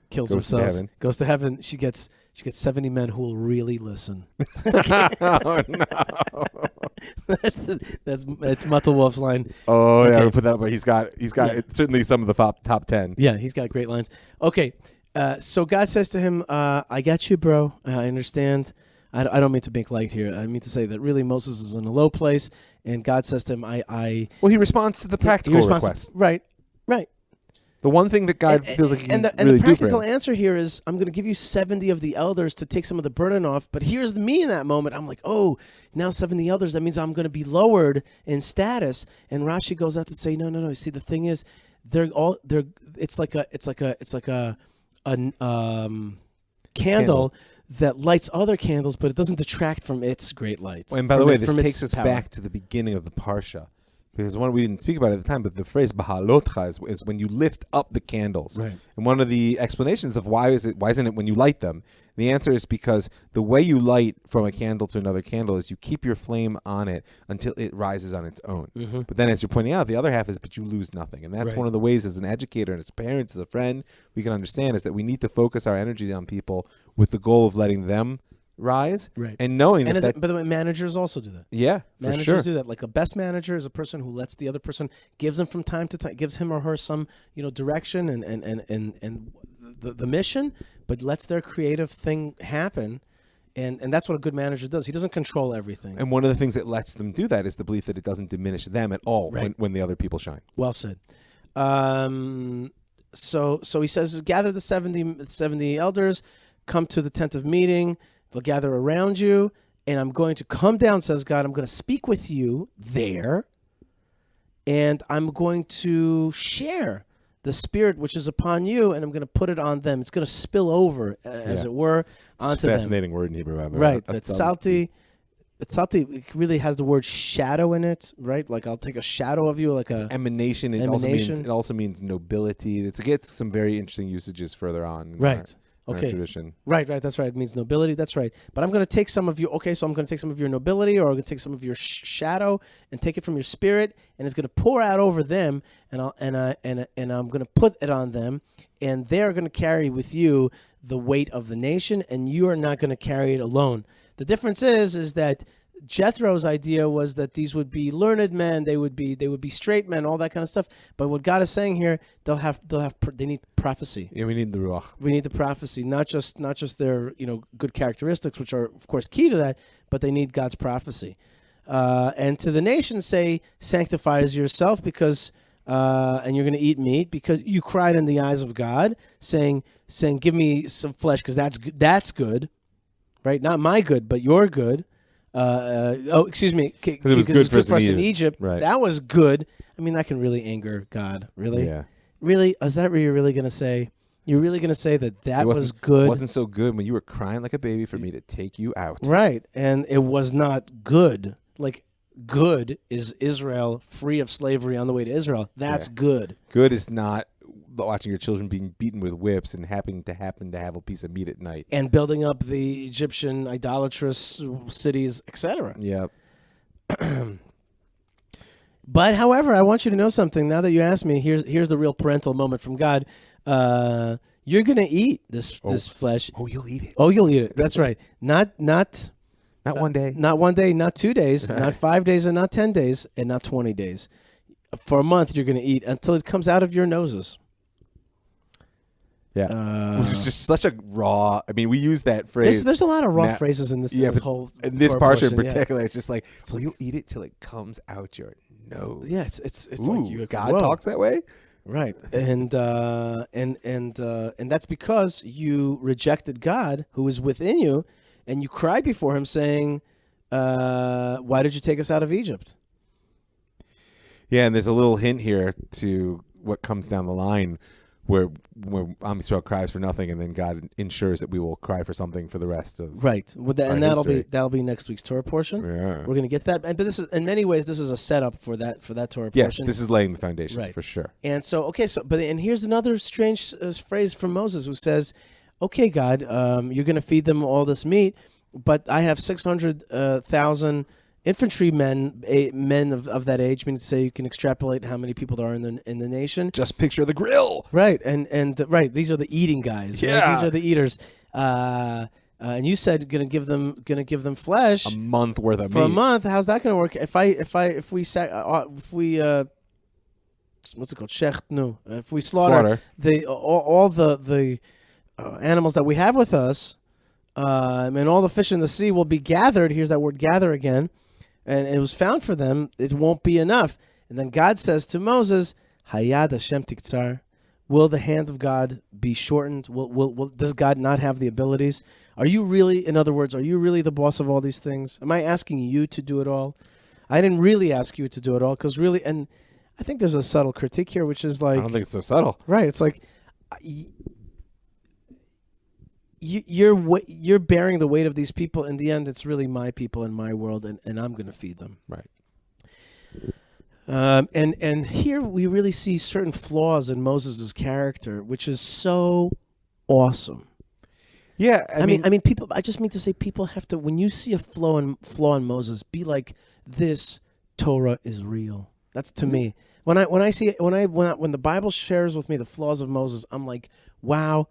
kills themselves, goes to heaven, she gets 70 men who will really listen. Oh no. That's Muttel Wolf's line. Oh okay. Yeah, we'll put that up. He's got certainly some of the top 10. Yeah, he's got great lines. Okay. So God says to him, I got you, bro. I understand. I don't mean to make light here. I mean to say that really Moses is in a low place, and God says to him, Well, he responds to the practical request. Right. The one thing that God feels like he can and really the practical do for him. answer here is, I'm going to give you 70 of the elders to take some of the burden off. But here's me in that moment. I'm like, oh, now 70 elders. That means I'm going to be lowered in status. And Rashi goes out to say, no. See, the thing is, it's like a candle that lights other candles, but it doesn't detract from its great light. And by the way, this takes us back to the beginning of the Parsha. Because we didn't speak about it at the time, but the phrase Behaalotcha is when you lift up the candles. Right. And one of the explanations of why isn't it when you light them? The answer is because the way you light from a candle to another candle is you keep your flame on it until it rises on its own. Mm-hmm. But then, as you're pointing out, the other half is, but you lose nothing. And that's one of the ways, as an educator and as a parent, as a friend, we can understand is that we need to focus our energy on people with the goal of letting them rise, right? And knowing by the way, managers also do that. Yeah, managers for sure. do that. Like, a best manager is a person who lets the other person, gives them from time to time, gives him or her some direction and the mission, but lets their creative thing happen. And that's what a good manager does. He doesn't control everything. And one of the things that lets them do that is the belief that it doesn't diminish them at all when the other people shine. Well said. So he says, gather the 70 elders, come to the tent of meeting. They'll gather around you, and I'm going to come down, says God. I'm going to speak with you there, and I'm going to share the Spirit which is upon you, and I'm going to put it on them. It's going to spill over, as it were, onto them. Fascinating word in Hebrew. Right. That's salty. It really has the word shadow in it, right? Like, I'll take a shadow of you, like a emanation. It also means nobility. It gets some very interesting usages further on. Right. Okay. Tradition. Right. That's right. It means nobility. That's right. But I'm going to take some of you. Okay, so I'm going to take some of your nobility, or I'm going to take some of your shadow and take it from your spirit, and it's going to pour out over them, and I'm going to put it on them, and they're going to carry with you the weight of the nation, and you are not going to carry it alone. The difference is that Jethro's idea was that these would be learned men, they would be straight men, all that kind of stuff. But what God is saying here, they need prophecy. Yeah, we need the ruach. We need the prophecy, not just their good characteristics, which are of course key to that, but they need God's prophecy. And to the nation say, sanctify yourself, because and you're going to eat meat because you cried in the eyes of God, saying, give me some flesh, because that's good, right? Not my good, but your good. Excuse me, because it was good for us in Egypt. Right. That was good. I mean, that can really anger God. Really? Yeah. Really? Is that what you're really going to say? You're really going to say that was good? It wasn't so good when you were crying like a baby for me to take you out. Right. And it was not good. Like, good is Israel free of slavery on the way to Israel. That's good. Good is not watching your children being beaten with whips and happen to have a piece of meat at night. And building up the Egyptian idolatrous cities, etc. Yep. But however, I want you to know something. Now that you asked me, here's the real parental moment from God. You're gonna eat this flesh. Oh, you'll eat it. Oh, you'll eat it. That's right. Not 1 day. Not 1 day, not 2 days, not 5 days, and not 10 days, and not 20 days. For a month, you're gonna eat until it comes out of your noses. Yeah, which is just such a raw. I mean, we use that phrase. There's a lot of raw phrases in this. Yeah, this whole in this Torah portion portion, in particular, it's just like, so you'll eat it till it comes out your nose. Yeah, it's Ooh, like God talks that way, right? And that's because you rejected God, who is within you, and you cried before Him, saying, "Why did you take us out of Egypt?" Yeah, and there's a little hint here to what comes down the line, where Am Yisrael cries for nothing, and then God ensures that we will cry for something for the rest of right. And history. that'll be next week's Torah portion. Yeah. We're going to get to that, but this is in many ways this is a setup for that Torah Yes, portion. this is laying the foundations Right. for sure. And so and here's another strange phrase from Moses, who says, "Okay, God, you're going to feed them all this meat, but I have 600,000 infantrymen, men of that age," meaning to say you can extrapolate how many people there are in the nation. Just picture the grill. Right, and right, these are the eating guys. Yeah. Right? These are the eaters. And you said gonna give them flesh A month worth of for meat. a month. How's that gonna work? If we what's it called? Shecht? No. If we slaughter all the animals that we have with us, and all the fish in the sea will be gathered. Here's that word "gather" again. And it was found for them, it won't be enough. And then God says to Moses, Hayad Hashem tiktzar, will the hand of God be shortened? Does God not have the abilities? Are you really, in other words, are you really the boss of all these things? Am I asking you to do it all? I didn't really ask you to do it all, because really, and I think there's a subtle critique here, which is like... I don't think it's so subtle. Right, it's like... You're bearing the weight of these people. In the end, it's really my people in my world, and I'm going to feed them. Right. And here we really see certain flaws in Moses' character, which is so awesome. Yeah, I mean, people. I just mean to say, people have to. When you see a flaw in Moses, be like, this Torah is real. That's to me. When the Bible shares with me the flaws of Moses, I'm like, wow.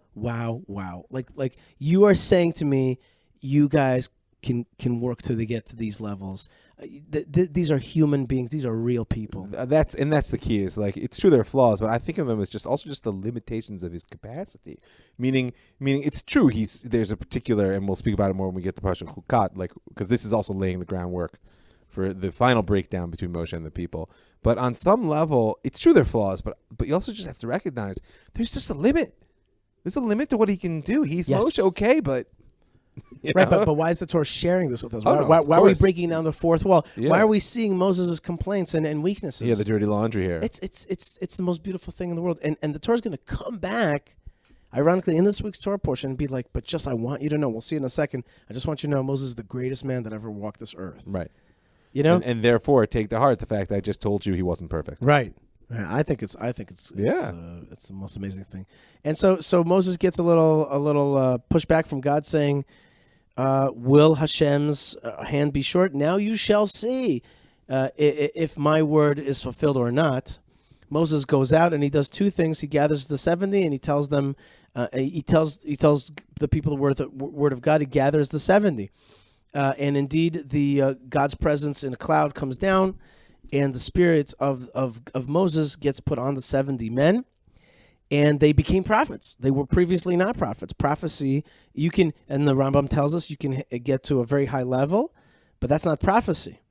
Like you are saying to me, you guys can work to get to these levels. These are human beings. These are real people. That's the key. Is like, it's true there are flaws, but I think of them as just the limitations of his capacity. Meaning it's true. There's a particular, and we'll speak about it more when we get to Parshat Chukat, like, because this is also laying the groundwork for the final breakdown between Moshe and the people. But on some level, it's true there are flaws, but you also just have to recognize there's just a limit. There's a limit to what he can do. He's Moshe, okay, but... Right, but why is the Torah sharing this with us? Oh, why no, are we breaking down the fourth wall? Yeah. Why are we seeing Moses' complaints and weaknesses? Yeah, the dirty laundry here. It's the most beautiful thing in the world. And the Torah's going to come back, ironically, in this week's Torah portion and be like, but just I want you to know, we'll see in a second, I just want you to know Moses is the greatest man that ever walked this earth. Right. You know? And therefore take to heart the fact I just told you he wasn't perfect. Right. I think it's the most amazing thing. And so Moses gets a little pushback from God, saying, will Hashem's hand be short? Now you shall see if my word is fulfilled or not. Moses goes out and he does two things. He gathers the 70 and he tells them, he tells the people the word of God. He gathers the 70. And indeed, the God's presence in a cloud comes down, and the spirit of Moses gets put on the 70 men, and they became prophets. They were previously not prophets. Prophecy, and the Rambam tells us, you can get to a very high level, but that's not prophecy.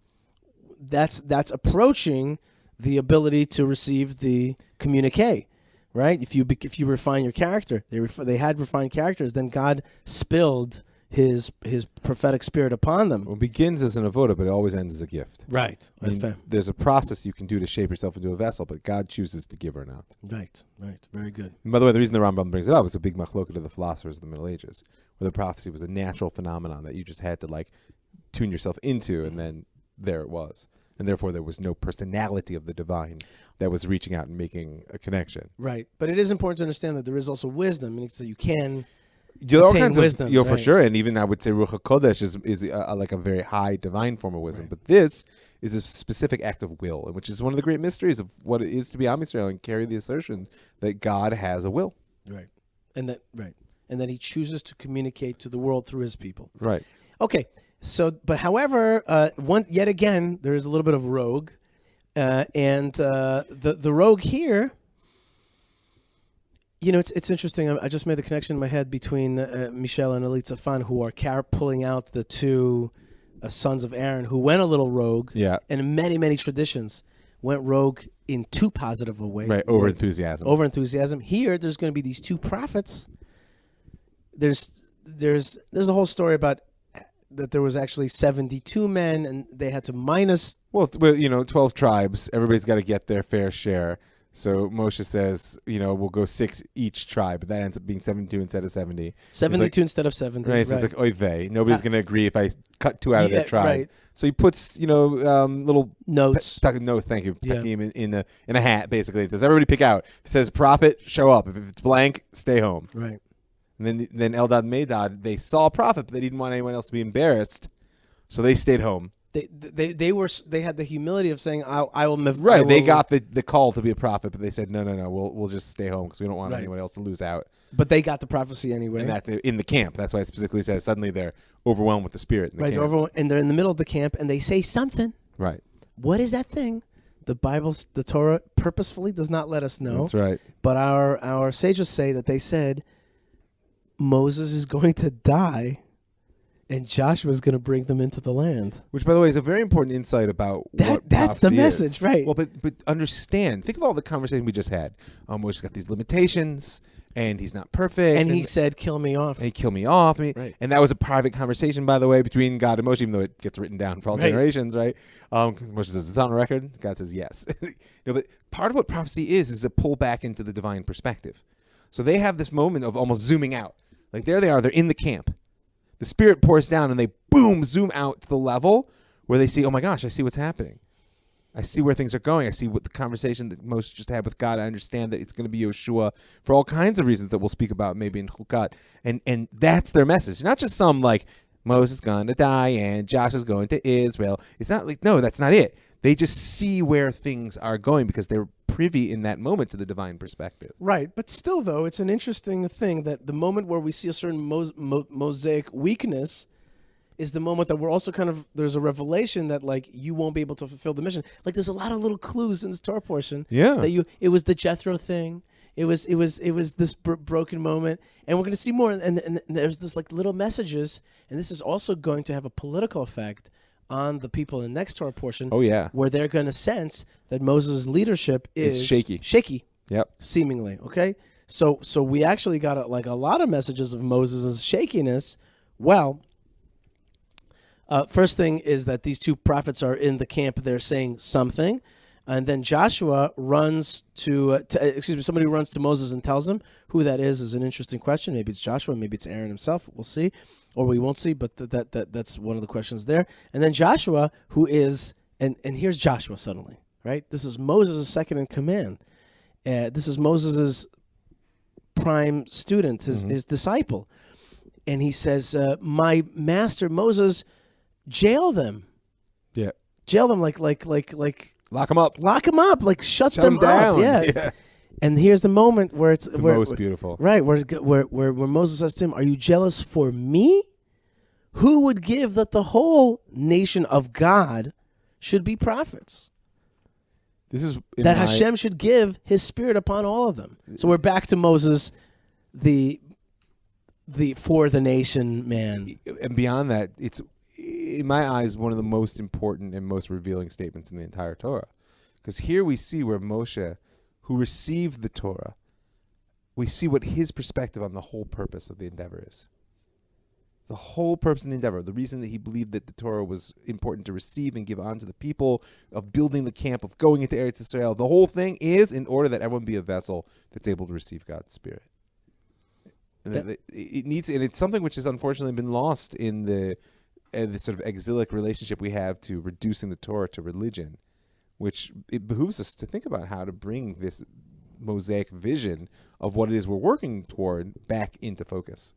That's approaching the ability to receive the communique, right? If you refine your character, they had refined characters, then God spilled his prophetic spirit upon them. Well, it begins as an avoda, but it always ends as a gift. Right. I mean, there's a process you can do to shape yourself into a vessel, but God chooses to give or not. Right. Very good. And by the way, the reason the Rambam brings it up is a big machloket of the philosophers of the Middle Ages, where the prophecy was a natural phenomenon that you just had to like tune yourself into, and then there it was. And therefore there was no personality of the divine that was reaching out and making a connection. Right. But it is important to understand that there is also wisdom, meaning so you can There are all attain kinds wisdom, of, for right. sure, and even I would say Ruach HaKodesh is like a very high divine form of wisdom. Right. But this is a specific act of will, which is one of the great mysteries of what it is to be Am Yisrael and carry the assertion that God has a will. Right. And that he chooses to communicate to the world through his people. Right. Okay. So, but however, yet again, there is a little bit of rogue, and the rogue here. You know, it's interesting. I just made the connection in my head between Michelle and Elitza Fan, who are pulling out the two sons of Aaron, who went a little rogue. Yeah. And in many, many traditions, went rogue in too positive a way. Right. Over enthusiasm. Over enthusiasm. Here, there's going to be these two prophets. There's a whole story about that there was actually 72 men, and they had to minus. Well, 12 tribes. Everybody's got to get their fair share. So Moshe says, we'll go 6 each tribe, but that ends up being 72 instead of 70. 72 instead of 70. Right. So it's like, oy vey. Nobody's going to agree if I cut 2 out of their tribe. Right. So he puts, little notes. No, thank you. Pekim in a hat, basically. It says, everybody pick out. If it says prophet, show up. If it's blank, stay home. Right. And then Eldad and Medad, they saw a prophet, but they didn't want anyone else to be embarrassed. So they stayed home. They had the humility of saying, I will. Right. They got the call to be a prophet, but they said, no. We'll just stay home because we don't want anyone else to lose out. But they got the prophecy anyway. And that's in the camp. That's why it specifically says suddenly they're overwhelmed with the Spirit. In the camp. And they're in the middle of the camp, and they say something. Right. What is that thing? The Torah purposefully does not let us know. That's right. But our sages say that they said Moses is going to die, and Joshua is going to bring them into the land. Which, by the way, is a very important insight about what that's the message, is. right? Well, but understand. Think of all the conversation we just had. Moshe's got these limitations, and he's not perfect. And he said, "Kill me off." And he killed me off. Right. And that was a private conversation, by the way, between God and Moshe, even though it gets written down for all generations, right? Moshe says it's on record. God says yes. But part of what prophecy is a pull back into the divine perspective. So they have this moment of almost zooming out. Like there they are. They're in the camp. The Spirit pours down, and they, boom, zoom out to the level where they see, oh, my gosh, I see what's happening. I see where things are going. I see what the conversation that Moshe just had with God. I understand that it's going to be Yeshua for all kinds of reasons that we'll speak about maybe in Chukat. And that's their message. Not just some, like, Moses is going to die and Joshua's going to Israel. It's not like, no, that's not it. They just see where things are going because they're privy in that moment to the divine perspective. Right, but still, though, it's an interesting thing that the moment where we see a certain mosaic weakness is the moment that we're also there's a revelation that, like, you won't be able to fulfill the mission. Like, there's a lot of little clues in this Torah portion. Yeah. That it was the Jethro thing. It was this broken moment. And we're going to see more. And there's this, like, little messages. And this is also going to have a political effect on the people in the next Torah portion. Oh, yeah. Where they're going to sense that Moses' leadership is shaky. Yep. Seemingly. Okay. So we actually got a lot of messages of Moses' shakiness. Well, first thing is that these two prophets are in the camp. They're saying something. And then Joshua runs somebody runs to Moses and tells him who that is an interesting question. Maybe it's Joshua, maybe it's Aaron himself. We'll see, or we won't see. But that's one of the questions there. And then Joshua, who is, and here's Joshua suddenly, right? This is Moses' second in command. This is Moses' prime student, his disciple, and he says, "My master Moses, jail them." Yeah, jail them like. Lock them up. Lock them up. Like shut them down. up. Yeah. And here's the moment where it's most beautiful. Right. Where Moses says to him, "Are you jealous for me? Who would give that the whole nation of God should be prophets? This is that Hashem should give His Spirit upon all of them." So we're back to Moses, the for the nation man. And beyond that, it's, in my eyes, one of the most important and most revealing statements in the entire Torah. Because here we see where Moshe, who received the Torah, we see what his perspective on the whole purpose of the endeavor is. The whole purpose of the endeavor, the reason that he believed that the Torah was important to receive and give on to the people, of building the camp, of going into Eretz Yisrael, the whole thing is in order that everyone be a vessel that's able to receive God's Spirit. And it's something which has unfortunately been lost in the sort of exilic relationship we have to reducing the Torah to religion, which it behooves us to think about how to bring this mosaic vision of what it is we're working toward back into focus.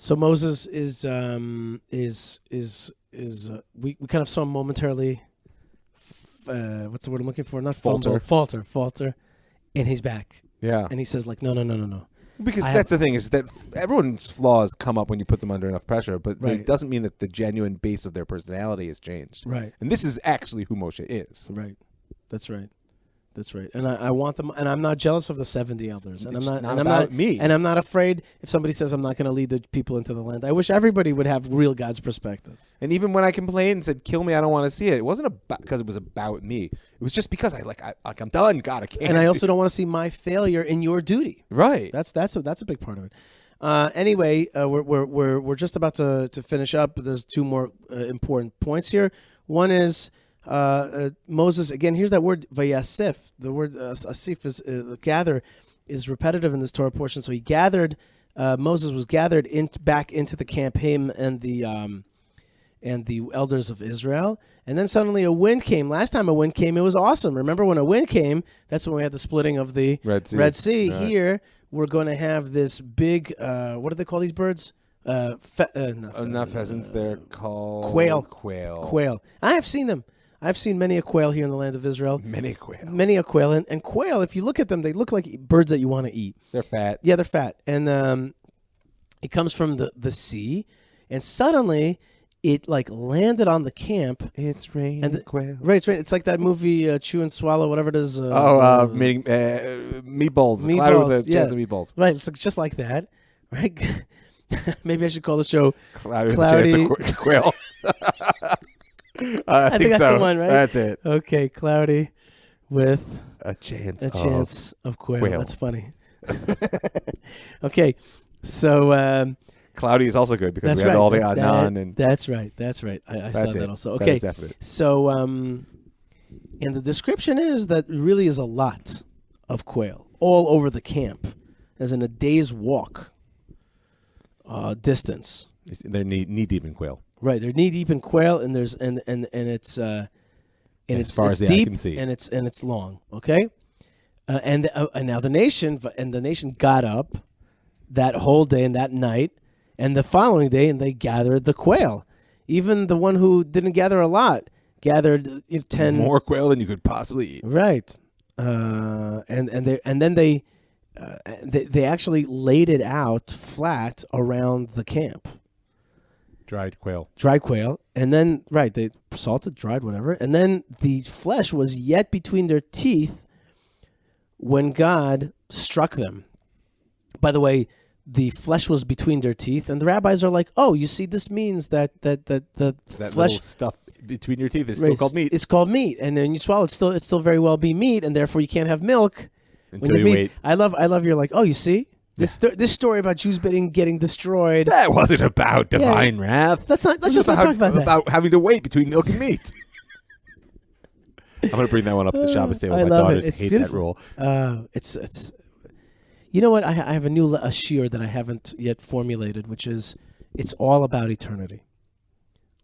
So Moses is we kind of saw him momentarily. What's the word I'm looking for? Not falter, and he's back. Yeah. And he says like, no. Because that's the thing is that everyone's flaws come up when you put them under enough pressure, but Right. it doesn't mean that the genuine base of their personality has changed. Right. And this is actually who Moshe is. Right. That's right. And I want them, and I'm not jealous of the 70 elders, and It's I'm not and about me. and I'm not afraid if somebody says I'm not going to lead the people into the land. I wish everybody would have real God's perspective. And even when I complained and said, "Kill me, I don't want to see it," it wasn't because it was about me. It was just because I'm done. God, I can't. And I also don't want to see my failure in your duty. Right. That's a big part of it. Anyway, we're just about to finish up. There's two more important points here. One is Moses, again, here's that word vayasif. The word asif is gather, is repetitive in this Torah portion. So he gathered, Moses was gathered back into the camp, him and the elders of Israel. And then suddenly a wind came. Last time a wind came, it was awesome. Remember when a wind came, that's when we had the splitting of the Red Sea. Right. Here, we're going to have this big, what do they call these birds? Not pheasants. They're called Quail. I have seen them. I've seen many a quail here in the land of Israel. Many a quail. And quail, if you look at them, they look like birds that you want to eat. They're fat. Yeah, they're fat. And it comes from the sea. And suddenly, it like landed on the camp. It's raining quail. Right, it's rain. It's like that movie, Chew and Swallow, whatever it is. Meatballs. Cloud with a chance of meatballs. Right, it's just like that. Right? Maybe I should call the show Cloudy. Quail. I think that's the one, right? That's it. Okay, cloudy with a chance of quail. That's funny. Okay, so cloudy is also good because we had all the Adnan and that's right. I saw that also. Okay, so and the description is that really is a lot of quail all over the camp, as in a day's walk distance. They're knee deep in quail. Right, they're knee deep in quail, and there's and it's as far as the eye can see, and it's long. Okay, and now the nation got up that whole day and that night, and the following day, and they gathered the quail. Even the one who didn't gather a lot gathered 10 more quail than you could possibly eat. Right, and then they actually laid it out flat around the camp. Dried quail, and then they salted, dried, whatever, and then the flesh was yet between their teeth when God struck them. By the way, the flesh was between their teeth, and the rabbis are like, "Oh, you see, this means that the flesh little stuff between your teeth is still called meat. It's called meat, and then you swallow it, it's still very well be meat, and therefore you can't have milk until you wait." I love you're like, "Oh, you see." This story about Jews getting destroyed. That wasn't about divine wrath. Let's just not talk about that. About having to wait between milk and meat. I'm going to bring that one up at the Shabbos table. My daughters hate beautiful. that rule. It's. You know what? I have a new shiur that I haven't yet formulated, which is it's all about eternity.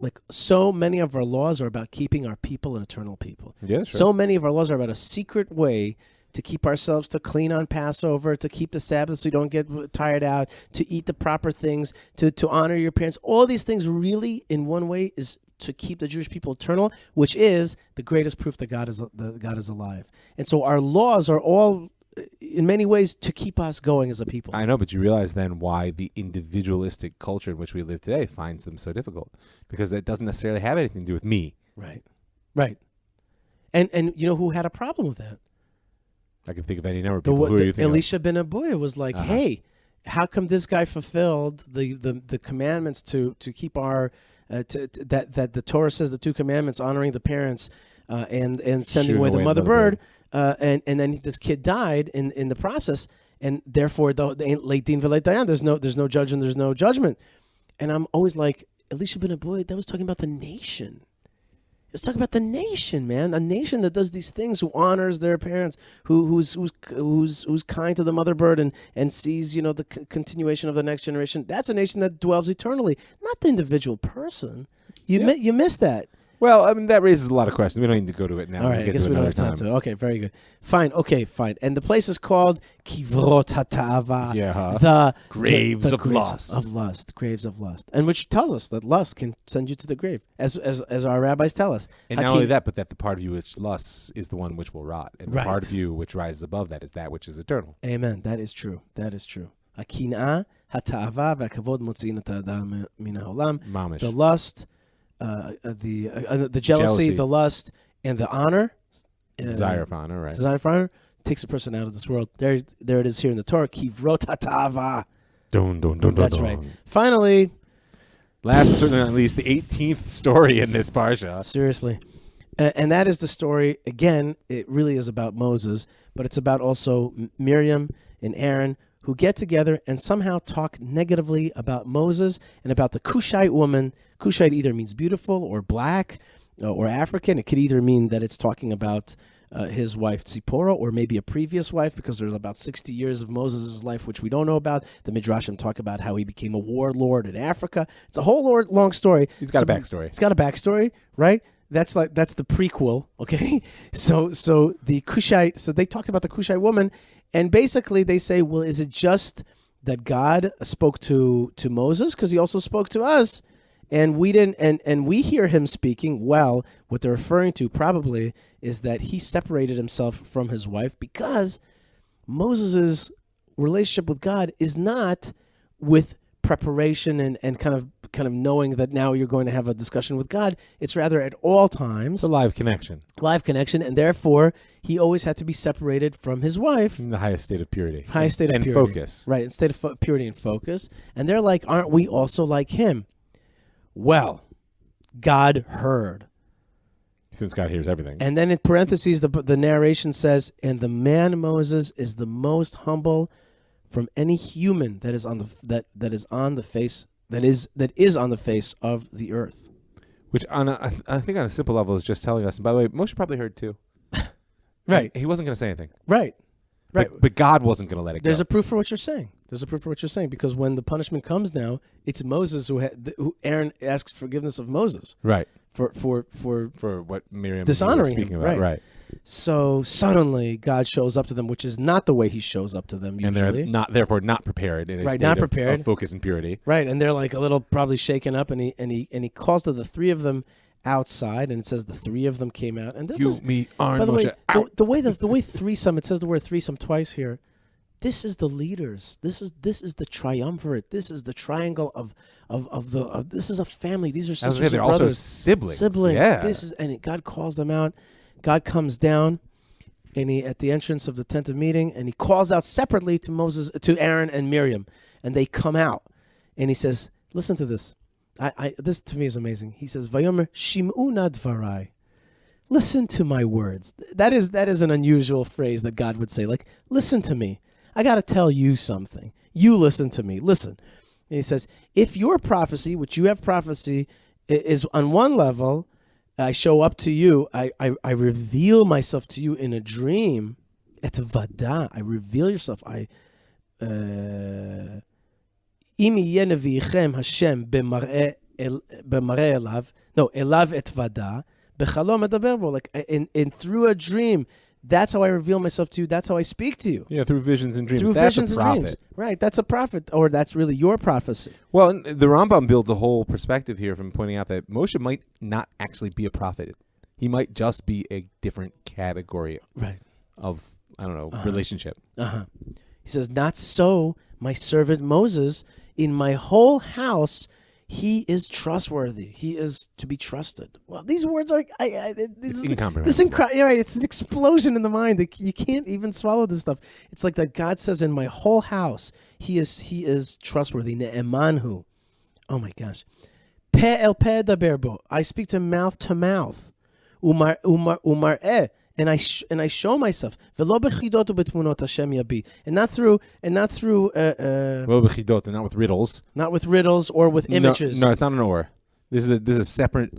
Like so many of our laws are about keeping our people an eternal people. Yeah, sure. So many of our laws are about a secret way to keep ourselves to clean on Passover, to keep the Sabbath so we don't get tired out, to eat the proper things, to honor your parents. All these things really, in one way, is to keep the Jewish people eternal, which is the greatest proof that God is alive. And so our laws are all, in many ways, to keep us going as a people. I know, but you realize then why the individualistic culture in which we live today finds them so difficult. Because it doesn't necessarily have anything to do with me. Right. And you know who had a problem with that? I can think of any number of people. Who are you thinking Elisha ben Abuya was like, hey, how come this guy fulfilled the commandments to keep our that the Torah says the two commandments, honoring the parents and sending away the mother bird, and then this kid died in the process, and therefore the late din v'leit dayan, there's no judge and there's no judgment. And I'm always like, Elisha ben Abuya, that was talking about the nation. Let's talk about the nation, man. A nation that does these things, who honors their parents, who's kind to the mother bird and sees the continuation of the next generation. That's a nation that dwells eternally, not the individual person. You miss that. Well, I mean, that raises a lot of questions. We don't need to go to it now. All right, I guess we don't have time to. Okay, very good. Fine. And the place is called Kivrot HaTa'ava. Yeah. The Graves of lust. Graves of lust. And which tells us that lust can send you to the grave, as our rabbis tell us. And not only that, but that the part of you which lusts is the one which will rot. And the part of you which rises above that is that which is eternal. Amen. That is true. HaKin'ah, HaTa'ava, VaKavod Motzi'in et ha'adam min ha'olam. Mamish. The lust, the jealousy, the lust, and the honor. Desire of honor, right. Desire of honor takes a person out of this world. There it is here in the Torah. Kivrot HaTa'ava. That's right. Finally. Last but certainly not least, the 18th story in this parsha. Seriously. And that is the story. Again, it really is about Moses, but it's about also Miriam and Aaron, who get together and somehow talk negatively about Moses and about the Cushite woman. Cushite either means beautiful or black or African. It could either mean that it's talking about his wife Tzipporah or maybe a previous wife, because there's about 60 years of Moses' life which we don't know about. The Midrashim talk about how he became a warlord in Africa. It's a whole long story. He's got a backstory. He's got a backstory, right? That's the prequel, okay? So the Cushite, so they talked about the Cushite woman. And basically, they say, well, is it just that God spoke to Moses? Because he also spoke to us, and we didn't. And we hear him speaking. Well, what they're referring to probably is that he separated himself from his wife, because Moses' relationship with God is not with preparation and kind of knowing that now you're going to have a discussion with God. It's rather at all times. It's a live connection. And therefore, he always had to be separated from his wife. In the highest state of purity. And focus. Right, in state of purity and focus. And they're like, aren't we also like him? Well, God heard. Since God hears everything. And then in parentheses, the narration says, and the man Moses is the most humble from any human that is on the face of the earth. Which I think on a simple level is just telling us, and by the way, Moshe probably heard too. Right. He wasn't going to say anything. Right. But God wasn't going to let it go. There's a proof for what you're saying. Because when the punishment comes now, it's Moses who Aaron asks forgiveness of Moses. Right. For what Miriam dishonoring was speaking him. About. Right. So suddenly God shows up to them, which is not the way he shows up to them usually. And they're therefore not prepared in a state of focus and purity. Right. And they're like a little probably shaken up, and he calls to the three of them outside, and it says the three of them came out. And this is, me, Aaron, by the Moshe, way, the way threesome, it says the word threesome twice here. This is the leaders. This is the triumvirate. This is the triangle of this is a family. These are sisters and they're brothers. also siblings. Yeah. And God calls them out. God comes down, and he at the entrance of the tent of meeting, and he calls out separately to Aaron and Miriam, and they come out, and he says, "Listen to this. This to me is amazing." He says, "Vayomer shim'u na dvarai." Listen to my words. That is an unusual phrase that God would say. Like, listen to me. I got to tell you something. You listen to me. Listen. And he says, if your prophecy, which you have prophecy, is on one level, I show up to you, I reveal myself to you in a dream. Et vada, I reveal yourself. Imi yenevichem Hashem b'mareh elav. No, elav et vada. Bechalom edaber bo. Like, in through a dream. That's how I reveal myself to you. That's how I speak to you. Yeah, through visions and dreams. That's a prophet. Right, that's a prophet, or that's really your prophecy. Well, the Rambam builds a whole perspective here from pointing out that Moshe might not actually be a prophet. He might just be a different category of, relationship. He says, not so, my servant Moses. In my whole house, he is trustworthy. He is to be trusted. Well, these words are it's incomprehensible. You're right. It's an explosion in the mind. You can't even swallow this stuff. It's like that God says, in my whole house, he is trustworthy. Ne'emanhu. Oh my gosh. Pe el pe daber bo. I speak to mouth, umar'eh. And I show myself. V'lo bechidot u'betmunot Hashem yabit. And not through V'lo bechidot, and not with riddles. Not with riddles or with images. No, it's not an or. This is a separate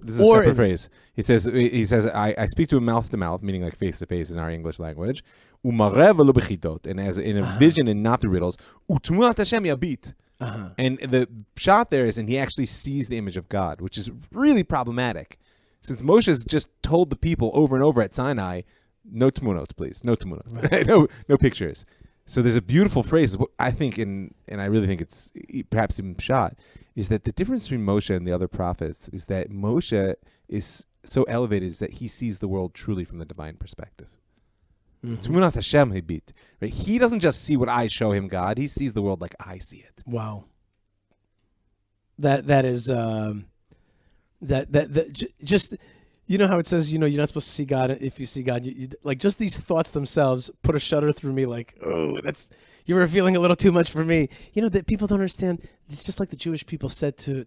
phrase. He says I speak to mouth to mouth, meaning like face to face in our English language. Umareh v'lo bechidot, and as in a vision and not through riddles. U'tmunot Hashem yabit. And the shot there is, and he actually sees the image of God, which is really problematic. since Moshe's just told the people over and over at Sinai, no tmunot, please, no tmunot, right. no pictures. So there's a beautiful phrase, I think, and I really think it's perhaps even pshat, is that the difference between Moshe and the other prophets is that Moshe is so elevated is that he sees the world truly from the divine perspective. Tmunat Hashem hibit. Right? He doesn't just see what I show him, God. He sees the world like I see it. Wow. That is just, you know how it says, you're not supposed to see God. If you see God, you like, just these thoughts themselves put a shudder through me. Like, oh, you're revealing a little too much for me. That people don't understand. It's just like the Jewish people said to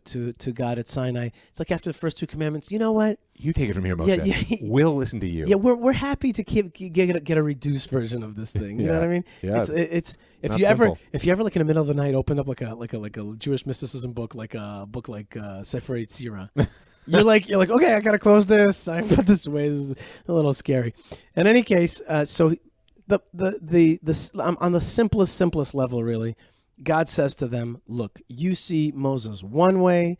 God at Sinai. It's like after the first two commandments. You know what? You take it from here, Moshe. We'll listen to you. Yeah, we're happy to get a reduced version of this thing. You know what I mean? Yeah. It's if you ever like in the middle of the night opened up like a Jewish mysticism book, like a book like Sefer Yetzirah. You're like, okay, I gotta close this. I put this away. This is a little scary. In any case, so on the simplest level, really, God says to them, look, you see Moses one way,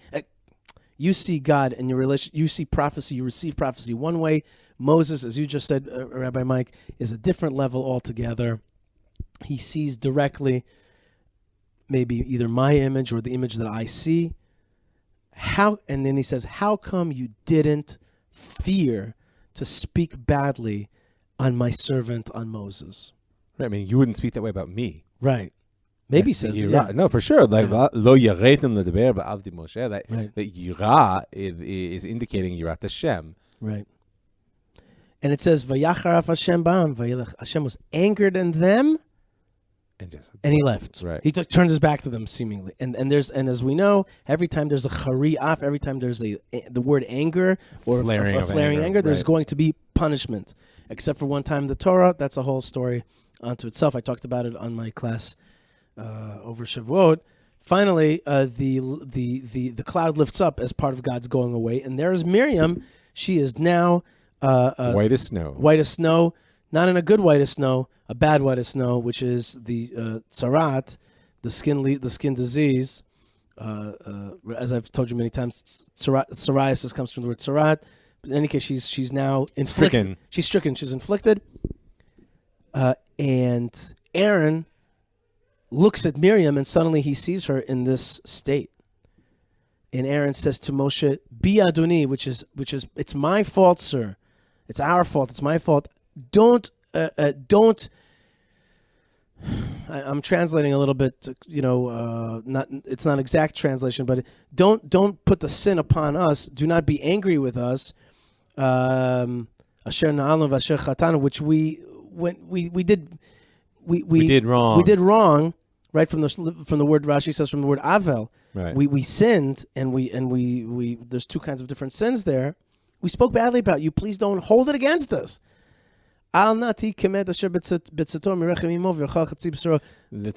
you see God in your relation, you see prophecy, you receive prophecy one way. Moses, as you just said, Rabbi Mike, is a different level altogether. He sees directly, maybe either my image or the image that I see. And then he says, how come you didn't fear to speak badly on my servant, on Moses? Right, I mean, you wouldn't speak that way about me. Right. Maybe he says that, yeah. No, for sure. Like, lo yaretem ledaber ba'avdi Moshe. That yira is indicating yirat Hashem. Right. And it says, vayacharaf Hashem ba'am, vayilech. Hashem was angered in them, and he left. Right. He turned his back to them, seemingly. And as we know, every time there's a chari'af, every time there's the word anger or flaring anger, there's going to be punishment. Except for one time in the Torah, that's a whole story unto itself. I talked about it on my class over Shavuot. Finally, the cloud lifts up as part of God's going away, and there's Miriam. She is now white as snow. White as snow, not in a good white as snow, a bad white as snow, which is the tsarat, the skin disease. As I've told you many times, psoriasis comes from the word tsarat. In any case, she's now inflicted. She's stricken. She's inflicted. And Aaron looks at Miriam, and suddenly he sees her in this state. And Aaron says to Moshe, "Bi Adoni," which is, it's my fault, sir. It's our fault. It's my fault. Don't. I'm translating a little bit. It's not exact translation, but don't put the sin upon us. Do not be angry with us. Asher na'alnu v'asher chatanu, which we did wrong. We did wrong, right? From the word Rashi says, from the word avel. Right. We sinned, and we there's two kinds of different sins there. We spoke badly about you. Please don't hold it against us. That's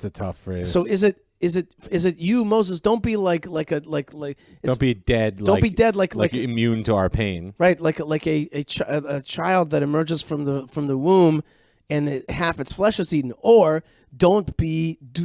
a tough phrase. So is it you, Moses? Don't be like don't be dead. Don't be dead like immune to our pain. Right, like a child that emerges from the womb and half its flesh is eaten. Or do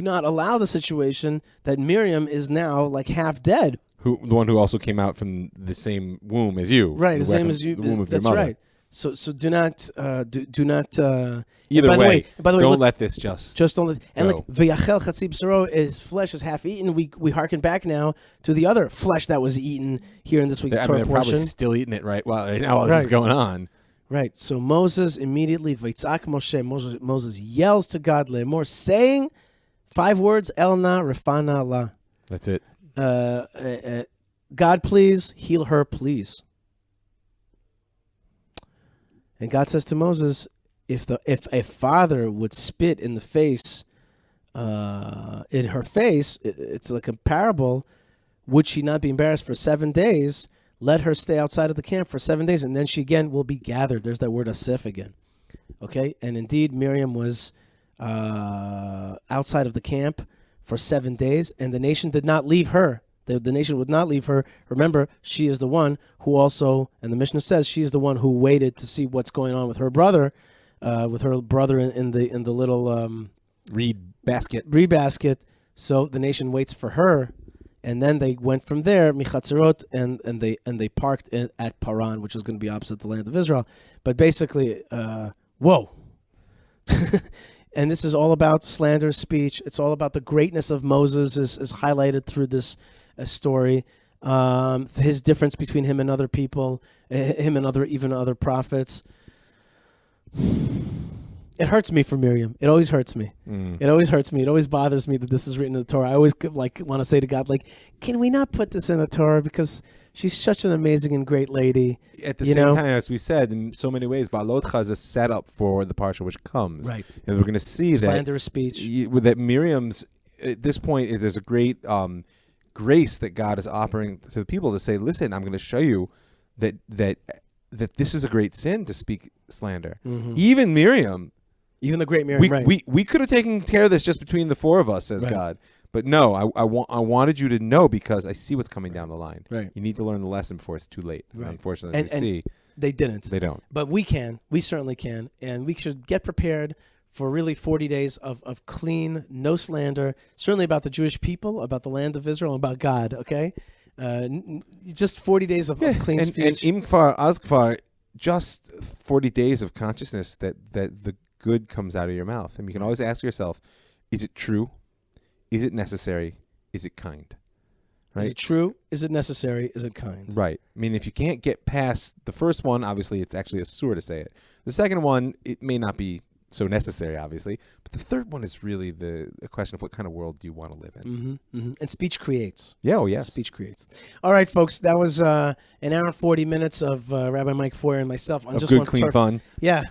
not allow the situation that Miriam is now like half dead. The one who also came out from the same womb as you. Right, the same as you. The womb of that's your mother. right. So do not. Either way, by the way, don't let this just don't let. And like v'yachel chatzib saro, his flesh is half eaten. We harken back now to the other flesh that was eaten here in this week's Torah portion. They're probably still eating it right now while this is going on. Right. So Moses immediately v'yitzak Moshe. Moses yells to God le'emor, saying 5 words: El na refana la. That's it. God, please heal her, please. And God says to Moses, if a father would spit in the face, in her face, it's like a parable. Would she not be embarrassed for 7 days? Let her stay outside of the camp for 7 days, and then she again will be gathered. There's that word asif again. Okay, and indeed Miriam was outside of the camp for 7 days, and the nation did not leave her. The nation would not leave her. Remember, she is the one who also, and the Mishnah says, she is the one who waited to see what's going on with her brother, in the little reed basket. So the nation waits for her, And then they went from there, Michatzerot, and they parked at Paran, which is going to be opposite the land of Israel. But basically, whoa. And this is all about slander speech. It's all about the greatness of Moses is highlighted through this story. His difference between him and other people, him and even other prophets. It hurts me for Miriam. It always hurts me. It always hurts me. It always bothers me that this is written in the Torah. I always want to say to God, can we not put this in the Torah, because she's such an amazing and great lady. At the same time, as we said, in so many ways, Behaalotcha is a setup for the parsha which comes. Right. And we're going to see slanderous speech. That Miriam's, at this point, there's a great grace that God is offering to the people to say, listen, I'm going to show you that this is a great sin to speak slander. Even Miriam. Even the great Miriam, we could have taken care of this just between the four of us, says God. But no, I wanted you to know, because I see what's coming down the line. Right. You need to learn the lesson before it's too late. Right. Unfortunately, we see. They didn't. They don't. But we can. We certainly can. And we should get prepared for really 40 days of clean, no slander, certainly about the Jewish people, about the land of Israel, and about God, okay? Just 40 days of clean speech. And imkvar, azkvar, just 40 days of consciousness that the good comes out of your mouth. And you can always ask yourself, is it true? Is it necessary? Is it kind? Right? Is it true? Is it necessary? Is it kind? Right. I mean, if you can't get past the first one, obviously it's actually a surah to say it. The second one, it may not be so necessary, obviously. But the third one is really the question of what kind of world do you want to live in? And speech creates. Yeah, oh yes. Speech creates. All right, folks, that was an hour and 40 minutes of Rabbi Mike Feuer and myself. Of good, clean fun. Yeah.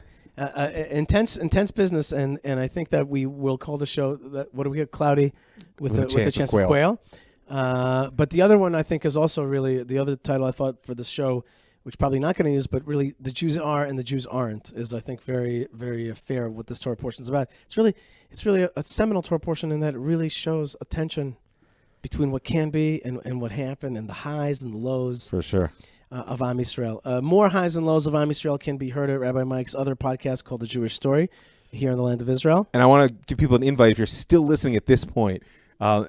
Intense business, and I think that we will call the show, what do we get, Cloudy with a chance of Quail. But the other one I think is also really, the other title I thought for the show, which probably not going to use, but really the Jews are and the Jews aren't, is I think very, very fair what this Torah portion is about. It's really a seminal Torah portion in that it really shows a tension between what can be and what happened, and the highs and the lows. For sure. Of Am Yisrael. More highs and lows of Am Yisrael can be heard at Rabbi Mike's other podcast called The Jewish Story here in the land of Israel. And I want to give people an invite, if you're still listening at this point,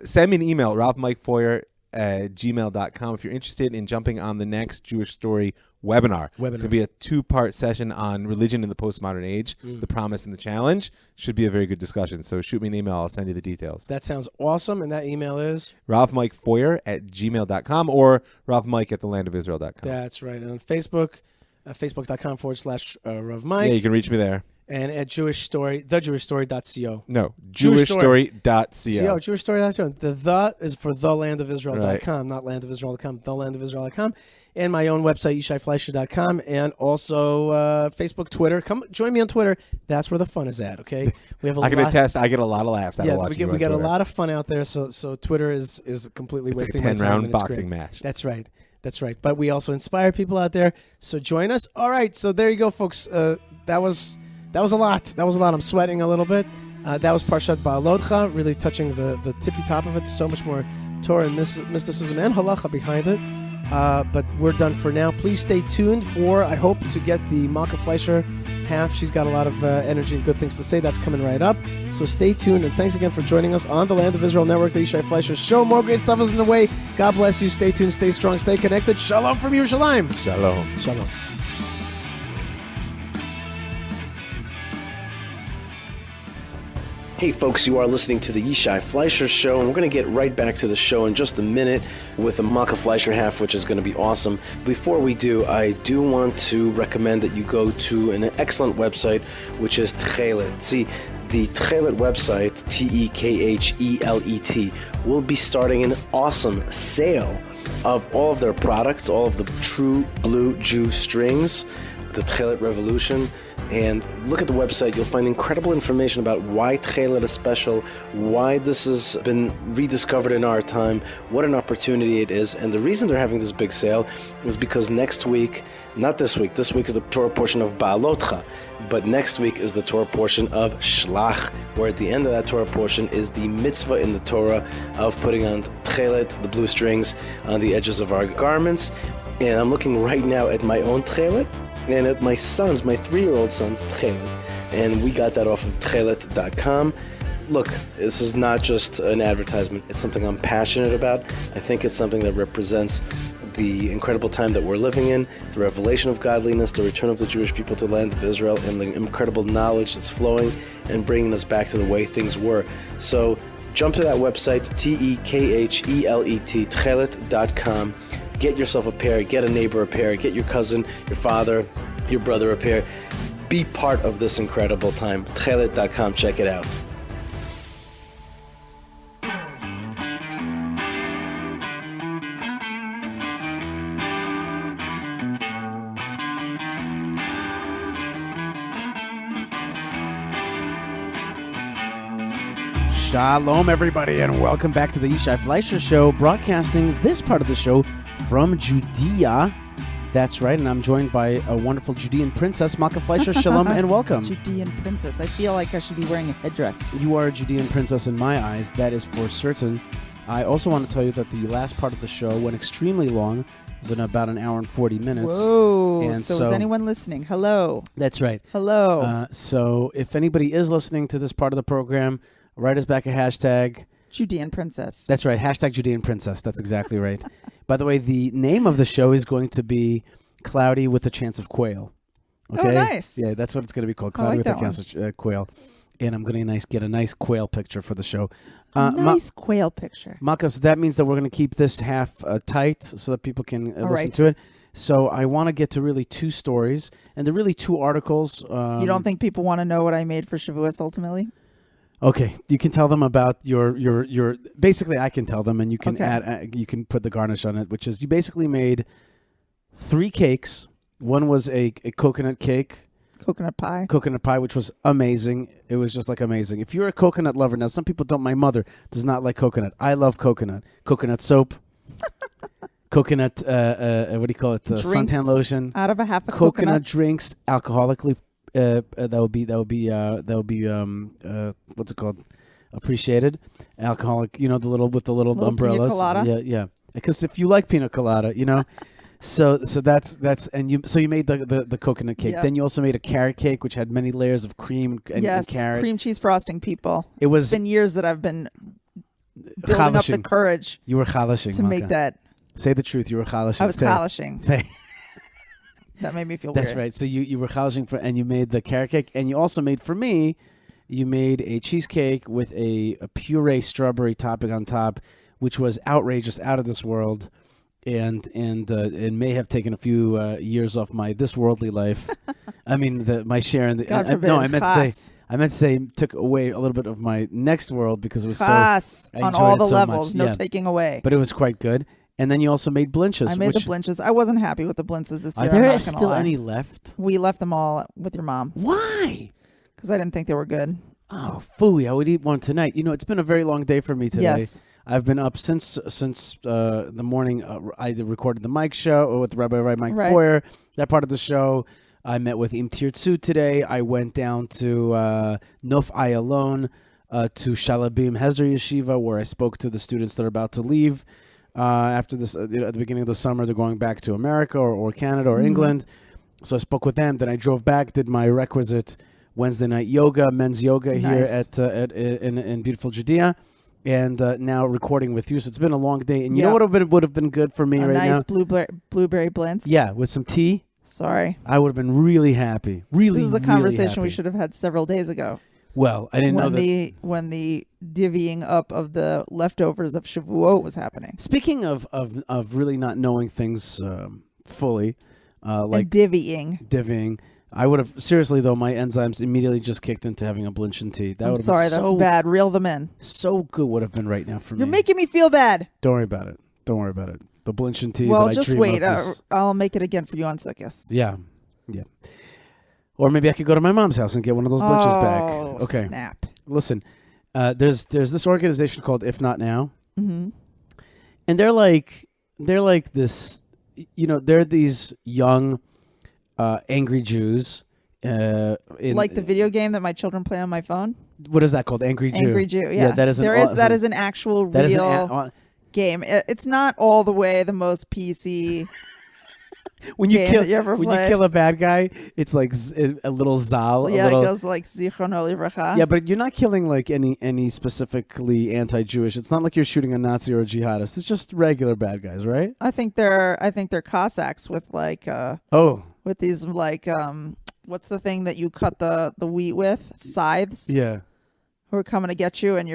send me an email, ravmikefeuer@gmail.com, if you're interested in jumping on the next Jewish Story webinar. It could be a 2-part session on religion in the postmodern age, the promise and the challenge. Should be a very good discussion. So shoot me an email. I'll send you the details. That sounds awesome. And that email is? ravmikefeuer@gmail.com or ravmike@thelandofisrael.com. That's right. And on Facebook, facebook.com/Rav Mike. Yeah, you can reach me there. And at Jewish Story, thejewishstory.co. No, jewishstory.co. Jewishstory.co. The is for thelandofisrael.com, not landofisrael.com, thelandofisrael.com. And my own website, YishaiFleisher.com, and also Facebook, Twitter. Come join me on Twitter. That's where the fun is at, okay? We have I can attest, I get a lot of laughs out of watching we get a lot of fun out there, so Twitter is completely wasting my time. It's like a 10-round boxing match. That's right. That's right. But we also inspire people out there, so join us. All right, so there you go, folks. That was a lot. That was a lot. I'm sweating a little bit. That was Parshat Behaalotcha, really touching the tippy top of it. So much more Torah and mysticism and halacha behind it. But we're done for now. Please stay tuned for, I hope, to get the Malkah Fleisher half. She's got a lot of energy and good things to say. That's coming right up. So stay tuned, and thanks again for joining us on the Land of Israel Network, the Yishai Fleisher Show. More great stuff is in the way. God bless you. Stay tuned, stay strong, stay connected. Shalom from Yerushalayim. Shalom. Shalom. Hey folks, you are listening to the Yishai Fleisher Show, and we're going to get right back to the show in just a minute with the Malkah Fleisher half, which is going to be awesome. Before we do, I do want to recommend that you go to an excellent website, which is Tchelet. See, the Tchelet website, Tekhelet, will be starting an awesome sale of all of their products, all of the true blue Jew strings, the Tchelet Revolution. And look at the website. You'll find incredible information about why Tchelet is special, why this has been rediscovered in our time, what an opportunity it is. And the reason they're having this big sale is because next week, not this week is the Torah portion of Behaalotcha, but next week is the Torah portion of Shlach, where at the end of that Torah portion is the mitzvah in the Torah of putting on Tchelet, the blue strings, on the edges of our garments. And I'm looking right now at my own Tchelet, and at my 3-year-old son's Tchelet, and we got that off of Tchelet.com. look, this is not just an advertisement. It's something I'm passionate about. I think it's something that represents the incredible time that we're living in, the revelation of godliness, the return of the Jewish people to the land of Israel, and the incredible knowledge that's flowing and bringing us back to the way things were. So jump to that website, TEKHELET, tchelet.com. Get yourself a pair, get a neighbor a pair, get your cousin, your father, your brother a pair. Be part of this incredible time. Tchelet.com, check it out. Shalom, everybody, and welcome back to the Yishai Fleisher Show, broadcasting this part of the show from Judea. That's right, and I'm joined by a wonderful Judean princess, Malkah Fleisher. Shalom and welcome. Judean princess. I feel like I should be wearing a headdress. You are a Judean princess in my eyes. That is for certain. I also want to tell you that the last part of the show went extremely long. It was in about an hour and 40 minutes. Whoa. And so is anyone listening? Hello. That's right. Hello. So if anybody is listening to this part of the program, write us back a hashtag. Judean princess. That's right. Hashtag Judean princess. That's exactly right. By the way, the name of the show is going to be Cloudy with a Chance of Quail. Okay? Oh, nice. Yeah, that's what it's going to be called. Cloudy with a Chance of Quail. And I'm going to get a nice quail picture for the show. Nice quail picture. Malkah, so that means that we're going to keep this half tight so that people can listen right. to it. So I want to get to really two stories, and they're really two articles. You don't think people want to know what I made for Shavuos ultimately? Okay, you can tell them about your. Basically, I can tell them, and you can Okay. add. You can put the garnish on it, which is you basically made 3 cakes. One was a coconut cake, Coconut pie. which was amazing. It was just like amazing. If you're a coconut lover, now some people don't. My mother does not like coconut. I love coconut. Coconut soap, coconut. What do you call it? Suntan lotion. Out of a half a Coconut drinks, alcoholically. That would be what's it called? Appreciated. Alcoholic, the little umbrellas. Pina colada. Yeah. Because if you like pina colada, so that's and you made the coconut cake. Yep. Then you also made a carrot cake, which had many layers of cream and carrot. Cream cheese frosting, people. It's been years that I've been building up the courage You were chalishing to make that. Say the truth. You were chalishing. I was chalishing. That made me feel That's weird. right. So you were chalishing and you made the carrot cake, and you also made for me. You made a cheesecake with a puree strawberry topping on top, which was outrageous, out of this world, and it may have taken a few years off my this worldly life. I mean, my share in the. God forbid. No, I meant to say took away a little bit of my next world because it was Chas, I on enjoyed all it the so levels, much. no taking away. But it was quite good. And then you also made blinches. I made the blinches. I wasn't happy with the blinches this year. Are there I'm not gonna still lie. any left? We left them all with your mom Why? because I didn't think they were good. Oh, phooey! I would eat one tonight. It's been a very long day for me today. Yes. I've been up since the morning. I recorded the Mike show with Rabbi Mike Feuer, that part of the show. I met with Im Tirtzu today. I went down to Nof Ayalon, to Shalabim Hezder Yeshiva, where I spoke to the students that are about to leave. After this, at the beginning of the summer, they're going back to America or Canada or England. So I spoke with them. Then I drove back, did my requisite Wednesday night yoga, men's yoga here in beautiful Judea, and now recording with you. So it's been a long day. And you know what would have been good for me right now? A nice blueberry blintz. Yeah, with some tea. Sorry. I would have been really happy. Really, this is a really conversation happy. we should have had several days ago. Well, I didn't know that. When the divvying up of the leftovers of Shavuot was happening. Speaking of really not knowing things fully, like and divvying, I would have seriously though. My enzymes immediately just kicked into having a blinch tea. That I'm would have sorry, been that's so bad. Reel them in. So good would have been right now for me. You're making me feel bad. Don't worry about it. The blinch tea. Well, that I just dream wait. of is, I'll make it again for you on Sukkot. Yeah. Or maybe I could go to my mom's house and get one of those blinches back. Okay. Snap. Listen, there's this organization called If Not Now, Mm-hmm. and they're like this. They're these young, angry Jews. Like the video game that my children play on my phone. What is that called? Angry Jew. Angry Jew. Yeah, that is that is an actual real game. It's not all the way the most PC When you game kill that you ever when played? you kill a bad guy, it's like a little zal. Yeah, a little, it goes like Zichrono Livracha. yeah, but you're not killing like any specifically anti-Jewish. It's not like you're shooting a Nazi or a jihadist. It's just regular bad guys, right? I think they're Cossacks with like Oh, with these like what's the thing that you cut the wheat with? Scythes. yeah, Who are coming to get you, and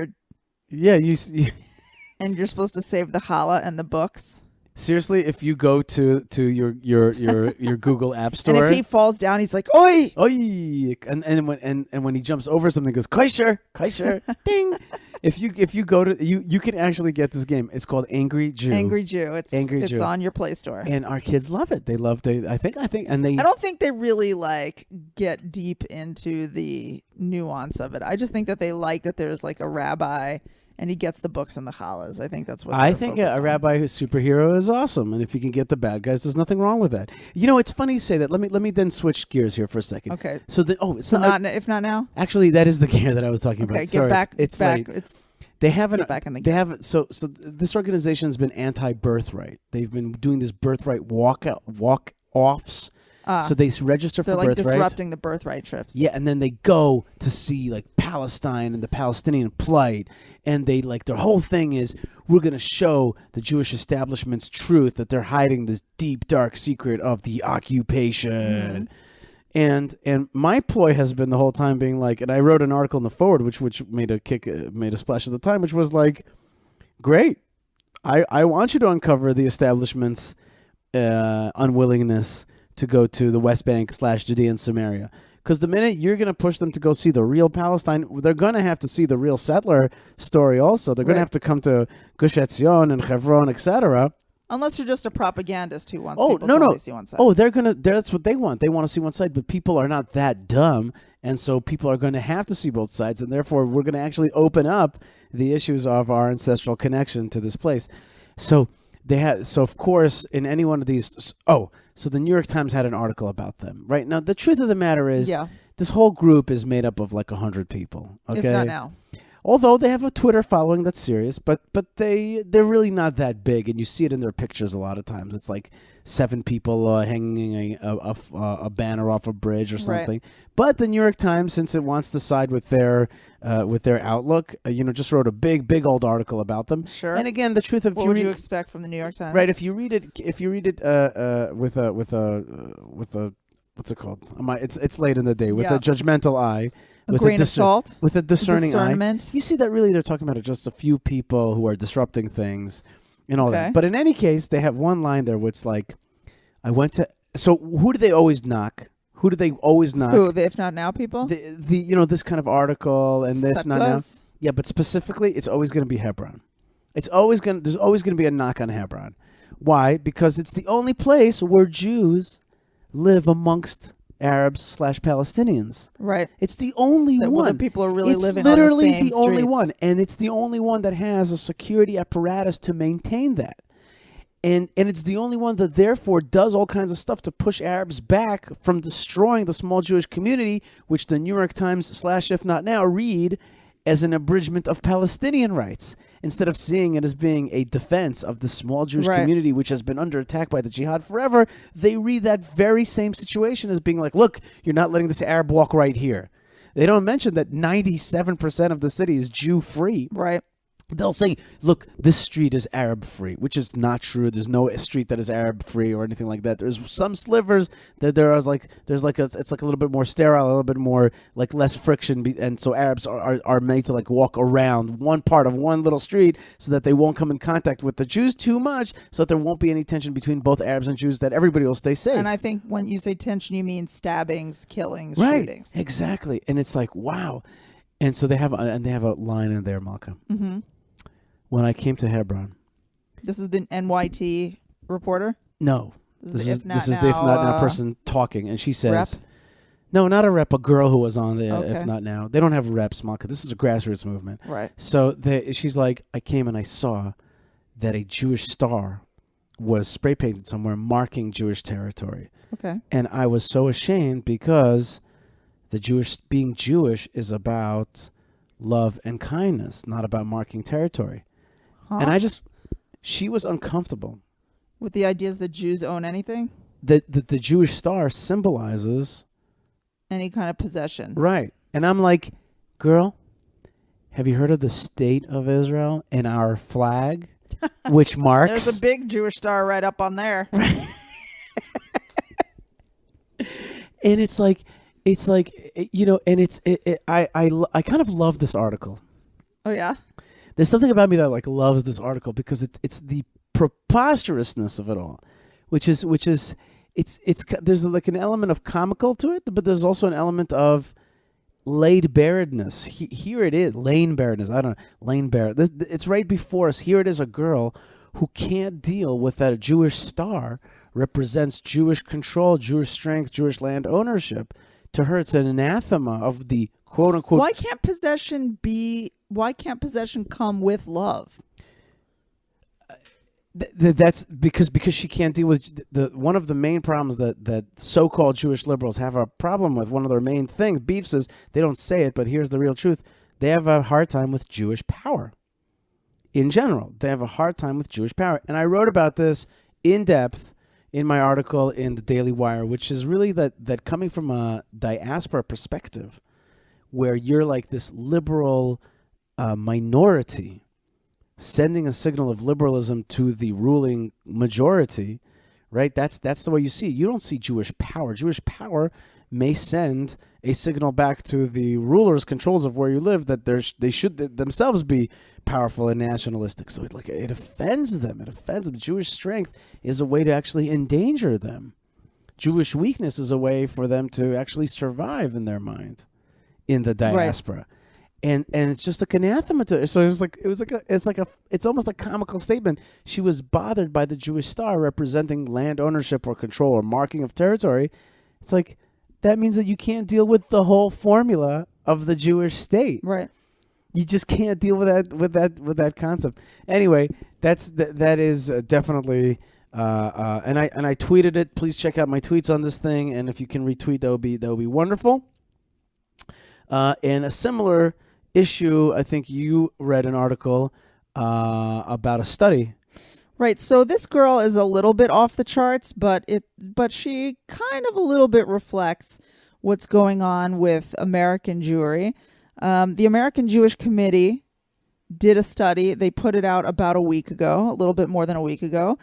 yeah. you're supposed to save the challah and the books. Seriously, if you go to your Google App Store, And if he falls down, he's like, "Oi!" oi, and when he jumps over something, he goes kosher, ding. If you go to you can actually get this game. It's called Angry Jew. Angry Jew. It's Jew. on your Play Store. And our kids love it. They love it. I think and they. I don't think they really like get deep into the nuance of it. I just think that they like that there's like a rabbi and he gets the books and the challahs. I think that's what I think a rabbi who's superhero is awesome, and if you can get the bad guys, there's nothing wrong with that. You know, it's funny you say that. Let me then switch gears here for a second. Okay. So it's not if not now. actually that is the gear that I was talking about. Okay, Sorry, get back. It's back. late. It's They haven't. get back in the They game. haven't. So this organization has been anti-birthright. They've been doing this birthright walk-offs. So they register for They're like birthright. disrupting the birthright trips. Yeah, and then they go to see like Palestine and the Palestinian plight, and they like their whole thing is we're going to show the Jewish establishment's truth that they're hiding this deep dark secret of the occupation. And my ploy has been the whole time being like, and I wrote an article in the forward which made a splash at the time, which was like, great, I want you to uncover the establishment's unwillingness to go to the West Bank / Judea and Samaria. Because the minute you're going to push them to go see the real Palestine, they're going to have to see the real settler story also. They're going to have to come to Gush Etzion and Hebron, etc. Unless you're just a propagandist who wants Oh, people no, to no. only see one side. Oh, that's what they want. They want to see one side, but people are not that dumb. And so people are going to have to see both sides. And therefore, we're going to actually open up the issues of our ancestral connection to this place. So of course, in any one of these, so the New York Times had an article about them. Right now, the truth of the matter is, this whole group is made up of like 100 people. Okay, if not now. Although they have a Twitter following that's serious, but they're really not that big, and you see it in their pictures a lot of times. It's like 7 people hanging a banner off a bridge or something. Right. But the New York Times, since it wants to side with their outlook, just wrote a big old article about them. Sure. And again, the truth of What would you expect from the New York Times? right, if you read it with a what's it called? It's late in the day with a judgmental eye. A grain of salt. With a discerning discernment. eye. You see that really they're talking about just a few people who are disrupting things and all Okay. that. But in any case, they have one line there where it's like, so who do they always knock? Who do they always knock? Who, the If Not Now people? The this kind of article and the If Not Now. Suckers? Yeah, but specifically, it's always going to be Hebron. There's always going to be a knock on Hebron. Why? Because it's the only place where Jews live amongst Arabs / Palestinians. Right. It's the only That one. other people are really it's living literally on the same the only streets. one, and it's the only one that has a security apparatus to maintain that. And it's the only one that therefore does all kinds of stuff to push Arabs back from destroying the small Jewish community, which the New York Times / If Not Now read as an abridgment of Palestinian rights, instead of seeing it as being a defense of the small Jewish community, which has been under attack by the jihad forever. They read that very same situation as being like, look, you're not letting this Arab walk right here. They don't mention that 97% of the city is Jew-free. Right. They'll say, look, this street is Arab-free, which is not true. There's no street that is Arab-free or anything like that. There's some slivers that it's like a little bit more sterile, a little bit more like less friction, and so Arabs are made to like walk around one part of one little street so that they won't come in contact with the Jews too much, so that there won't be any tension between both Arabs and Jews, that everybody will stay safe. And I think when you say tension, you mean stabbings, killings, right, shootings. Exactly. And it's like, wow. And so they have a line in there, Malkah. Mm-hmm. When I came to Hebron. This is the NYT reporter? No. This is the If Not Now person talking, and she says, rep? No, not a rep, a girl who was on the Okay. If Not Now. They don't have reps, Malkah. This is a grassroots movement. Right. So she's like, I came and I saw that a Jewish star was spray painted somewhere marking Jewish territory. Okay. And I was so ashamed because being Jewish is about love and kindness, not about marking territory. Huh? And she was uncomfortable. With the ideas that Jews own anything? the Jewish star symbolizes any kind of possession. Right. And I'm like, girl, have you heard of the state of Israel and our flag, which marks... There's a big Jewish star right up on there. Right. And it's like, you know, and I kind of love this article. Oh, yeah? There's something about me that like loves this article because it's the preposterousness of it all, which is there's like an element of comical to it, but there's also an element of laid bareness. Here it is, lane bareness. I don't know, lane bare. It's right before us. Here it is, a girl who can't deal with that a Jewish star represents Jewish control, Jewish strength, Jewish land ownership. To her, it's an anathema of the quote unquote. Why can't possession come with love? That's because she can't deal with one of the main problems that so-called Jewish liberals have a problem with. One of their main beefs is they don't say it, but here's the real truth: they have a hard time with Jewish power. In general, they have a hard time with Jewish power, and I wrote about this in depth in my article in the Daily Wire, which is really that coming from a diaspora perspective, where you're like this liberal minority sending a signal of liberalism to the ruling majority, right? That's the way you see it. You don't see Jewish power. Jewish power may send a signal back to the rulers, controls of where you live, that they should themselves be powerful and nationalistic. So it offends them. It offends them. Jewish strength is a way to actually endanger them. Jewish weakness is a way for them to actually survive in their mind, in the diaspora. Right. And it's just like anathema to her. So it's almost a comical statement. She was bothered by the Jewish star representing land ownership or control or marking of territory. It's like, that means that you can't deal with the whole formula of the Jewish state. Right. You just can't deal with that concept. Anyway, that is definitely and I tweeted it. Please check out my tweets on this thing, and if you can retweet, that would be wonderful. And a similar issue, I think you read an article about a study. Right. So this girl is a little bit off the charts, but she kind of a little bit reflects what's going on with American Jewry. The American Jewish Committee did a study. They put it out about a week ago, a little bit more than a week ago.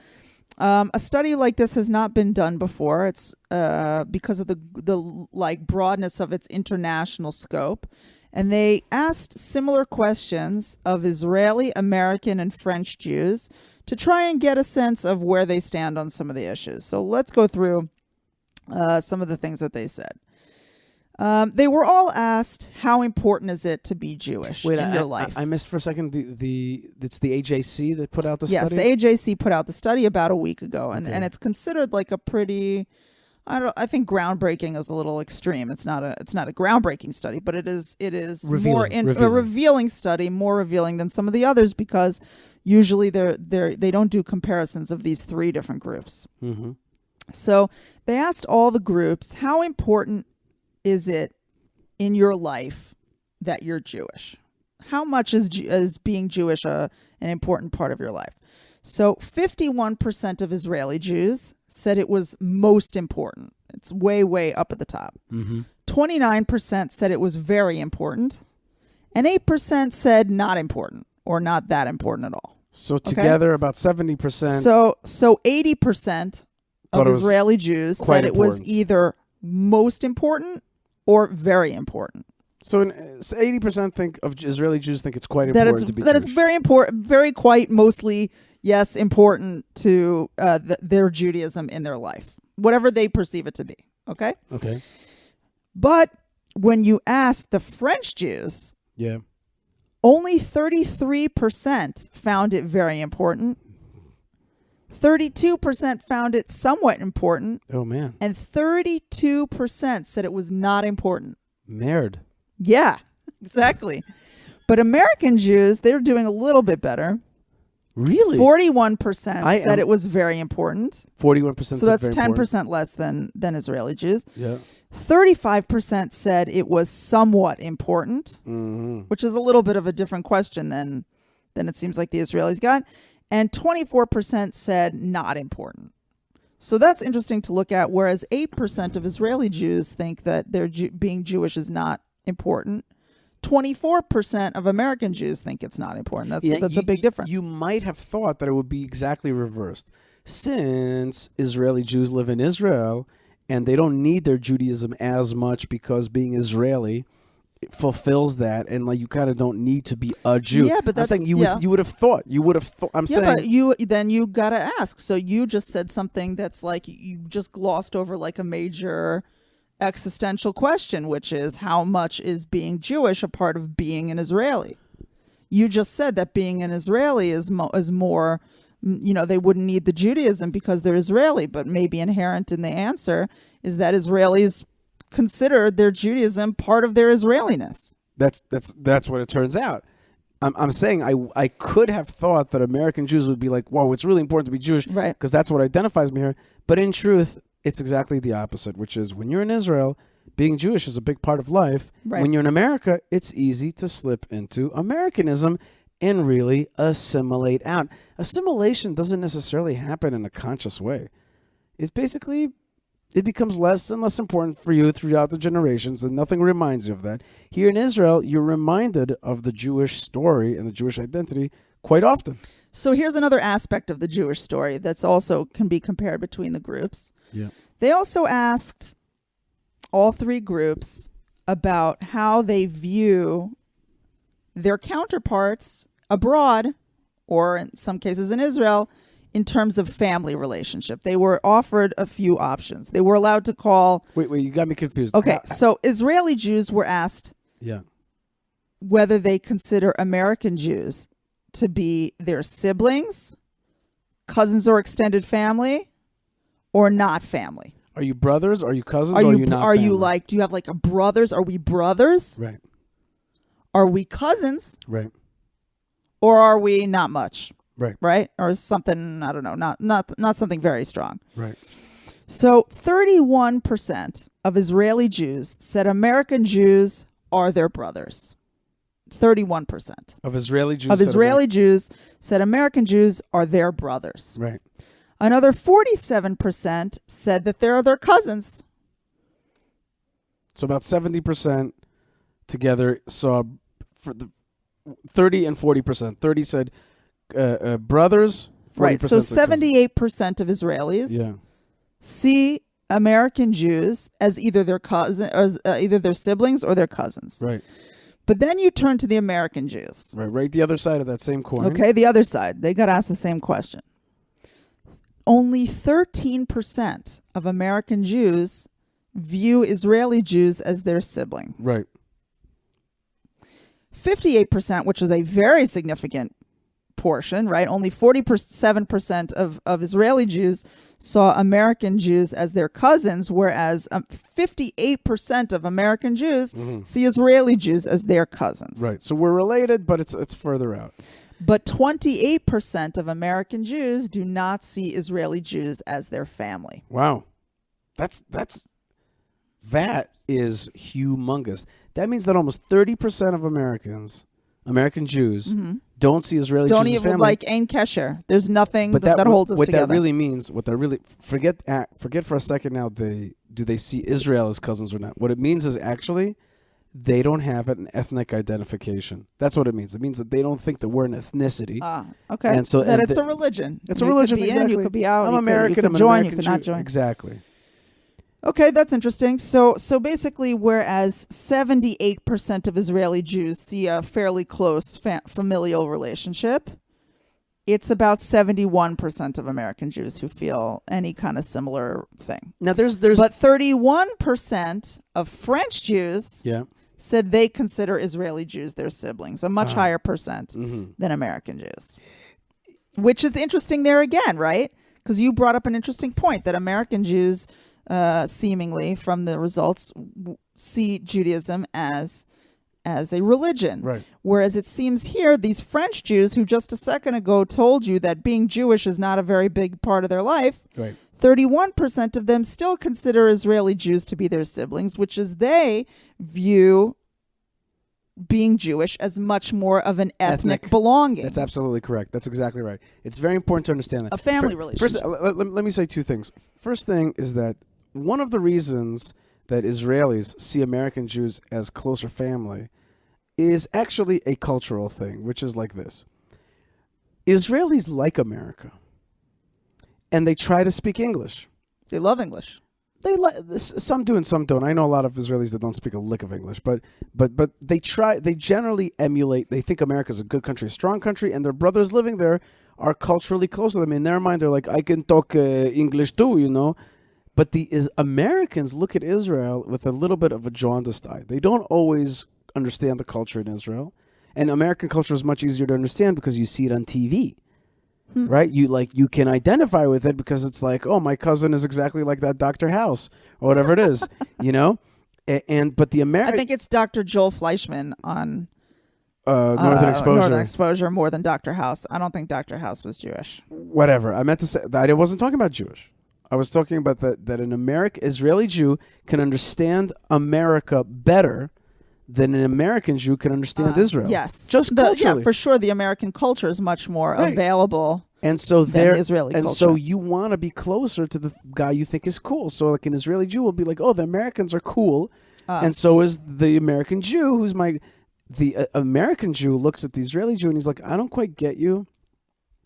A study like this has not been done before. It's because of the like broadness of its international scope. And they asked similar questions of Israeli, American, and French Jews to try and get a sense of where they stand on some of the issues. So let's go through some of the things that they said. They were all asked, how important is it to be Jewish in your life? I missed for a second it's the AJC that put out the study? Yes, the AJC put out the study about a week ago, and it's considered like a pretty... I think groundbreaking is a little extreme. It's not a groundbreaking study, but it is revealing. A revealing study, more revealing than some of the others, because usually they don't do comparisons of these three different groups. Mm-hmm. So they asked all the groups, how important is it in your life that you're Jewish? How much is being Jewish an important part of your life? So 51% of Israeli Jews said it was most important. It's way, way up at the top. Mm-hmm. 29% said it was very important. And 8% said not important or not that important at all. So together about 70%. So 80% of Israeli Jews said it was either most important or very important. So 80% think of Israeli Jews think it's quite important to be Jewish. That it's very important, very quite mostly, yes, important to their Judaism in their life, whatever they perceive it to be. Okay? Okay. But when you ask the French Jews, yeah, only 33% found it very important. 32% found it somewhat important. Oh, man. And 32% said it was not important. Merde. Yeah, exactly. But American Jews, they're doing a little bit better. Really? 41% said it was very important. 41%. So that's 10% less than Israeli Jews. Yeah. 35% said it was somewhat important, mm-hmm. which is a little bit of a different question than it seems like the Israelis got. And 24% said not important. So that's interesting to look at, whereas 8% of Israeli Jews think that being Jewish is not important. 24% of American Jews think it's not important. That's a big difference. You might have thought that it would be exactly reversed. Since Israeli Jews live in Israel and they don't need their Judaism as much because being Israeli fulfills that, and like you kind of don't need to be a Jew. Yeah, but that's I'm saying you would have thought. I'm saying. But you gotta ask. So you just said something that's like you just glossed over like a major existential question, which is how much is being Jewish a part of being an Israeli? You just said that being an Israeli is more. They wouldn't need the Judaism because they're Israeli, but maybe inherent in the answer is that Israelis consider their Judaism part of their Israeliness. That's what it turns out. I'm saying I could have thought that American Jews would be like, whoa, it's really important to be Jewish, right? Because that's what identifies me here. But in truth, it's exactly the opposite, which is when you're in Israel, being Jewish is a big part of life. Right. When you're in America, it's easy to slip into Americanism and really assimilate out. Assimilation doesn't necessarily happen in a conscious way. It's basically, it becomes less and less important for you throughout the generations, and nothing reminds you of that. Here in Israel, you're reminded of the Jewish story and the Jewish identity quite often. So here's another aspect of the Jewish story that's also can be compared between the groups. Yeah. They also asked all three groups about how they view their counterparts abroad, or in some cases in Israel, in terms of family relationship. They were offered a few options. They were allowed to call... Wait, you got me confused. Okay, so Israeli Jews were asked whether they consider American Jews to be their siblings, cousins or extended family, or not family. Are you brothers? Are you cousins? Or are you not Are family? you like, do you have like a brothers? Are we brothers? Right. Are we cousins? Right. Or are we not much? Right. Right? Or something, I don't know, not something very strong. Right. So 31% of Israeli Jews said American Jews are their brothers. 31% of Israeli Jews Jews said American Jews are their brothers. Right. Another 47% said that they're their cousins. So about 70% together saw for the 30 and 40%. 30 said brothers. 40% right. So said 78% of Israelis see American Jews as either their cousin, or either their siblings or their cousins. Right. But then you turn to the American Jews. Right. The other side of that same coin. Okay, the other side. They got asked the same question. Only 13% of American Jews view Israeli Jews as their sibling. Right. 58%, which is a very significant portion, right? Only 47% of Israeli Jews saw American Jews as their cousins, whereas 58% of American Jews see Israeli Jews as their cousins. Right. So we're related, but it's further out. But 28% of American Jews do not see Israeli Jews as their family. Wow. That is humongous. That means that almost 30% of American Jews, don't see Israeli Jews as family. Don't even like Ein Kesher. There's nothing that holds us together. What that really means, forget for a second now, do they see Israel as cousins or not? What it means is actually they don't have an ethnic identification. That's what it means. It means that they don't think that we're an ethnicity. Okay. And so that it's a religion. It's a religion, you could be exactly. in, you could be out. I'm American, you could I'm join, American you could not Jew. join. Exactly. Okay, that's interesting. So basically, whereas 78% of Israeli Jews see a fairly close familial relationship, it's about 71% of American Jews who feel any kind of similar thing. Now there's but 31% of French Jews said they consider Israeli Jews their siblings, a much higher percent than American Jews. Which is interesting there again, right? Because you brought up an interesting point that American Jews seemingly from the results see Judaism as a religion. Right. Whereas it seems here these French Jews who just a second ago told you that being Jewish is not a very big part of their life, 31% of them still consider Israeli Jews to be their siblings, which is they view being Jewish as much more of an ethnic belonging. That's absolutely correct. That's exactly right. It's very important to understand that. A family relationship. First, let me say two things. First thing is that one of the reasons that Israelis see American Jews as closer family is actually a cultural thing, which is like this. Israelis like America, and they try to speak English. They love English. Some do and some don't. I know a lot of Israelis that don't speak a lick of English, but they try. They generally emulate. They think America's a good country, a strong country, and their brothers living there are culturally close to them. In their mind, they're like, I can talk English too, you know. But Americans look at Israel with a little bit of a jaundiced eye. They don't always understand the culture in Israel, and American culture is much easier to understand because you see it on TV. Right? You can identify with it because it's like, oh, my cousin is exactly like that Dr. House or whatever it is, you know? But the American... I think it's Dr. Joel Fleischman on Northern Exposure. Northern Exposure more than Dr. House. I don't think Dr. House was Jewish. Whatever. I meant to say that I wasn't talking about Jewish. I was talking about that an Israeli Jew can understand America better than an American Jew can understand Israel. Yes. Just culturally. Yeah, for sure. The American culture is much more available and so than the Israeli culture. And so you want to be closer to the guy you think is cool. So like an Israeli Jew will be like, oh, the Americans are cool. And so is the American Jew who's the American Jew looks at the Israeli Jew and he's like, I don't quite get you.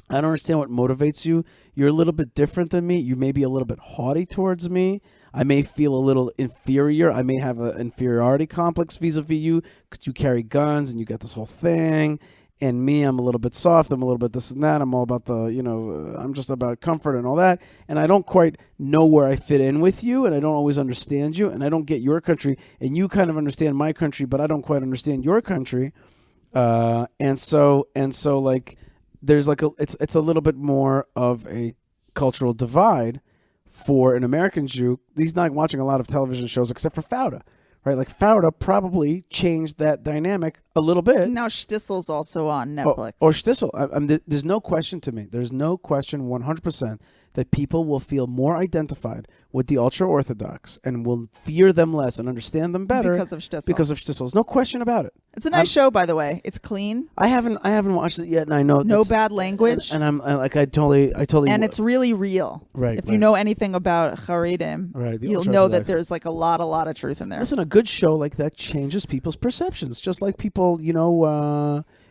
I don't understand what motivates you. You're a little bit different than me. You may be a little bit haughty towards me. I may feel a little inferior. I may have an inferiority complex vis-a-vis you because you carry guns and you got this whole thing. And me, I'm a little bit soft. I'm a little bit this and that. I'm all about I'm just about comfort and all that. And I don't quite know where I fit in with you. And I don't always understand you. And I don't get your country. And you kind of understand my country, but I don't quite understand your country. And so like there's like it's a little bit more of a cultural divide. For an American Jew, he's not watching a lot of television shows except for Fauda, right? Like Fauda probably changed that dynamic a little bit. Now Shtissel's also on Netflix. Or Shtisel. There's no question to me. There's no question 100% that people will feel more identified with the ultra-Orthodox and will fear them less and understand them better because of Shtisel. There's no question about it. It's a nice show, by the way. It's clean. I haven't watched it yet, and I know no bad language. And I'm like I totally. And it's really real. Right. If you know anything about Haredim, you'll know that there's like a lot of truth in there. Listen, a good show like that changes people's perceptions, just like people,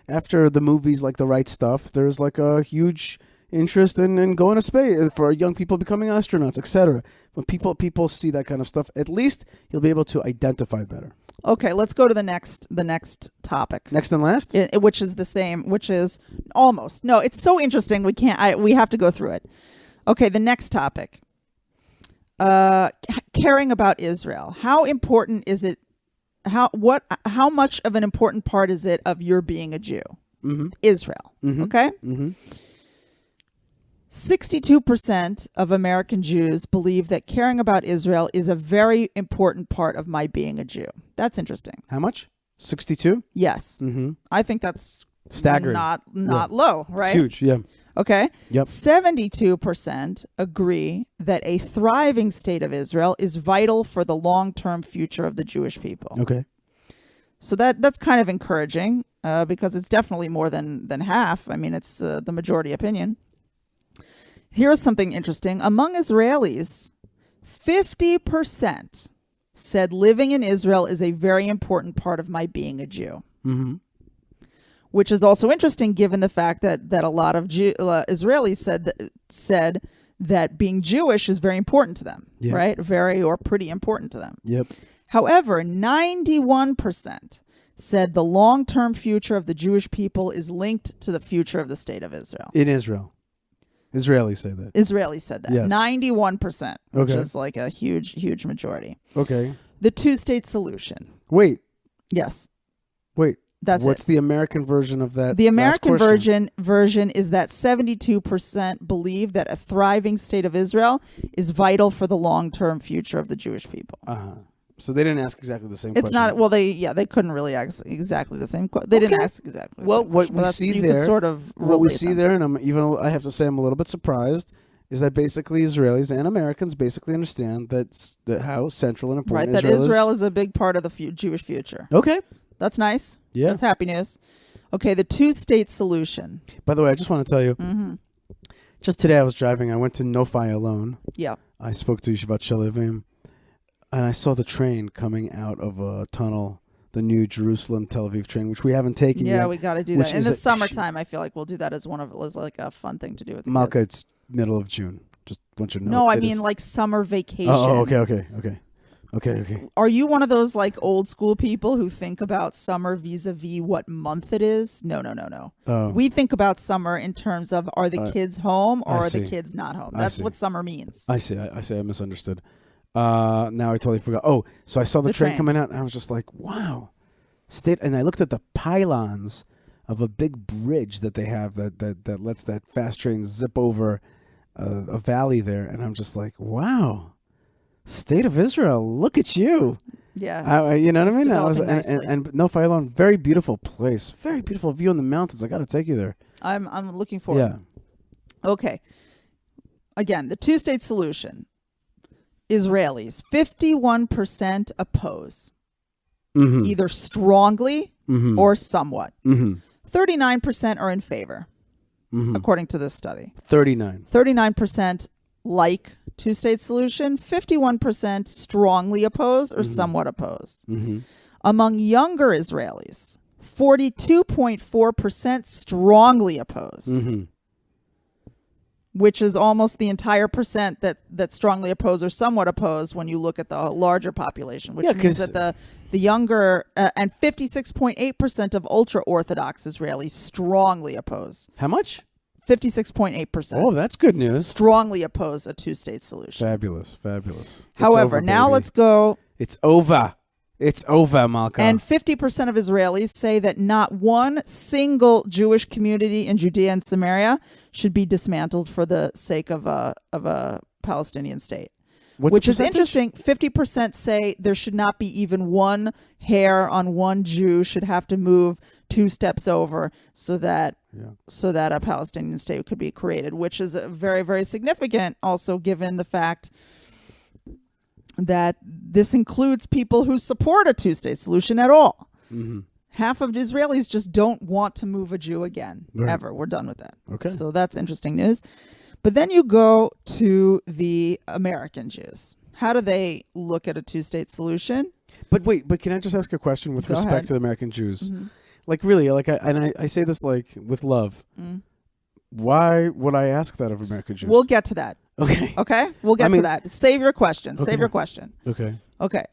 after the movies like The Right Stuff, there's like a huge interest in going to space for young people becoming astronauts, etc. When people see that kind of stuff, at least you'll be able to identify better. Okay, let's go to the next topic. Next and last, which is the same, which is almost. No, it's so interesting. We have to go through it. Okay, the next topic. Caring about Israel. How important is it? How much of an important part is it of your being a Jew? Mm-hmm. Israel. Mm-hmm. Okay. Mm-hmm. 62% of American Jews believe that caring about Israel is a very important part of my being a Jew. That's interesting. How much? 62? Yes. Mm-hmm. I think that's staggering. Not low, right? It's huge, yeah. Okay. Yep. 72% agree that a thriving state of Israel is vital for the long-term future of the Jewish people. Okay. So that's kind of encouraging because it's definitely more than half. I mean, it's the majority opinion. Here's something interesting. Among Israelis, 50% said living in Israel is a very important part of my being a Jew. Mm-hmm. Which is also interesting given the fact that a lot of Israelis said that being Jewish is very important to them, yep. right? Very or pretty important to them. Yep. However, 91% said the long-term future of the Jewish people is linked to the future of the state of Israel. In Israel. Israelis say that. Israelis said that. Yes. 91%, which is like a huge majority. Okay. The two-state solution. Wait. Yes. Wait. That's What's the American version of that? The American version is that 72% believe that a thriving state of Israel is vital for the long-term future of the Jewish people. Uh-huh. So they didn't ask exactly the same question. It's not, well, they couldn't really ask exactly the same question. They didn't ask exactly the same question. What we see you there, could sort of what we see there, and I have to say I'm a little bit surprised, is that basically Israelis and Americans basically understand that how central and important Israel is a big part of the Jewish future. Okay. That's nice. Yeah. That's happy news. Okay, the two-state solution. By the way, I just want to tell you, Mm-hmm. just today I was driving. I went to Nofi alone. Yeah. I spoke to Yeshivat Shalevim, and I saw the train coming out of a tunnel, the new Jerusalem Tel Aviv train, which we haven't taken yet. Yeah, we got to do which that. In is the a summertime, I feel like we'll do that as like a fun thing to do with the Malkah, kids. it's middle of June. Just want you to know. No, I it mean is- like summer vacation. Oh, okay. Are you one of those like old school people who think about summer vis-a-vis what month it is? No. Oh. We think about summer in terms of are the kids home or I are the see. kids not home? I That's see. what summer means. I see. I misunderstood. Now I totally forgot. Oh, so I saw the train coming out, and I was just like, wow. And I looked at the pylons of a big bridge that they have that lets that fast train zip over a valley there, and I'm just like, wow. State of Israel, look at you. Yeah. You know what I mean? I was, developing nicely. and Nofi alone, very beautiful place. Very beautiful view on the mountains. I got to take you there. I'm looking forward. Yeah. Okay. Again, the two-state solution. Israelis, 51% oppose, Mm-hmm. either strongly Mm-hmm. or somewhat. Mm-hmm. 39% are in favor, Mm-hmm. according to this study. 39. 39% like two-state solution, 51% strongly oppose or Mhm. somewhat oppose. Mm-hmm. Among younger Israelis, 42.4% strongly oppose, Mm-hmm. which is almost the entire percent that strongly oppose or somewhat oppose when you look at the larger population, which Yeah, means 'cause- that the younger and 56.8% of ultra-Orthodox Israelis strongly oppose. How much? 56.8% Oh, that's good news. strongly oppose a two-state solution. Fabulous. It's However, over, now baby. let's go. It's over. It's over, Malkah. And 50% of Israelis say that not one single Jewish community in Judea and Samaria should be dismantled for the sake of a Palestinian state. What's Which the is percentage? interesting. 50% say there should not be even one hair on one Jew should have to move 2 steps over so that a Palestinian state could be created, which is very, very significant also given the fact that this includes people who support a two-state solution at all. Mm-hmm. Half of Israelis just don't want to move a Jew again, Right. ever. We're done with that. Okay. So that's interesting news. But then you go to the American Jews. How do they look at a two-state solution? But wait, can I just ask a question with Go respect ahead. to the American Jews? Mhm. Like really, like I say this like with love. Mm. Why would I ask that of American Jews? We'll get to that. okay. Okay? We'll get I to mean- that. Save your question. Okay. Save your question. Okay. Okay.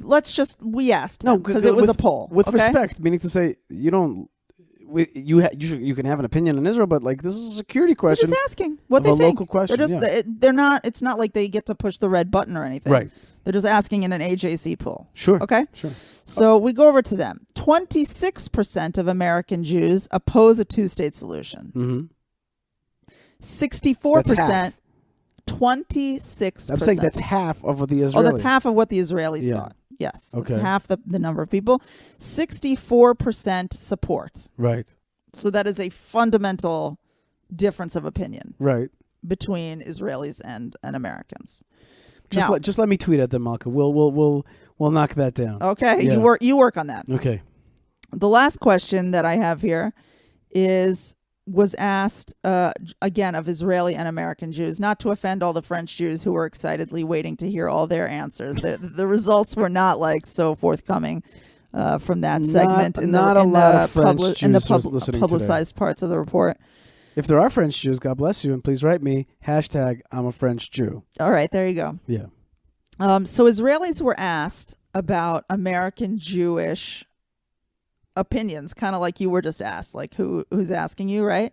We asked No, because it was a poll. With okay? respect, meaning to say you don't. You can have an opinion on Israel, but like this is a security They're question. just asking what of they a think. local question, They're just they're not. It's not like they get to push the red button or anything. Right. They're just asking in an AJC poll. Sure. Okay. Sure. So we go over to them. 26% of American Jews oppose a two-state solution. Mm-hmm. 64%. That's half. 26%. I'm saying that's half of what the Oh, Israeli. that's half of what the Israelis Yeah. thought. Yes. Okay. It's half the number of people. 64% support. Right. So that is a fundamental difference of opinion Right. between Israelis and Just Americans. Now- just let me tweet at them, Malkah. We'll knock that down. Okay, Yeah. you work on that. Okay. The last question that I have here was asked again of Israeli and American Jews, not to offend all the French Jews who were excitedly waiting to hear all their answers. The results were not like so forthcoming from that segment in the publicized parts of the report. If there are French Jews, God bless you, and please write me #I'm a French Jew. All right, there you go. Yeah. So Israelis were asked about American Jewish opinions, kind of like you were just asked, like who's asking you, right?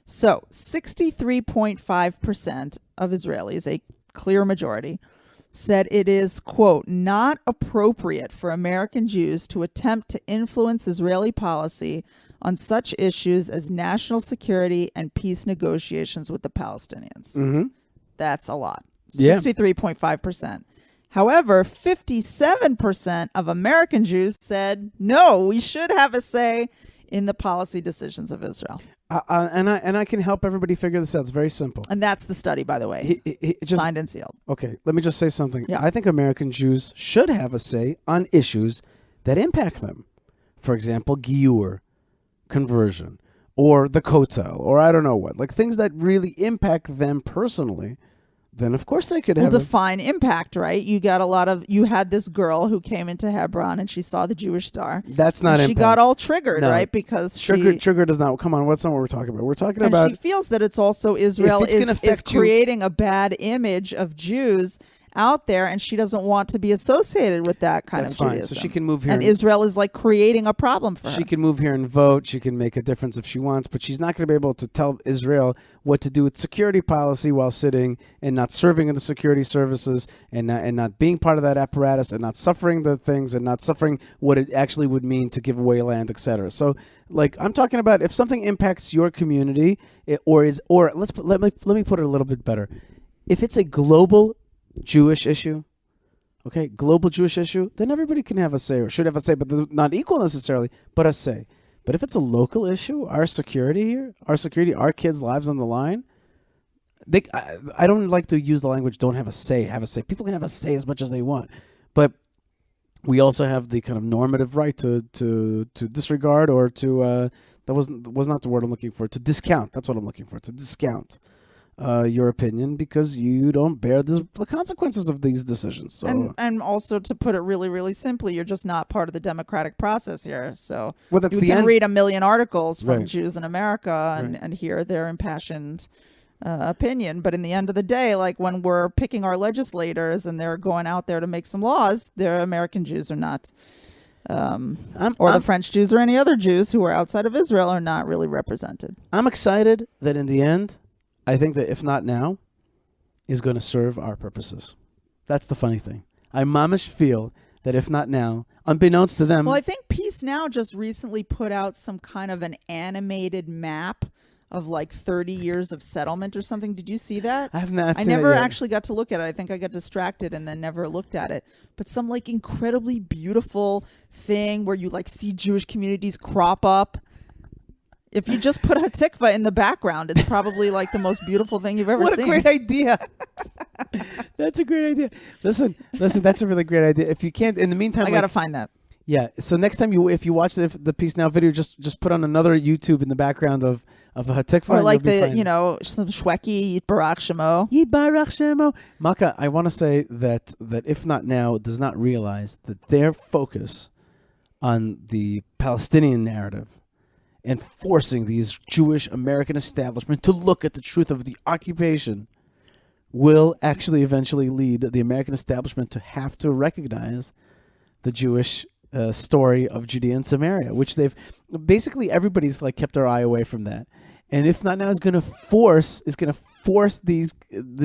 So 63.5% of Israelis, a clear majority, said it is, quote, not appropriate for American Jews to attempt to influence Israeli policy on such issues as national security and peace negotiations with the Palestinians. Mm-hmm. That's a lot. Yeah. 63.5%. However, 57% of American Jews said, no, we should have a say in the policy decisions of Israel. And I can help everybody figure this out. It's very simple. And that's the study, by the way, Just, signed and sealed. okay, let me just say something. Yeah. I think American Jews should have a say on issues that impact them. for example, giur, conversion, or the kotel, or I don't know what, like things that really impact them personally, then of course they could have define impact, right? You had this girl who came into Hebron and she saw the Jewish star. That's not impact. She got all triggered, right? Because trigger does not, come on, what's not what we're talking about? We're talking about... she feels that it's also Israel is creating a bad image of Jews out there, and she doesn't want to be associated with that kind of Judaism. That's fine. So she can move here. And Israel is like creating a problem for her. She can move here and vote. She can make a difference if she wants, but she's not going to be able to tell Israel what to do with security policy while sitting and not serving in the security services and not being part of that apparatus and not suffering the things and not suffering what it actually would mean to give away land, etc. So, like, I'm talking about if something impacts your community, let me put it a little bit better. If it's a global Jewish issue, global Jewish issue, then everybody can have a say or should have a say, but not equal necessarily, but a say. But if it's a local issue, our security, our kids' lives on the line, I don't like to use the language "don't have a say." Have a say. People can have a say as much as they want, but we also have the kind of normative right to disregard or to that was not the word I'm looking for. To discount. That's what I'm looking for. To discount your opinion because you don't bear the consequences of these decisions. So and also, to put it really, really simply, you're just not part of the democratic process here. So that's you can read a million articles from Jews in America and hear their impassioned opinion. But in the end of the day, like when we're picking our legislators and they're going out there to make some laws, they're American Jews or not. The French Jews or any other Jews who are outside of Israel are not really represented. I'm excited that in the end, I think that if not now, is going to serve our purposes. That's the funny thing. I mamish feel that if not now, unbeknownst to them... Well, I think Peace Now just recently put out some kind of an animated map of like 30 years of settlement or something. Did you see that? I have not seen I never it yet. actually got to look at it. I think I got distracted and then never looked at it. But some like incredibly beautiful thing where you like see Jewish communities crop up. If you just put Hatikva in the background, it's probably like the most beautiful thing you've ever seen. What a great idea. That's a great idea. Listen, that's a really great idea. If you can't, in the meantime... I got to find that. Yeah, so next time if you watch the Peace Now video, just put on another YouTube in the background of a Hatikva. Or like some Shweki, Yit Barach Shemo. Yit Barach Shemo. Malkah, I want to say that if not now, does not realize that their focus on the Palestinian narrative and forcing these Jewish American establishment to look at the truth of the occupation will actually eventually lead the American establishment to have to recognize the Jewish story of Judea and Samaria, which they've basically everybody's like kept their eye away from that. And if not now, is going to force the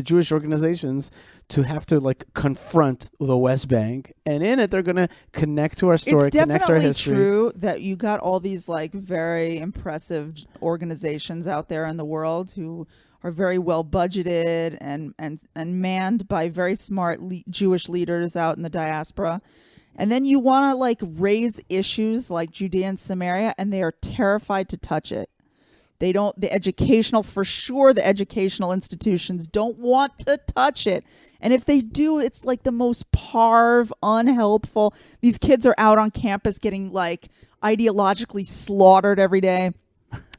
Jewish organizations to have to like confront the West Bank, and in it they're going to connect to our story, connect to our history. It's definitely true that you got all these like very impressive organizations out there in the world who are very well budgeted and manned by very smart Jewish leaders out in the diaspora. And then you want to like raise issues like Judea and Samaria, and they are terrified to touch it. The educational institutions don't want to touch it. And if they do, it's like the most parve, unhelpful. These kids are out on campus getting like ideologically slaughtered every day.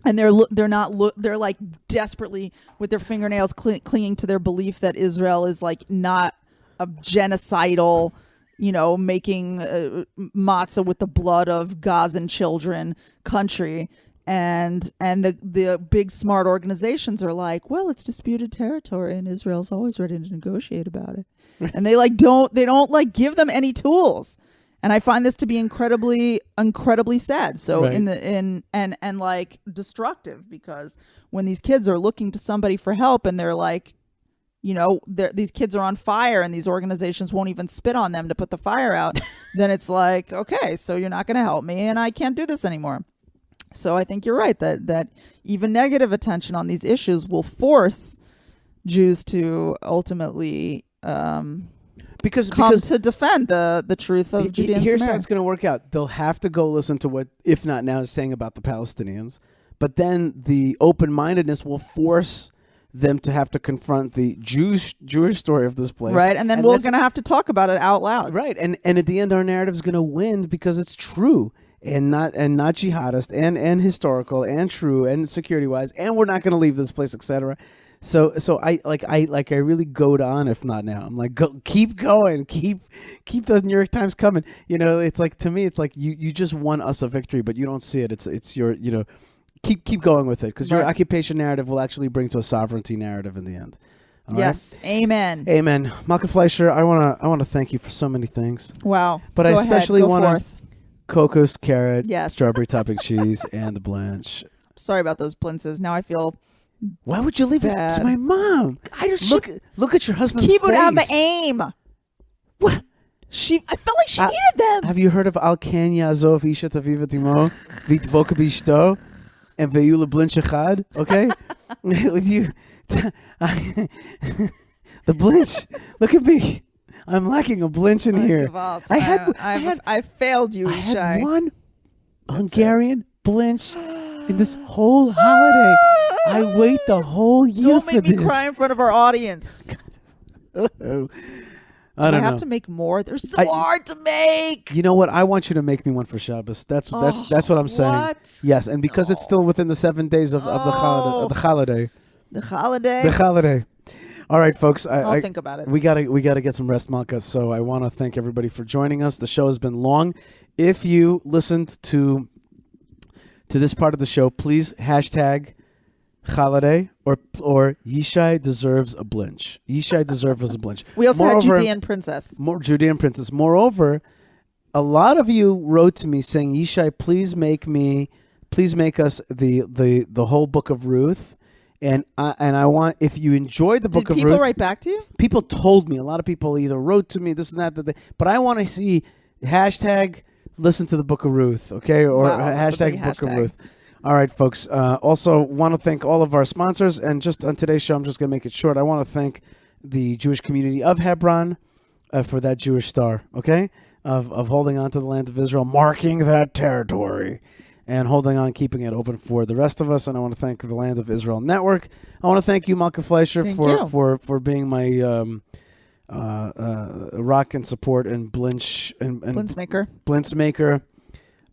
And they're like desperately with their fingernails clinging to their belief that Israel is like not a genocidal, making matzah with the blood of Gazan children country. And the big smart organizations are like, well, it's disputed territory and Israel's always ready to negotiate about it. And they don't like give them any tools. And I find this to be incredibly, incredibly sad. So right. and like destructive, because when these kids are looking to somebody for help and they're like, these kids are on fire and these organizations won't even spit on them to put the fire out, then it's like, okay, so you're not going to help me and I can't do this anymore. So I think you're right that even negative attention on these issues will force Jews to ultimately come to defend the truth of Judea and Here's Samaria. how it's going to work out. They'll have to go listen to what If Not Now is saying about the Palestinians, but then the open-mindedness will force them to have to confront the Jewish story of this place. Right, and then we're going to have to talk about it out loud. Right, and at the end our narrative is going to win because it's true. and not jihadist and historical and true and security wise, and we're not going to leave this place, etc. So I really goad on, if not now. I'm like, keep going, keep those New York Times coming. It's like, to me, it's like you just won us a victory, but you don't see it. It's your, keep going with it, because your occupation narrative will actually bring to a sovereignty narrative in the end. All yes, right? Amen. Amen. Malkah Fleisher, I wanna thank you for so many things. Wow. But I especially want to kokos, carrot, yes. strawberry topping cheese, and the blanch. Sorry about those blintzes. Now I feel. Why would you leave it to my mom? I just look at your husband's face. Keep it out of aim. What? I felt like she needed them. Have you heard of Al Ken Yazov Isha Taviva Timo Vitvoka Bishto and Veyula Blinch Echad? Okay, with you, the blinch. Look at me. I'm lacking a blinch in here. I failed you, Yishai. I had one Hungarian blinch in this whole holiday. I wait the whole year for this. Don't make me cry in front of our audience. I don't know. Have to make more. They're so hard to make. You know what? I want you to make me one for Shabbos. That's what I'm saying. What? Yes, and because it's still within the 7 days of the holiday. The holiday. All right, folks. I'll think about it. We gotta get some rest, Malkah. So I want to thank everybody for joining us. The show has been long. If you listened to this part of the show, please hashtag holiday or Yishai deserves a blinch. Yishai deserves a blinch. We also had Judean Princess. Judean Princess. Moreover, a lot of you wrote to me saying, Yishai, please make us the whole book of Ruth. And I want, if you enjoyed the book of Ruth. Did people write back to you? People told me. A lot of people either wrote to me, this and that. But I want to see hashtag listen to the book of Ruth, okay? Or hashtag book of Ruth. All right, folks. Also, want to thank all of our sponsors. And just on today's show, I'm just going to make it short. I want to thank the Jewish community of Hebron for that Jewish star, okay? Of holding on to the land of Israel, marking that territory, and holding on, keeping it open for the rest of us. And I want to thank the Land of Israel Network. I want to thank you, Malkah Fleisher, for being my rock and support and blinch and blintz maker.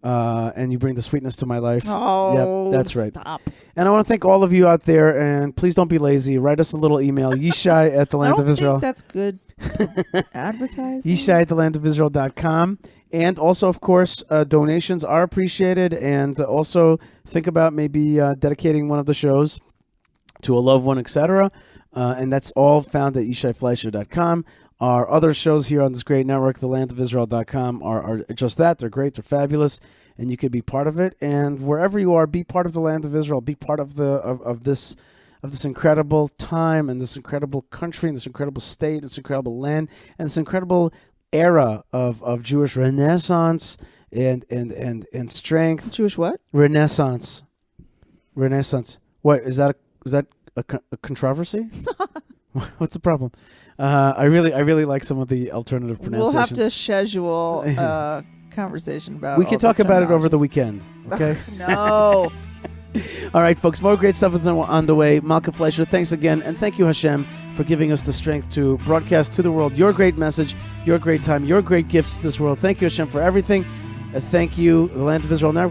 And you bring the sweetness to my life. Oh, yep, that's right. Stop. And I want to thank all of you out there. And please don't be lazy. Write us a little email, Yishai at the Land of Israel. I don't think that's good advertising. Yishai at thelandofisrael.com. And also, of course, donations are appreciated. And also think about maybe dedicating one of the shows to a loved one, etc. And that's all found at YishaiFleisher.com. Our other shows here on this great network, thelandofisrael.com, are just that. They're great. They're fabulous. And you could be part of it. And wherever you are, be part of the Land of Israel. Be part of this incredible time and this incredible country and this incredible state, this incredible land, and this incredible era of Jewish renaissance and strength. Jewish what? Renaissance. What is that? Is that a controversy? What's the problem? I really like some of the alternative pronunciations. We'll have to schedule a conversation about. We can talk about it over the weekend. Okay. No. All right, folks. More great stuff is on the way. Malkah Fleisher, thanks again, and thank you, Hashem, for giving us the strength to broadcast to the world your great message, your great time, your great gifts to this world. Thank you, Hashem, for everything. Thank you, the Land of Israel